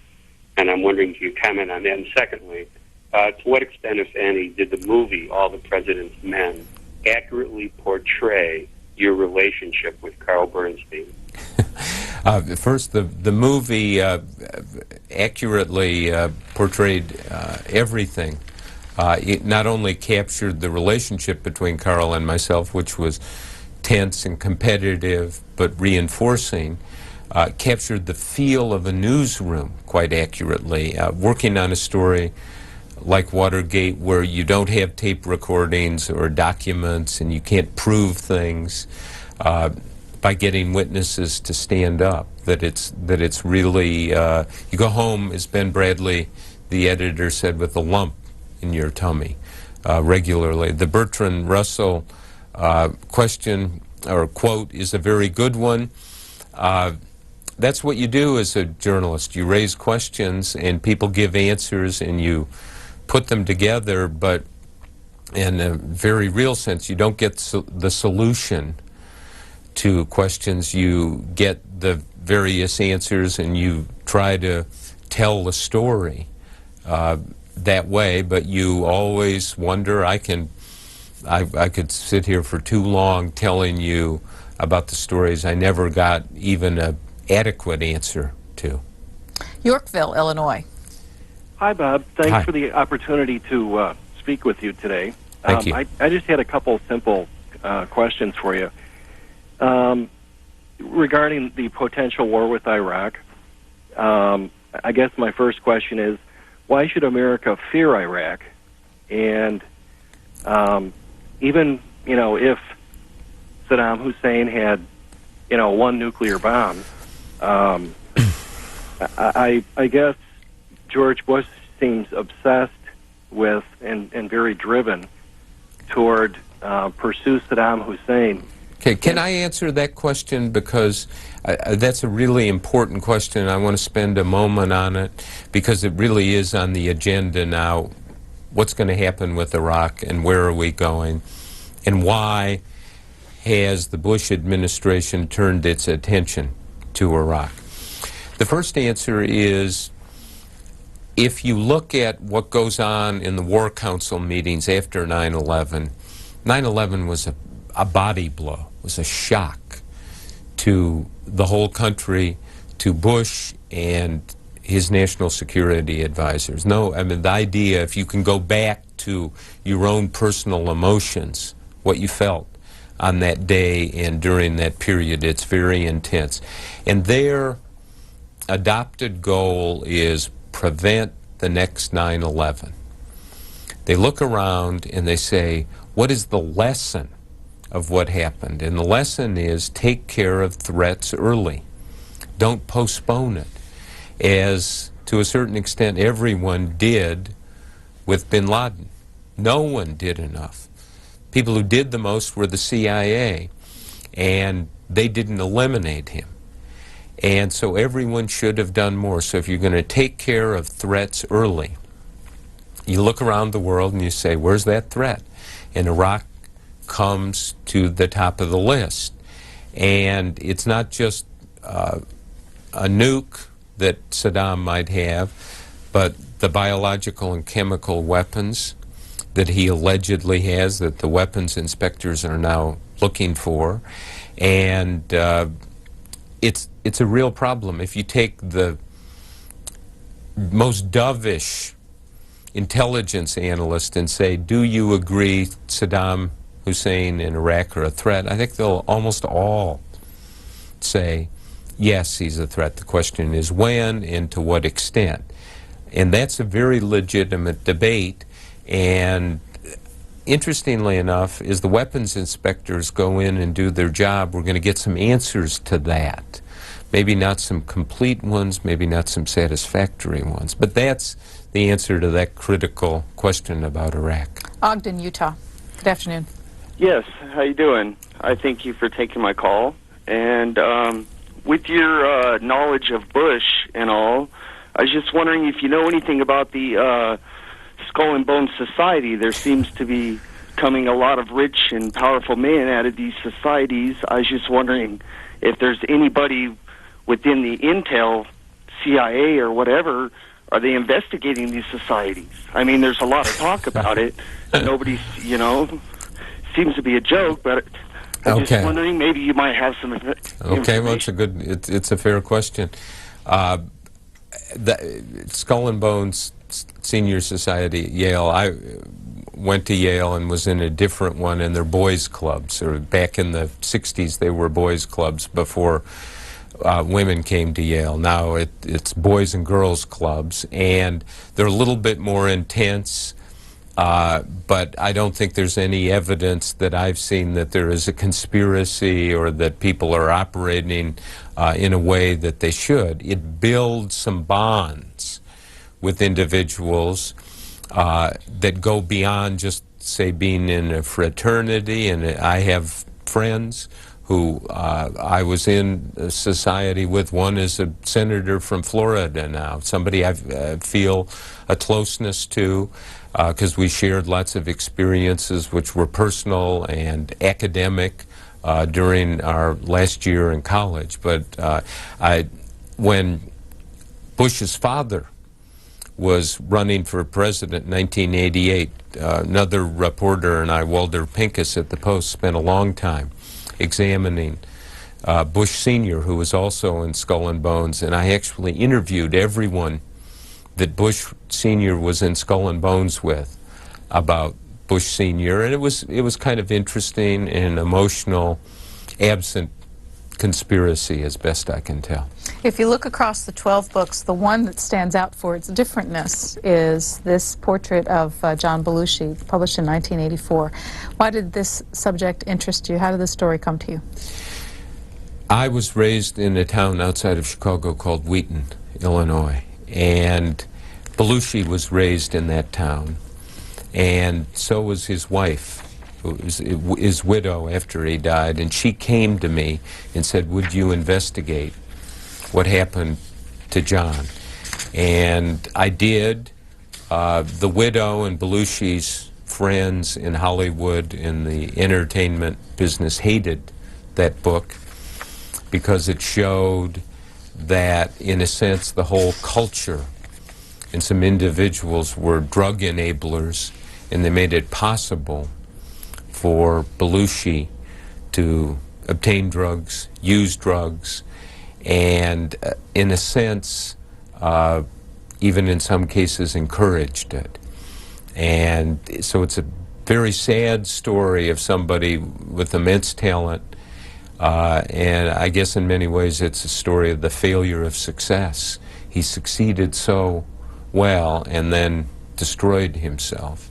And I'm wondering if you comment on that. And secondly, to what extent, if any, did the movie All the President's Men accurately portray your relationship with Carl Bernstein? First, the movie accurately portrayed everything. It not only captured the relationship between Carl and myself, which was tense and competitive but reinforcing, captured the feel of a newsroom quite accurately. Working on a story like Watergate, where you don't have tape recordings or documents and you can't prove things, by getting witnesses to stand up, that it's really, you go home, as Ben Bradley, the editor, said, with a lump in your tummy regularly. The Bertrand Russell question or quote is a very good one. That's what you do as a journalist. You raise questions and people give answers and you put them together, but in a very real sense, you don't get the solution to questions. You get the various answers and you try to tell the story that way, but you always wonder. I could sit here for too long telling you about the stories I never got even an adequate answer to. Yorkville, Illinois. Hi, Bob. Thanks Hi. for the opportunity to speak with you today. Thank you. I just had a couple simple questions for you. Regarding the potential war with Iraq, I guess my first question is, why should America fear Iraq? And even, if Saddam Hussein had, 1 nuclear bomb, I guess George Bush seems obsessed with and very driven toward pursue Saddam Hussein. Okay, can I answer that question, because that's a really important question. I want to spend a moment on it because it really is on the agenda now. What's going to happen with Iraq and where are we going, and why has the Bush administration turned its attention to Iraq? The first answer is, if you look at what goes on in the War Council meetings after 9/11, 9/11 was a body blow, was a shock to the whole country, to Bush and his national security advisors. No, I mean, the idea, if you can go back to your own personal emotions, what you felt on that day and during that period, it's very intense. And their adopted goal is prevent the next 9/11. They look around and they say, what is the lesson of what happened? And the lesson is take care of threats early. Don't postpone it, as to a certain extent everyone did with bin Laden. No one did enough. People who did the most were the CIA, and they didn't eliminate him. And so everyone should have done more. So if you're going to take care of threats early, you look around the world and you say, where's that threat? And Iraq comes to the top of the list. And it's not just a nuke that Saddam might have, but the biological and chemical weapons that he allegedly has, that the weapons inspectors are now looking for. And it's a real problem. If you take the most dovish intelligence analyst and say, do you agree Saddam Hussein in Iraq are a threat? I think they'll almost all say, yes, he's a threat. The question is when and to what extent. And that's a very legitimate debate. And interestingly enough, as the weapons inspectors go in and do their job, we're going to get some answers to that. Maybe not some complete ones, maybe not some satisfactory ones. But that's the answer to that critical question about Iraq. Ogden, Utah. Good afternoon. Yes, how you doing? I thank you for taking my call. And with your knowledge of Bush and all, I was just wondering if you know anything about the Skull and Bones Society. There seems to be coming a lot of rich and powerful men out of these societies. I was just wondering if there's anybody within the Intel, CIA, or whatever, are they investigating these societies? I mean, there's a lot of talk about it. Nobody's, seems to be a joke, but I'm just wondering, maybe you might have some Okay, well, it's a fair question. The Skull and Bones Senior Society at Yale, I went to Yale and was in a different one, and they're boys clubs. Or back in the 60s, they were boys clubs before women came to Yale. Now it's boys and girls clubs, and they're a little bit more intense, but I don't think there's any evidence that I've seen that there is a conspiracy or that people are operating in a way that they should. It builds some bonds with individuals that go beyond just, say, being in a fraternity. And I have friends who I was in a society with. One is a senator from Florida now, somebody I feel a closeness to because we shared lots of experiences which were personal and academic during our last year in college. But when Bush's father was running for president in 1988, another reporter and I, Walter Pincus at the Post, spent a long time examining Bush Sr., who was also in Skull and Bones, and I actually interviewed everyone that Bush Sr. was in Skull and Bones with about Bush Sr., and it was kind of interesting and emotional, absent conspiracy as best I can tell. If you look across the 12 books, the one that stands out for its differentness is this portrait of John Belushi, published in 1984. Why did this subject interest you? How did this story come to you? I was raised in a town outside of Chicago called Wheaton, Illinois, and Belushi was raised in that town, and so was his wife, who was his widow after he died, and she came to me and said, would you investigate what happened to John? And I did. The widow and Belushi's friends in Hollywood in the entertainment business hated that book because it showed that, in a sense, the whole culture and some individuals were drug enablers, and they made it possible for Belushi to obtain drugs, use drugs, and in a sense, even in some cases, encouraged it. And so it's a very sad story of somebody with immense talent, and I guess in many ways it's a story of the failure of success. He succeeded so well and then destroyed himself.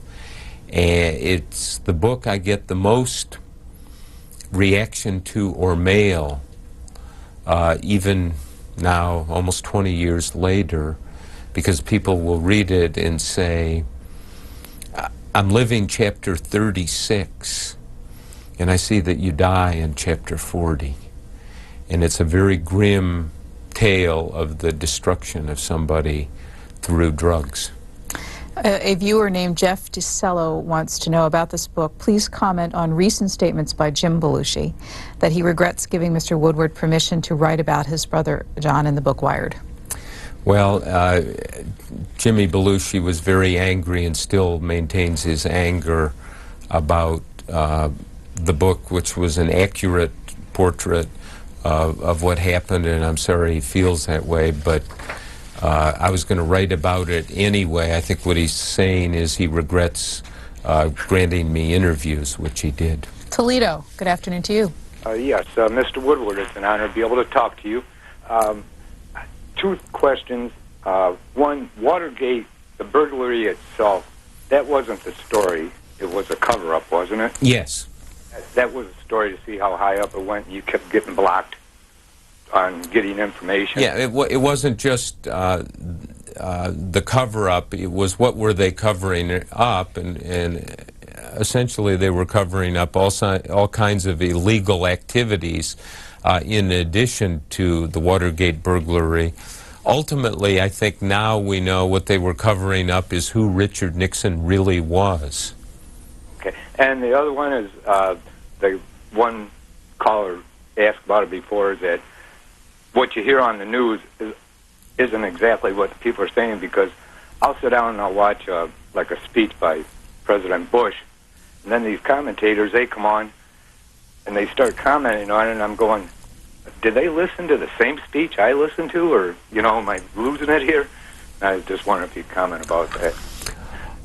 And it's the book I get the most reaction to or mail, even now, almost 20 years later, because people will read it and say, I'm living chapter 36, and I see that you die in chapter 40. And it's a very grim tale of the destruction of somebody through drugs. A viewer named Jeff DiCello wants to know about this book. Please comment on recent statements by Jim Belushi that he regrets giving Mr. Woodward permission to write about his brother John in the book Wired. Well, Jimmy Belushi was very angry and still maintains his anger about the book, which was an accurate portrait of what happened, and I'm sorry he feels that way, but I was going to write about it anyway. I think what he's saying is he regrets granting me interviews, which he did. Toledo, good afternoon to you. Yes, Mr. Woodward, it's an honor to be able to talk to you. Two questions. One, Watergate, the burglary itself, that wasn't the story. It was a cover-up, wasn't it? Yes. That was a story to see how high up it went, and you kept getting blocked on getting information. Yeah, it wasn't just the cover-up. It was what were they covering up, and essentially they were covering up all kinds of illegal activities in addition to the Watergate burglary. Ultimately, I think now we know what they were covering up is who Richard Nixon really was. Okay, and the other one is the one caller asked about it before, is that what you hear on the news isn't exactly what people are saying, because I'll sit down and I'll watch like a speech by President Bush, and then these commentators, they come on and they start commenting on it, and I'm going, did they listen to the same speech I listened to, or, you know, am I losing it here? I just wonder if you'd comment about that.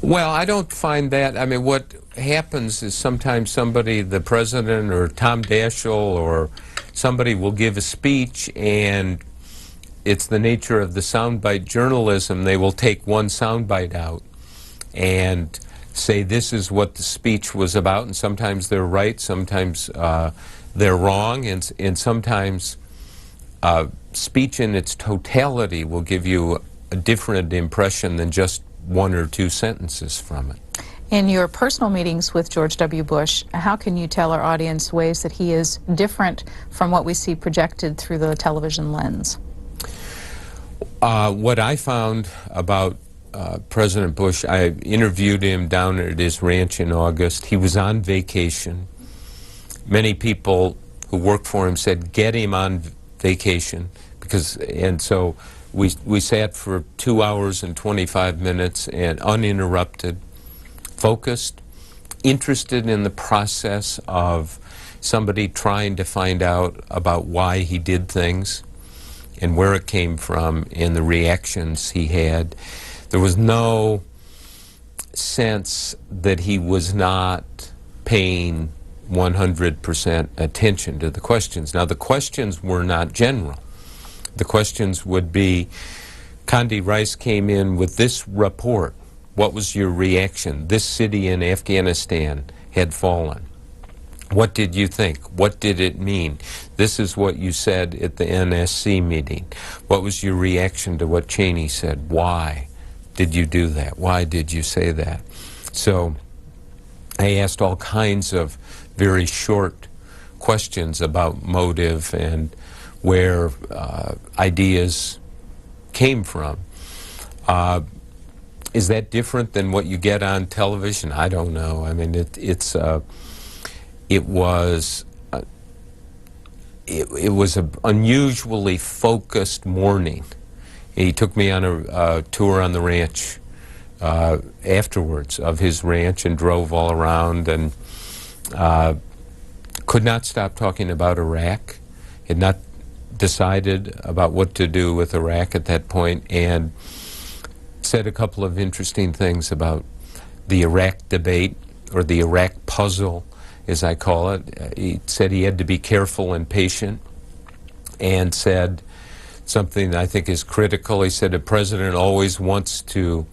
Well, I don't find that. I mean, what happens is sometimes somebody, the president or Tom Daschle or somebody will give a speech, and it's the nature of the soundbite journalism. They will take one soundbite out and say this is what the speech was about, and sometimes they're right, sometimes they're wrong, and sometimes speech in its totality will give you a different impression than just one or two sentences from it. In your personal meetings with George W. Bush, how can you tell our audience ways that he is different from what we see projected through the television lens? What I found about President Bush, I interviewed him down at his ranch in August. He was on vacation. Many people who worked for him said, get him on vacation, and so we sat for 2 hours and 25 minutes and uninterrupted, focused, interested in the process of somebody trying to find out about why he did things and where it came from and the reactions he had. There was no sense that he was not paying 100% attention to the questions. Now, the questions were not general. The questions would be, Condi Rice came in with this report. What was your reaction? This city in Afghanistan had fallen. What did you think? What did it mean? This is what you said at the NSC meeting. What was your reaction to what Cheney said? Why did you do that? Why did you say that? So I asked all kinds of very short questions about motive and where ideas came from. Is that different than what you get on television? I don't know. I mean, it was an unusually focused morning. He took me on a tour on the ranch afterwards of his ranch and drove all around and could not stop talking about Iraq. Had not decided about what to do with Iraq at that point, and said a couple of interesting things about the Iraq debate, or the Iraq puzzle, as I call it. He said he had to be careful and patient, and said something that I think is critical. He said a president always wants to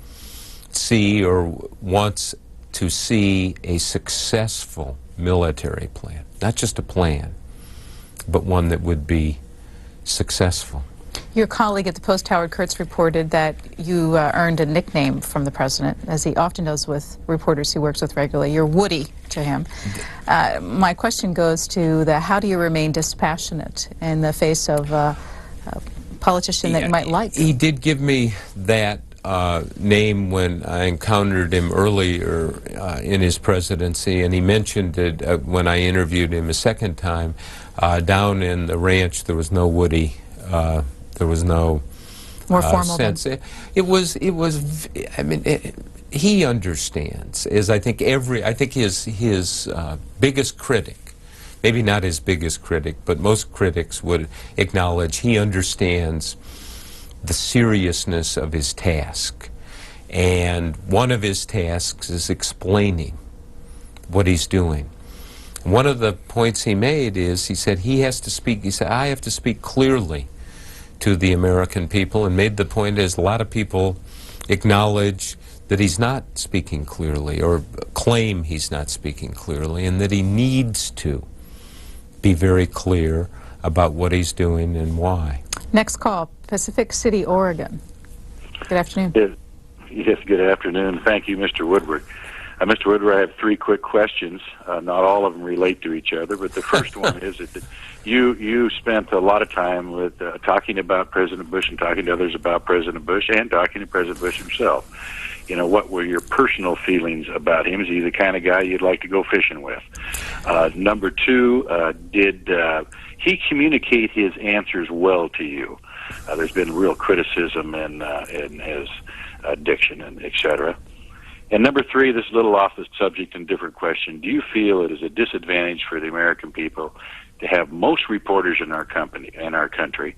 see or wants to see a successful military plan. Not just a plan, but one that would be successful. Your colleague at the Post, Howard Kurtz, reported that you earned a nickname from the president, as he often does with reporters he works with regularly. You're Woody to him. My question goes to how do you remain dispassionate in the face of a politician that you might like? He did give me that name when I encountered him earlier in his presidency, and he mentioned it when I interviewed him a second time. Down in the ranch, there was no Woody. There was no more formal sense. It was. I mean, he understands. I think his biggest critic, maybe not his biggest critic, but most critics would acknowledge he understands the seriousness of his task. And one of his tasks is explaining what he's doing. One of the points he made is, he said he has to speak, he said, I have to speak clearly to the American people, and made the point as a lot of people acknowledge that he's not speaking clearly, or claim he's not speaking clearly, and that he needs to be very clear about what he's doing and why. Next call, Pacific City, Oregon. Good afternoon. Yes, good afternoon. Thank you, Mr. Woodward. Mr. Woodward, I have three quick questions. Not all of them relate to each other, but the first one is that you spent a lot of time with talking about President Bush and talking to others about President Bush and talking to President Bush himself. You know, what were your personal feelings about him? Is he the kind of guy you'd like to go fishing with? Number two, did he communicate his answers well to you? There's been real criticism in his diction and et cetera. And number three, this is a little off the subject and different question. Do you feel it is a disadvantage for the American people to have most reporters in our country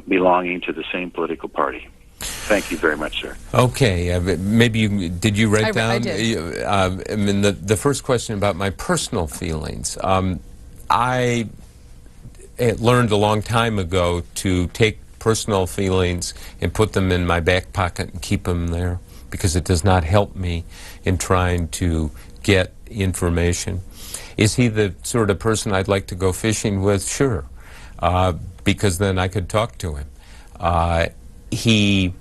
belonging to the same political party? Thank you very much, sir. Okay, maybe did you write down? I did. I mean, the first question about my personal feelings. I learned a long time ago to take personal feelings and put them in my back pocket and keep them there, because it does not help me in trying to get information. Is he the sort of person I'd like to go fishing with? Sure, because then I could talk to him. He,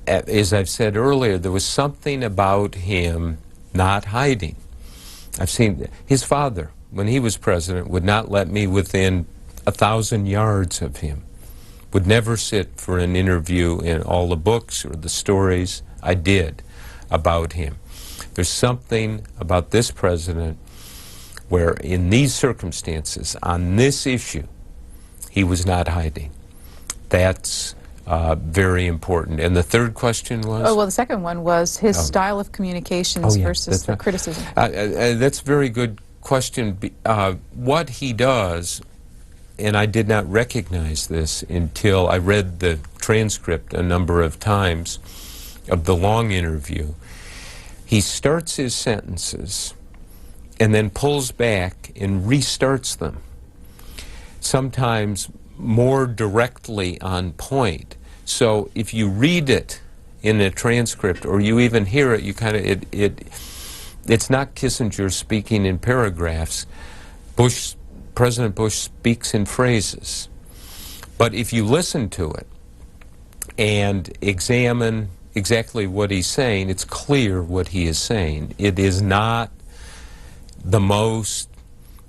as I've said earlier, there was something about him not hiding. I've seen his father, when he was president, would not let me within 1,000 yards of him, would never sit for an interview in all the books or the stories I did about him. There's something about this president where in these circumstances, on this issue, he was not hiding. That's very important. And the third question was? Oh, well, the second one was his style of communications versus the criticism. That's a very good question. What he does, and I did not recognize this until I read the transcript a number of times of the long interview, he starts his sentences and then pulls back and restarts them, sometimes more directly on point. So if you read it in a transcript or you even hear it, you kind of it's not Kissinger speaking in paragraphs. President Bush speaks in phrases. But if you listen to it and examine exactly what he's saying, it's clear what he is saying. It is not the most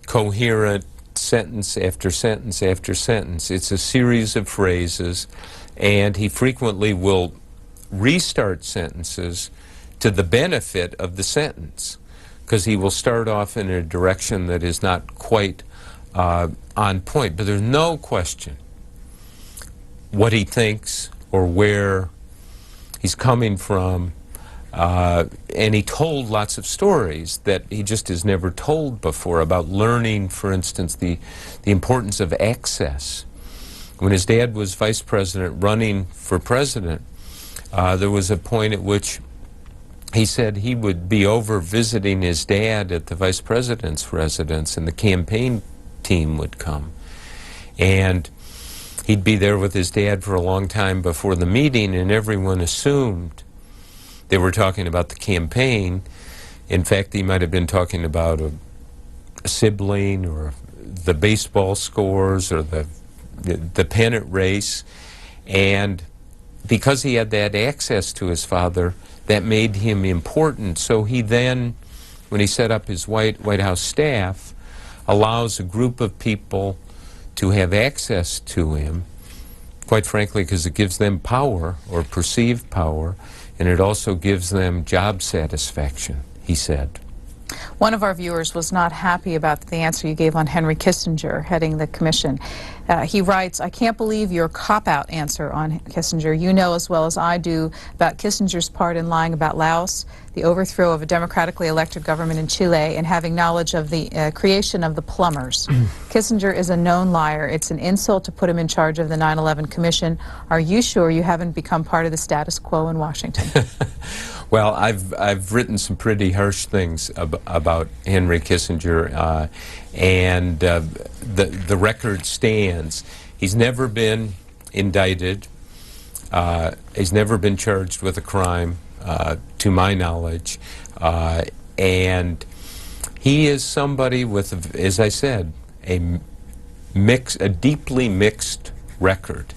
coherent sentence after sentence after sentence. It's a series of phrases, and he frequently will restart sentences to the benefit of the sentence, because he will start off in a direction that is not quite on point. But there's no question what he thinks or where he's coming from, and he told lots of stories that he just has never told before about learning, for instance, the importance of access. When his dad was vice president running for president, there was a point at which he said he would be over visiting his dad at the vice president's residence, and the campaign team would come. And he'd be there with his dad for a long time before the meeting, and everyone assumed they were talking about the campaign, In fact, he might have been talking about a sibling or the baseball scores or the pennant race. And because he had that access to his father, that made him important. So he then, when he set up his White House staff, allows a group of people to have access to him, quite frankly, because it gives them power or perceived power, and it also gives them job satisfaction, he said. One of our viewers was not happy about the answer you gave on Henry Kissinger heading the commission. He writes, "I can't believe your cop-out answer on Kissinger. You know as well as I do about Kissinger's part in lying about Laos, the overthrow of a democratically elected government in Chile, and having knowledge of the creation of the plumbers. Kissinger is a known liar. It's an insult to put him in charge of the 9/11 Commission. Are you sure you haven't become part of the status quo in Washington?" Well, I've written some pretty harsh things about Henry Kissinger, and the record stands. He's never been indicted. He's never been charged with a crime, to my knowledge, and he is somebody with, as I said, a deeply mixed record.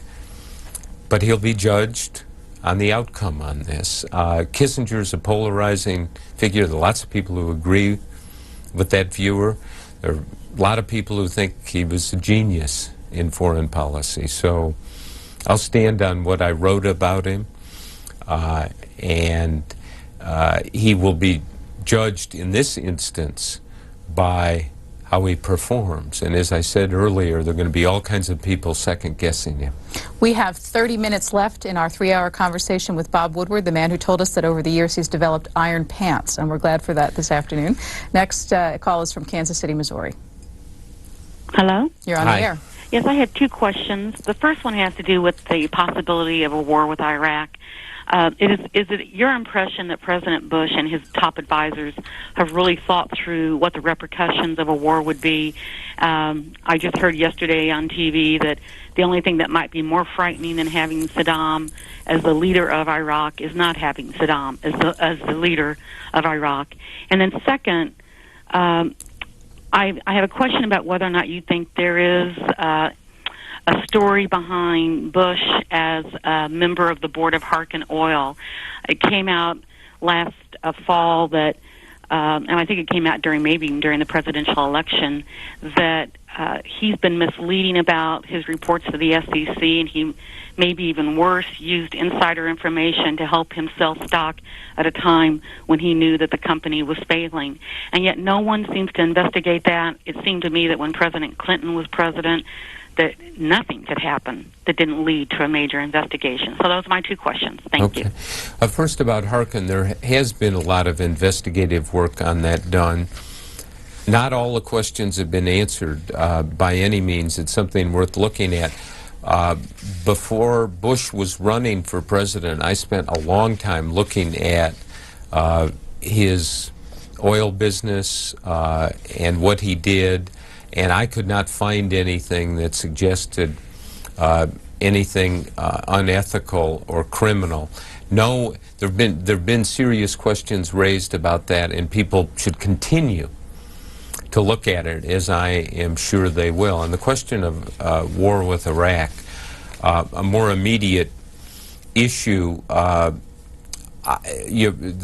But he'll be judged on the outcome on this. Kissinger is a polarizing figure. There are lots of people who agree with that viewer. There are a lot of people who think he was a genius in foreign policy. So I'll stand on what I wrote about him, and he will be judged in this instance by how he performs. And as I said earlier, there are going to be all kinds of people second-guessing him. We have 30 minutes left in our 3-hour conversation with Bob Woodward, the man who told us that over the years he's developed iron pants, and we're glad for that this afternoon. Next call is from Kansas City, Missouri. Hello? You're on the air. Yes, I had two questions. The first one has to do with the possibility of a war with Iraq. Is it your impression that President Bush and his top advisors have really thought through what the repercussions of a war would be? I just heard yesterday on TV that the only thing that might be more frightening than having Saddam as the leader of Iraq is not having Saddam as the leader of Iraq. And then second, I have a question about whether or not you think there is a story behind Bush as a member of the board of Harkin Oil. It came out last fall that, and I think it came out during the presidential election, that he's been misleading about his reports to the SEC, and he, maybe even worse, used insider information to help him sell stock at a time when he knew that the company was failing. And yet no one seems to investigate that. It seemed to me that when President Clinton was president, that nothing could happen that didn't lead to a major investigation. So those are my two questions. Thank you. First, about Harkin, there has been a lot of investigative work on that done. Not all the questions have been answered by any means. It's something worth looking at. Before Bush was running for president, I spent a long time looking at his oil business and what he did, and I could not find anything that suggested anything unethical or criminal. No, there have been serious questions raised about that, and people should continue to look at it, as I am sure they will. And the question of war with Iraq, a more immediate issue, the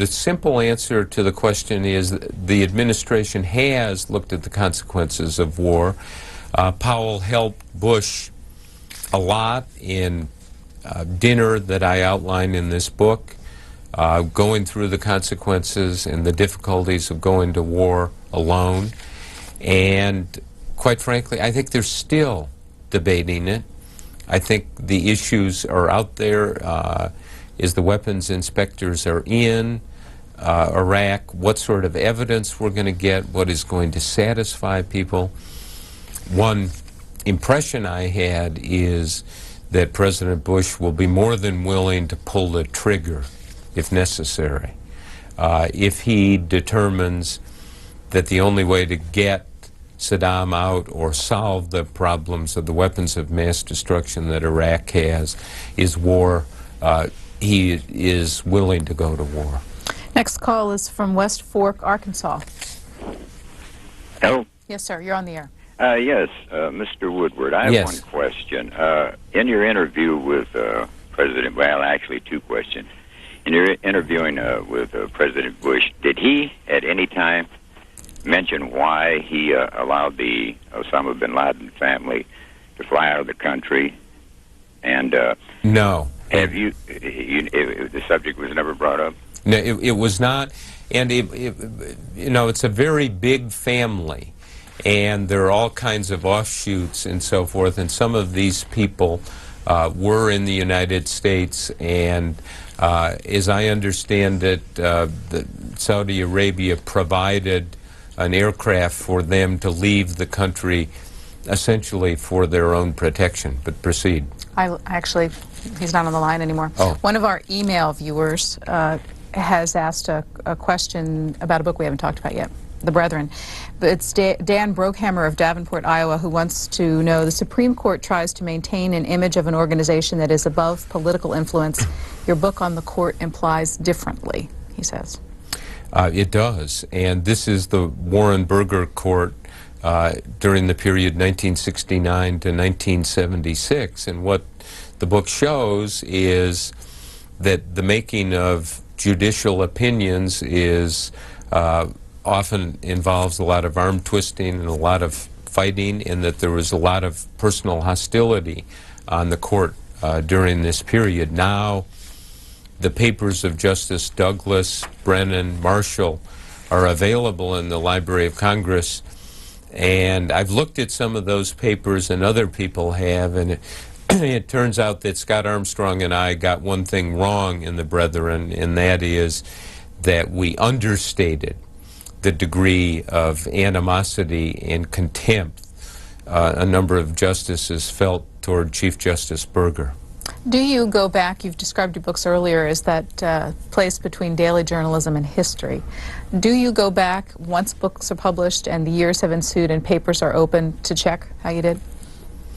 simple answer to the question is the administration has looked at the consequences of war. Powell helped Bush a lot in dinner that I outline in this book, going through the consequences and the difficulties of going to war alone. And quite frankly, I think they're still debating it. I think the issues are out there. Is the weapons inspectors are in Iraq, what sort of evidence we're going to get, what is going to satisfy people. One impression I had is that President Bush will be more than willing to pull the trigger if necessary. If he determines that the only way to get Saddam out or solve the problems of the weapons of mass destruction that Iraq has is war, he is willing to go to war. Next call is from West Fork, Arkansas. Hello? Yes, sir. You're on the air. Yes, Mr. Woodward, I have one question. In your interview with President, well, actually two questions. In your interviewing with President Bush, did he at any time mention why he allowed the Osama bin Laden family to fly out of the country? And no. Have the subject was never brought up? No, it was not. And, you know, it's a very big family. And there are all kinds of offshoots and so forth. And some of these people were in the United States. And as I understand it, Saudi Arabia provided an aircraft for them to leave the country essentially for their own protection. But proceed. Actually, he's not on the line anymore. Oh. One of our email viewers has asked a question about a book we haven't talked about yet, The Brethren. But it's Dan Brookhammer of Davenport, Iowa, who wants to know, the Supreme Court tries to maintain an image of an organization that is above political influence. Your book on the court implies differently, he says. It does. And this is the Warren Burger Court during the period 1969 to 1976. And what the book shows is that the making of judicial opinions is often involves a lot of arm twisting and a lot of fighting, and that there was a lot of personal hostility on the court during this period. Now, the papers of Justice Douglas, Brennan, Marshall are available in the Library of Congress, and I've looked at some of those papers, and other people have, and it turns out that Scott Armstrong and I got one thing wrong in The Brethren, and that is that we understated the degree of animosity and contempt a number of justices felt toward Chief Justice Burger. Do you go back, you've described your books earlier as that place between daily journalism and history. Do you go back once books are published and the years have ensued and papers are open to check how you did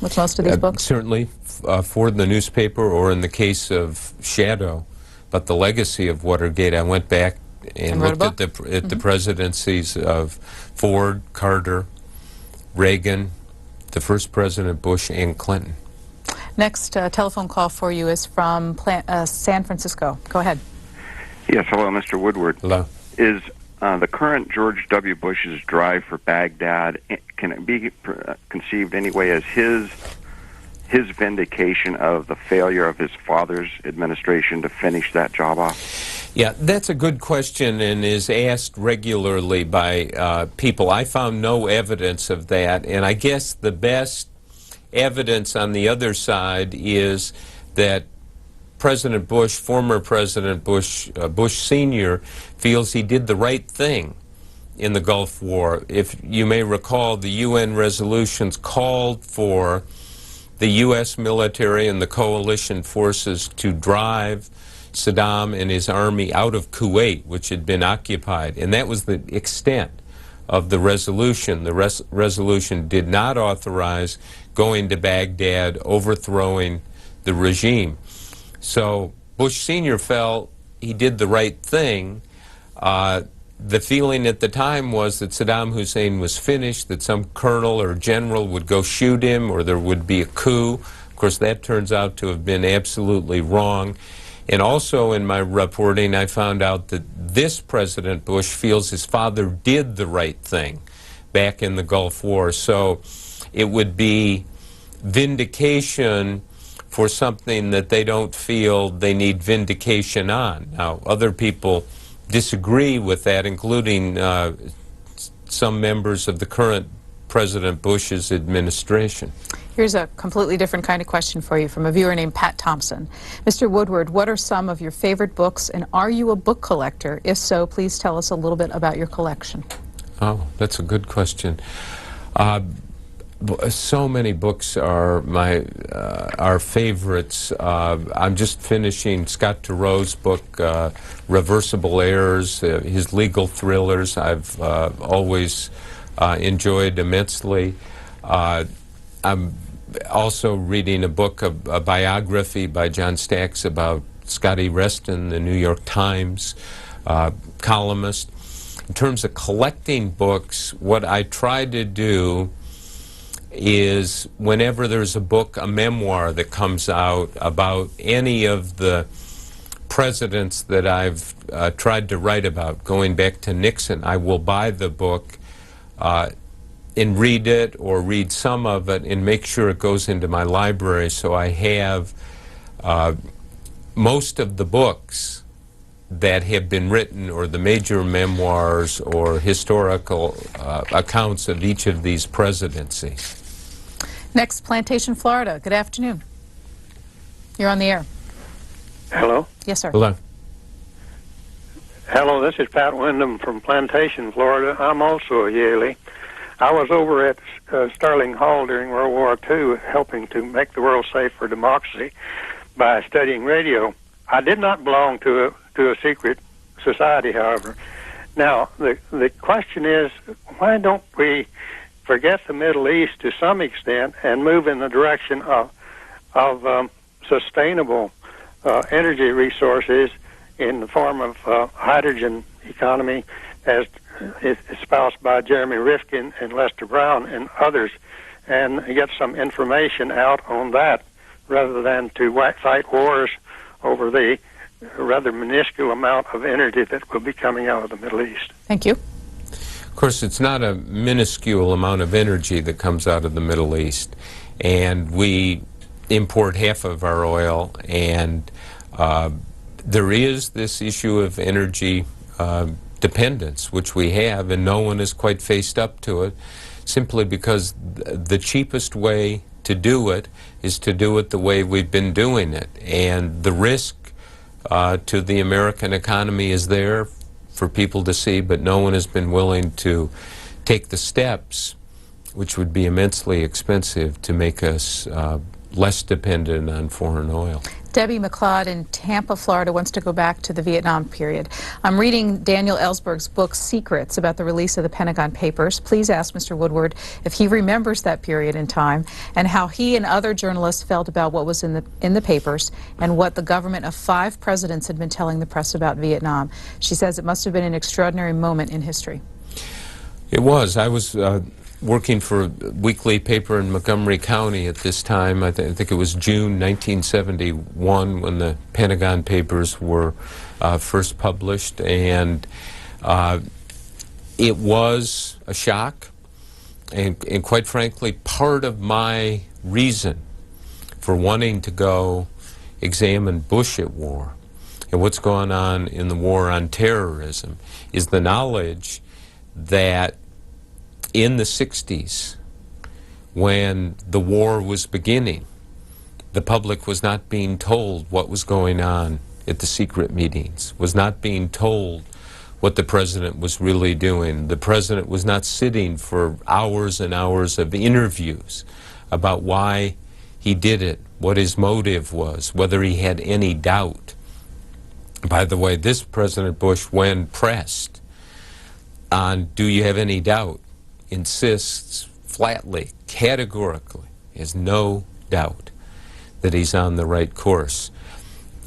with most of these books? Certainly, for the newspaper, or in the case of Shadow, but the legacy of Watergate, I went back and looked at the presidencies of Ford, Carter, Reagan, the first President Bush, and Clinton. Next telephone call for you is from San Francisco. Go ahead. Yes, hello, Mr. Woodward. Hello. Is the current George W. Bush's drive for Baghdad, can it be conceived anyway as his vindication of the failure of his father's administration to finish that job off? Yeah, that's a good question and is asked regularly by people. I found no evidence of that, and I guess the best evidence on the other side is that President Bush, former President Bush, Bush Sr., feels he did the right thing in the Gulf War. If you may recall, the UN resolutions called for the U.S. military and the coalition forces to drive Saddam and his army out of Kuwait, which had been occupied. And that was the extent of the resolution. The resolution did not authorize going to Baghdad, overthrowing the regime. So Bush Sr. felt he did the right thing. The feeling at the time was that Saddam Hussein was finished, that some colonel or general would go shoot him, or there would be a coup. Of course, that turns out to have been absolutely wrong. And also in my reporting, I found out that this President Bush feels his father did the right thing back in the Gulf War. So it would be vindication for something that they don't feel they need vindication on. Now, other people disagree with that, including some members of the current President Bush's administration. Here's a completely different kind of question for you from a viewer named Pat Thompson. Mr. Woodward, what are some of your favorite books, and are you a book collector? If so, please tell us a little bit about your collection. Oh, that's a good question. So many books are our favorites. I'm just finishing Scott Turow's book, Reversible Errors, his legal thrillers. I've always enjoyed immensely. I'm also reading a book, a biography by John Stacks about Scotty Reston, the New York Times. columnist. In terms of collecting books, what I try to do is whenever there's a book, a memoir that comes out about any of the presidents that I've tried to write about, going back to Nixon, I will buy the book and read it or read some of it and make sure it goes into my library, so I have most of the books that have been written, or the major memoirs or historical accounts of each of these presidencies. Next, Plantation, Florida. Good afternoon. You're on the air. Hello? Yes, sir. Hello. Hello, this is Pat Wyndham from Plantation, Florida. I'm also a Yalie. I was over at Sterling Hall during World War II helping to make the world safe for democracy by studying radio. I did not belong to a secret society, however. Now, the question is, why don't we forget the Middle East to some extent and move in the direction of sustainable energy resources in the form of hydrogen economy, as espoused by Jeremy Rifkin and Lester Brown and others, and get some information out on that rather than to fight wars over the rather minuscule amount of energy that will be coming out of the Middle East. Thank you. Of course, it's not a minuscule amount of energy that comes out of the Middle East, and we import half of our oil, and there is this issue of energy dependence, which we have, and no one has quite faced up to it, simply because the cheapest way to do it is to do it the way we've been doing it, and the risk to the American economy is there for people to see, but no one has been willing to take the steps, which would be immensely expensive, to make us less dependent on foreign oil. Debbie McLeod in Tampa, Florida wants to go back to the Vietnam period. I'm reading Daniel Ellsberg's book, Secrets, about the release of the Pentagon Papers. Please ask Mr. Woodward if he remembers that period in time and how he and other journalists felt about what was in the papers and what the government of 5 presidents had been telling the press about Vietnam. She says it must have been an extraordinary moment in history. It was. I was working for a weekly paper in Montgomery County at this time. I think it was June 1971 when the Pentagon Papers were first published, and it was a shock, and quite frankly, part of my reason for wanting to go examine Bush at war and what's going on in the war on terrorism is the knowledge that in the 60s, when the war was beginning, the public was not being told what was going on at the secret meetings, was not being told what the president was really doing. The president was not sitting for hours and hours of interviews about why he did it, what his motive was, whether he had any doubt. By the way, this President Bush, when pressed on, do you have any doubt, insists flatly, categorically, has no doubt that he's on the right course.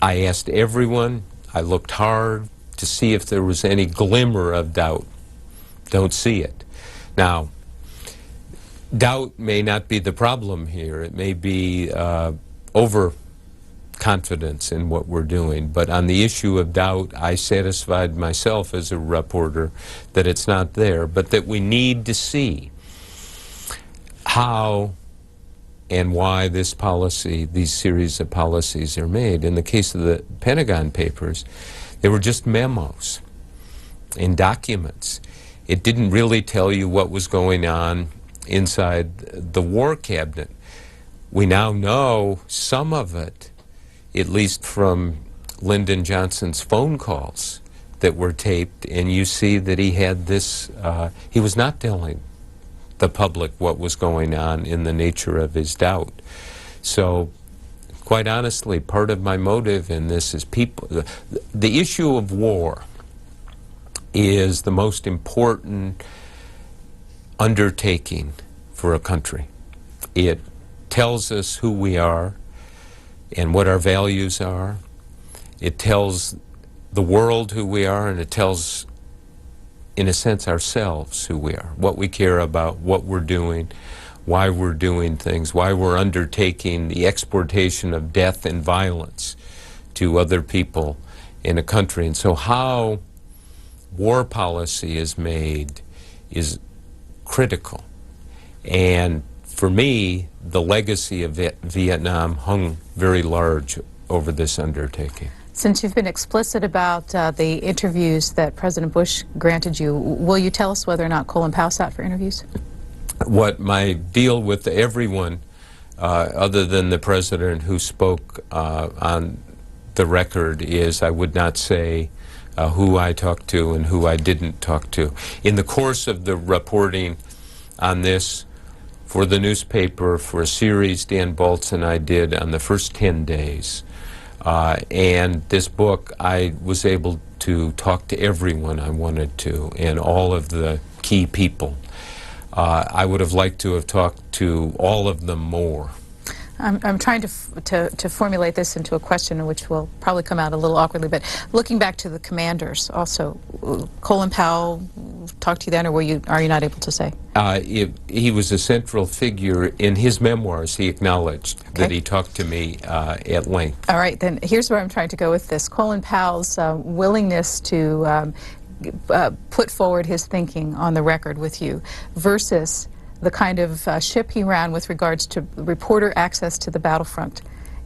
I asked everyone, I looked hard to see if there was any glimmer of doubt. Don't see it. Now, doubt may not be the problem here. It may be overconfidence in what we're doing. But on the issue of doubt, I satisfied myself as a reporter that it's not there, but that we need to see how and why this policy, these series of policies are made. In the case of the Pentagon Papers, they were just memos and documents. It didn't really tell you what was going on inside the War Cabinet. We now know some of it, at least from Lyndon Johnson's phone calls that were taped, and you see that he had this, he was not telling the public what was going on in the nature of his doubt. So, quite honestly, part of my motive in this is people, the issue of war is the most important undertaking for a country. It tells us who we are and what our values are. It tells the world who we are, and it tells, in a sense, ourselves who we are, what we care about, what we're doing, why we're doing things, why we're undertaking the exportation of death and violence to other people in a country. And so how war policy is made is critical. And for me, the legacy of Vietnam hung very large over this undertaking. Since you've been explicit about the interviews that President Bush granted you, will you tell us whether or not Colin Powell sat for interviews? What my deal with everyone, other than the president who spoke on the record, is I would not say who I talked to and who I didn't talk to. In the course of the reporting on this for the newspaper, for a series Dan Baltz and I did on the first 10 days, and this book, I was able to talk to everyone I wanted to and all of the key people. I would have liked to have talked to all of them more. I'm trying to formulate this into a question which will probably come out a little awkwardly, but looking back to the commanders also, Colin Powell talked to you then, or are you not able to say? He was a central figure in his memoirs. He acknowledged that he talked to me at length. All right, then here's where I'm trying to go with this. Colin Powell's willingness to put forward his thinking on the record with you versus the kind of ship he ran with regards to reporter access to the battlefront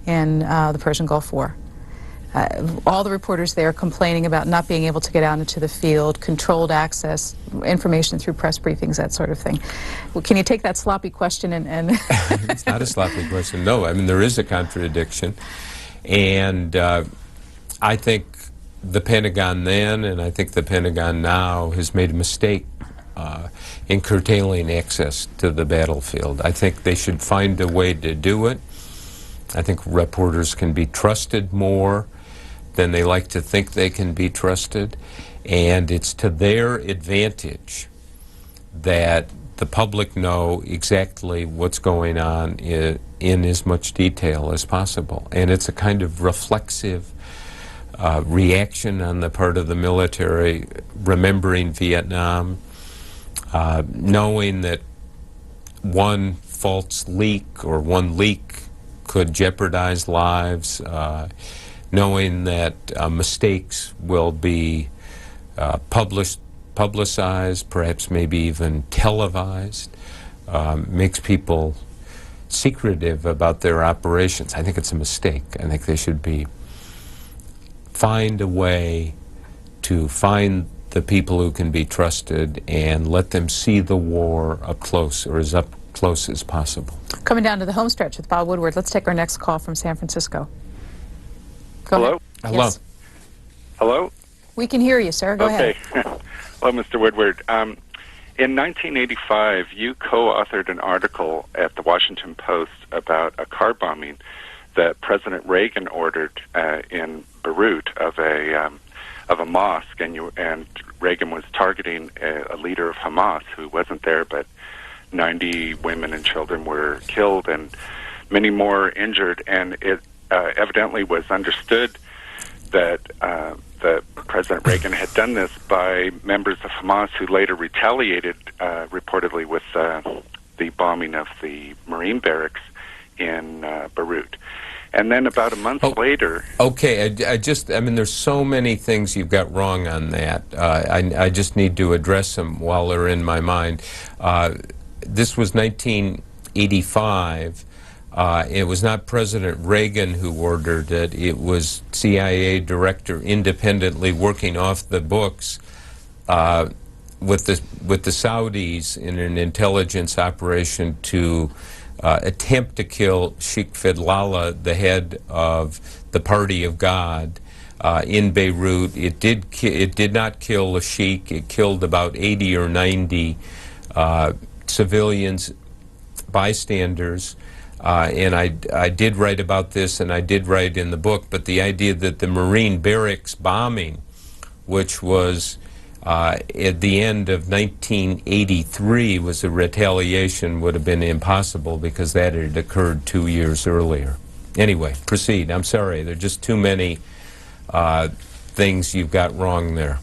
in the Persian Gulf War. All the reporters there complaining about not being able to get out into the field, controlled access, information through press briefings, that sort of thing. Well, can you take that sloppy question and It's not a sloppy question, no. I mean, there is a contradiction. And I think the Pentagon then, and I think the Pentagon now, has made a mistake in curtailing access to the battlefield. I think they should find a way to do it. I think reporters can be trusted more than they like to think they can be trusted, and it's to their advantage that the public know exactly what's going on in as much detail as possible. And it's a kind of reflexive reaction on the part of the military, remembering Vietnam, knowing that one false leak or one leak could jeopardize lives, knowing that mistakes will be publicized, perhaps maybe even televised, makes people secretive about their operations. I think it's a mistake. I think they should find a way to find the people who can be trusted and let them see the war up close, or as up close as possible. Coming down to the home stretch with Bob Woodward, let's take our next call from San Francisco. Go ahead. Hello? Yes. Hello? We can hear you, sir. Go ahead. Hello, Mr. Woodward. In 1985, you co-authored an article at the Washington Post about a car bombing that President Reagan ordered in Beirut of a mosque, and Reagan was targeting a leader of Hamas who wasn't there, but 90 women and children were killed and many more injured, and it evidently was understood that President Reagan had done this by members of Hamas who later retaliated, reportedly, with the bombing of the Marine barracks in Beirut. And then about a month later... Okay, I mean, there's so many things you've got wrong on that. I just need to address them while they're in my mind. This was 1985. It was not President Reagan who ordered it. It was CIA director independently working off the books with the Saudis in an intelligence operation to attempt to kill Sheikh Fidlallah, the head of the Party of God, in Beirut. It did not kill a sheikh. It killed about 80 or 90 civilians, bystanders. And I did write about this, and I did write in the book, but the idea that the Marine barracks bombing, which was at the end of 1983, was a retaliation, would have been impossible because that had occurred 2 years earlier. Anyway, proceed. I'm sorry. There are just too many things you've got wrong there.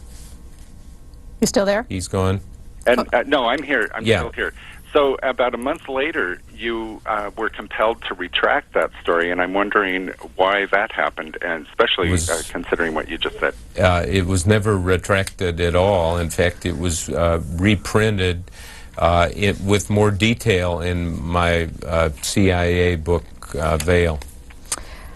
You still there? He's gone? And no, I'm here. I'm Yeah. still here. So about a month later, you were compelled to retract that story, and I'm wondering why that happened, and especially considering what you just said. It was never retracted at all. In fact, it was reprinted with more detail in my CIA book, Veil.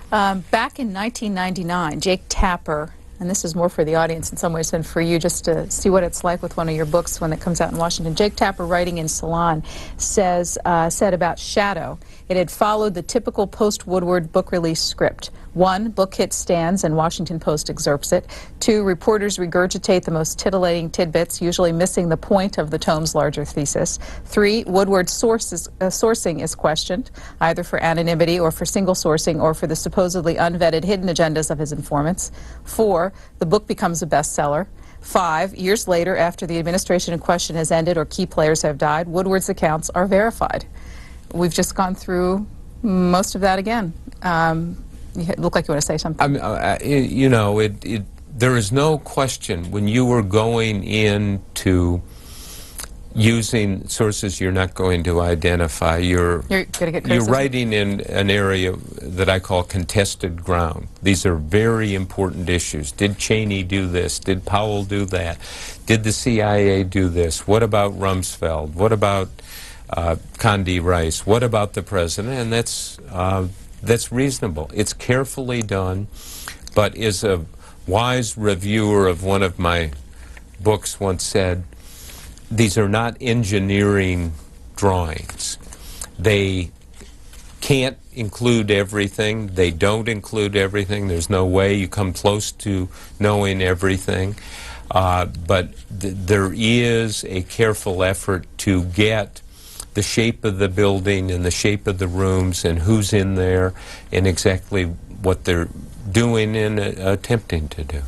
Back in 1999, Jake Tapper, and this is more for the audience in some ways than for you, just to see what it's like with one of your books when it comes out in Washington. Jake Tapper, writing in Salon, said about Shadow, it had followed the typical post-Woodward book release script. 1, book hit stands and Washington Post excerpts it. 2, reporters regurgitate the most titillating tidbits, usually missing the point of the tome's larger thesis. 3, Woodward's sourcing is questioned, either for anonymity or for single sourcing or for the supposedly unvetted hidden agendas of his informants. 4, the book becomes a bestseller. 5, years later, after the administration in question has ended or key players have died, Woodward's accounts are verified. We've just gone through most of that again. You look like you want to say something. You know, there is no question when you were going into using sources you're not going to identify, you're writing in an area that I call contested ground. These are very important issues. Did Cheney do this? Did Powell do that? Did the CIA do this? What about Rumsfeld? What about Condi Rice? What about the president? And that's reasonable. It's carefully done, but as a wise reviewer of one of my books once said, these are not engineering drawings. They can't include everything. They don't include everything. There's no way you come close to knowing everything. But there is a careful effort to get the shape of the building and the shape of the rooms and who's in there and exactly what they're doing and attempting to do.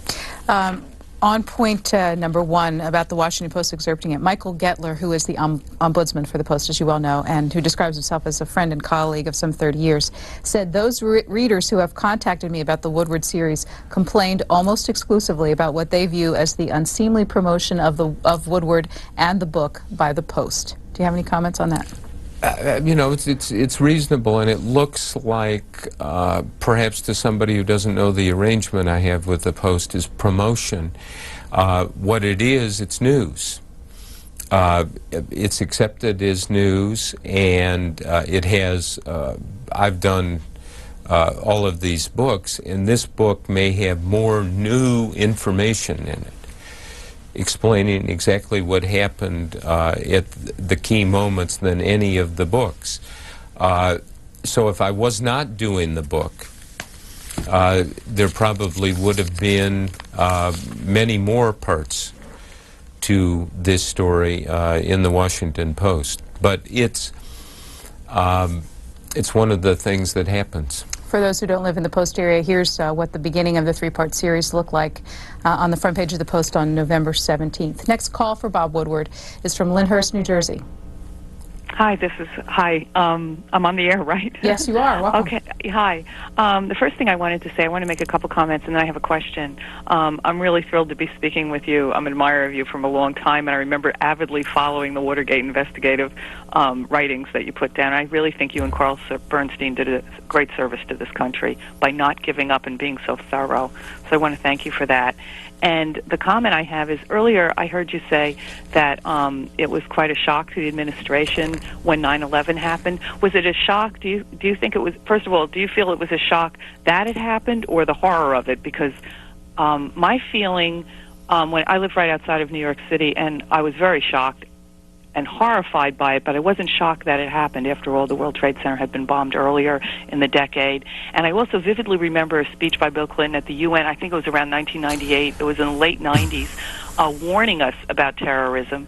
On point number 1 about the Washington Post excerpting it, Michael Gettler, who is the ombudsman for the Post, as you well know, and who describes himself as a friend and colleague of some 30 years, said those readers who have contacted me about the Woodward series complained almost exclusively about what they view as the unseemly promotion of Woodward and the book by the Post. Do you have any comments on that? You know, it's reasonable, and it looks like perhaps to somebody who doesn't know the arrangement I have with the Post is promotion. What it is, it's news. It's accepted as news, and it has, I've done all of these books, and this book may have more new information in it, explaining exactly what happened at the key moments than any of the books. So if I was not doing the book, there probably would have been many more parts to this story in the Washington Post. But it's one of the things that happens. For those who don't live in the Post area, here's what the beginning of the 3-part series looked like on the front page of the Post on November 17th. Next call for Bob Woodward is from Lyndhurst, New Jersey. Hi, I'm on the air, right? Yes, you are. Welcome. Okay, hi. The first thing I wanted to say, I want to make a couple comments, and then I have a question. I'm really thrilled to be speaking with you. I'm an admirer of you from a long time, and I remember avidly following the Watergate investigative writings that you put down. I really think you and Bernstein did a great service to this country by not giving up and being so thorough. So I want to thank you for that. And the comment I have is, earlier I heard you say that it was quite a shock to the administration when 9/11 happened. Was it a shock? Do you think it was, first of all, do you feel it was a shock that it happened or the horror of it? Because my feeling, when I lived right outside of New York City, and I was very shocked and horrified by it, but I wasn't shocked that it happened. After all, the World Trade Center had been bombed earlier in the decade. And I also vividly remember a speech by Bill Clinton at the UN, I think it was around 1998, it was in the late 90s, warning us about terrorism.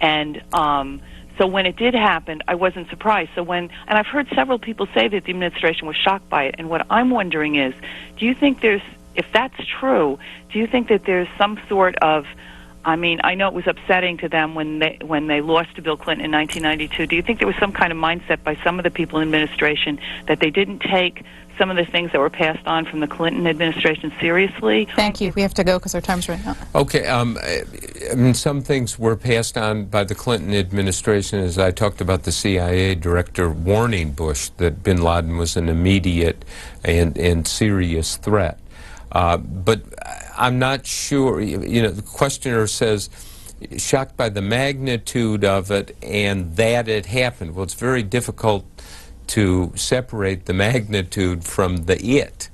And so when it did happen, I wasn't surprised. And I've heard several people say that the administration was shocked by it. And what I'm wondering is, do you think if that's true, do you think that there's some sort of, I mean, I know it was upsetting to them when they lost to Bill Clinton in 1992. Do you think there was some kind of mindset by some of the people in administration that they didn't take some of the things that were passed on from the Clinton administration seriously? Thank you. We have to go because our time's running out. Okay. I mean, some things were passed on by the Clinton administration, as I talked about the CIA director warning Bush that bin Laden was an immediate and serious threat. But I'm not sure, you know, the questioner says, shocked by the magnitude of it and that it happened. Well, it's very difficult to separate the magnitude from the it.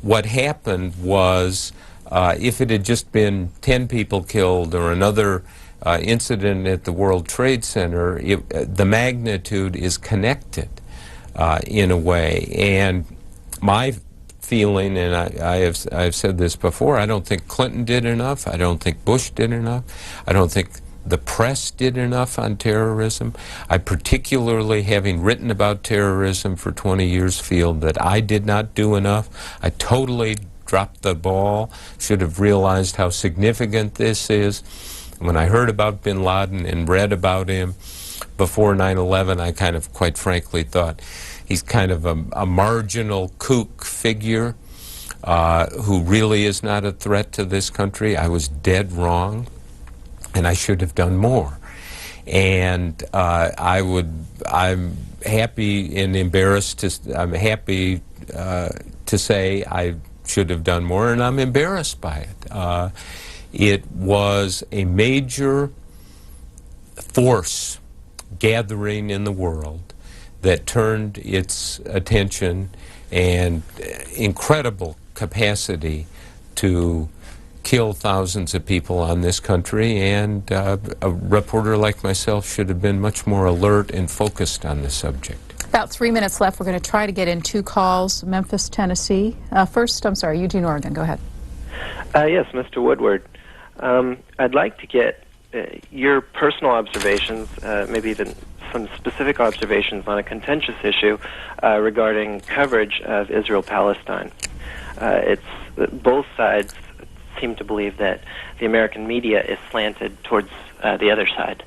What happened was, if it had just been 10 people killed or another incident at the World Trade Center, the magnitude is connected in a way. And my feeling, and I've said this before, I don't think Clinton did enough. I don't think Bush did enough. I don't think the press did enough on terrorism. I particularly, having written about terrorism for 20 years, feel that I did not do enough. I totally dropped the ball, should have realized how significant this is. When I heard about bin Laden and read about him before 9/11, I kind of, quite frankly, thought he's kind of a marginal kook figure who really is not a threat to this country. I was dead wrong, and I should have done more. And I'm happy and embarrassed I'm happy to say I should have done more, and I'm embarrassed by it. It was a major force gathering in the world that turned its attention and incredible capacity to kill thousands of people on this country, and a reporter like myself should have been much more alert and focused on the subject. About 3 minutes left. We're going to try to get in 2 calls. Memphis, Tennessee. First, I'm sorry, Eugene, Oregon. Go ahead. Yes, Mr. Woodward. I'd like to get your personal observations, maybe even some specific observations on a contentious issue regarding coverage of Israel-Palestine. Both sides seem to believe that the American media is slanted towards the other side.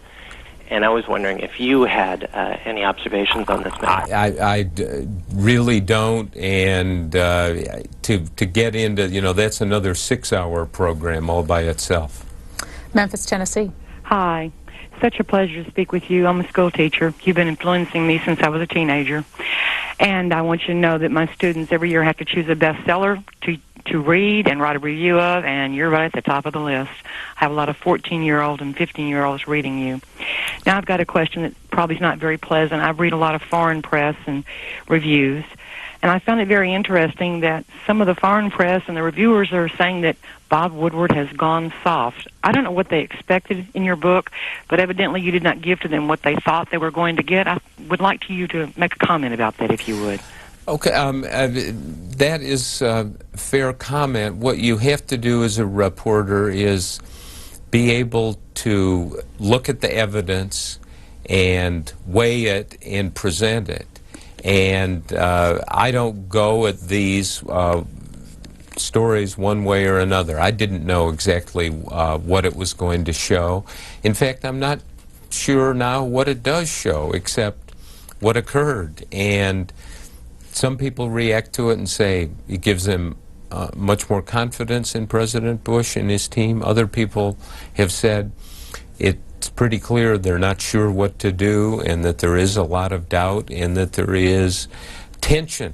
And I was wondering if you had any observations on this matter. I really don't, and to get into, you know, that's another 6-hour program all by itself. Memphis, Tennessee. Hi. Such a pleasure to speak with you. I'm a school teacher. You've been influencing me since I was a teenager. And I want you to know that my students every year have to choose a bestseller to read and write a review of, and you're right at the top of the list. I have a lot of 14-year-olds and 15-year-olds reading you. Now I've got a question that probably is not very pleasant. I read a lot of foreign press and reviews, and I found it very interesting that some of the foreign press and the reviewers are saying that Bob Woodward has gone soft. I don't know what they expected in your book, but evidently you did not give to them what they thought they were going to get. I would like you to make a comment about that, if you would. Okay, that is a fair comment. What you have to do as a reporter is be able to look at the evidence and weigh it and present it. And I don't go at these stories one way or another. I didn't know exactly what it was going to show. In fact, I'm not sure now what it does show, except what occurred. And some people react to it and say it gives them much more confidence in President Bush and his team. Other people have said it's pretty clear they're not sure what to do, and that there is a lot of doubt, and that there is tension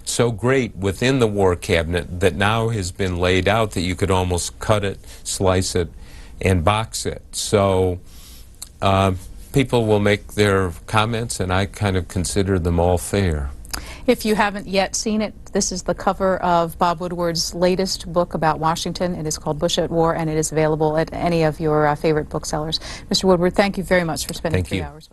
so great within the war cabinet that now has been laid out that you could almost cut it, slice it, and box it. So people will make their comments, and I kind of consider them all fair. If you haven't yet seen it, this is the cover of Bob Woodward's latest book about Washington. It is called Bush at War, and it is available at any of your favorite booksellers. Mr. Woodward, thank you very much for spending 3 hours with us.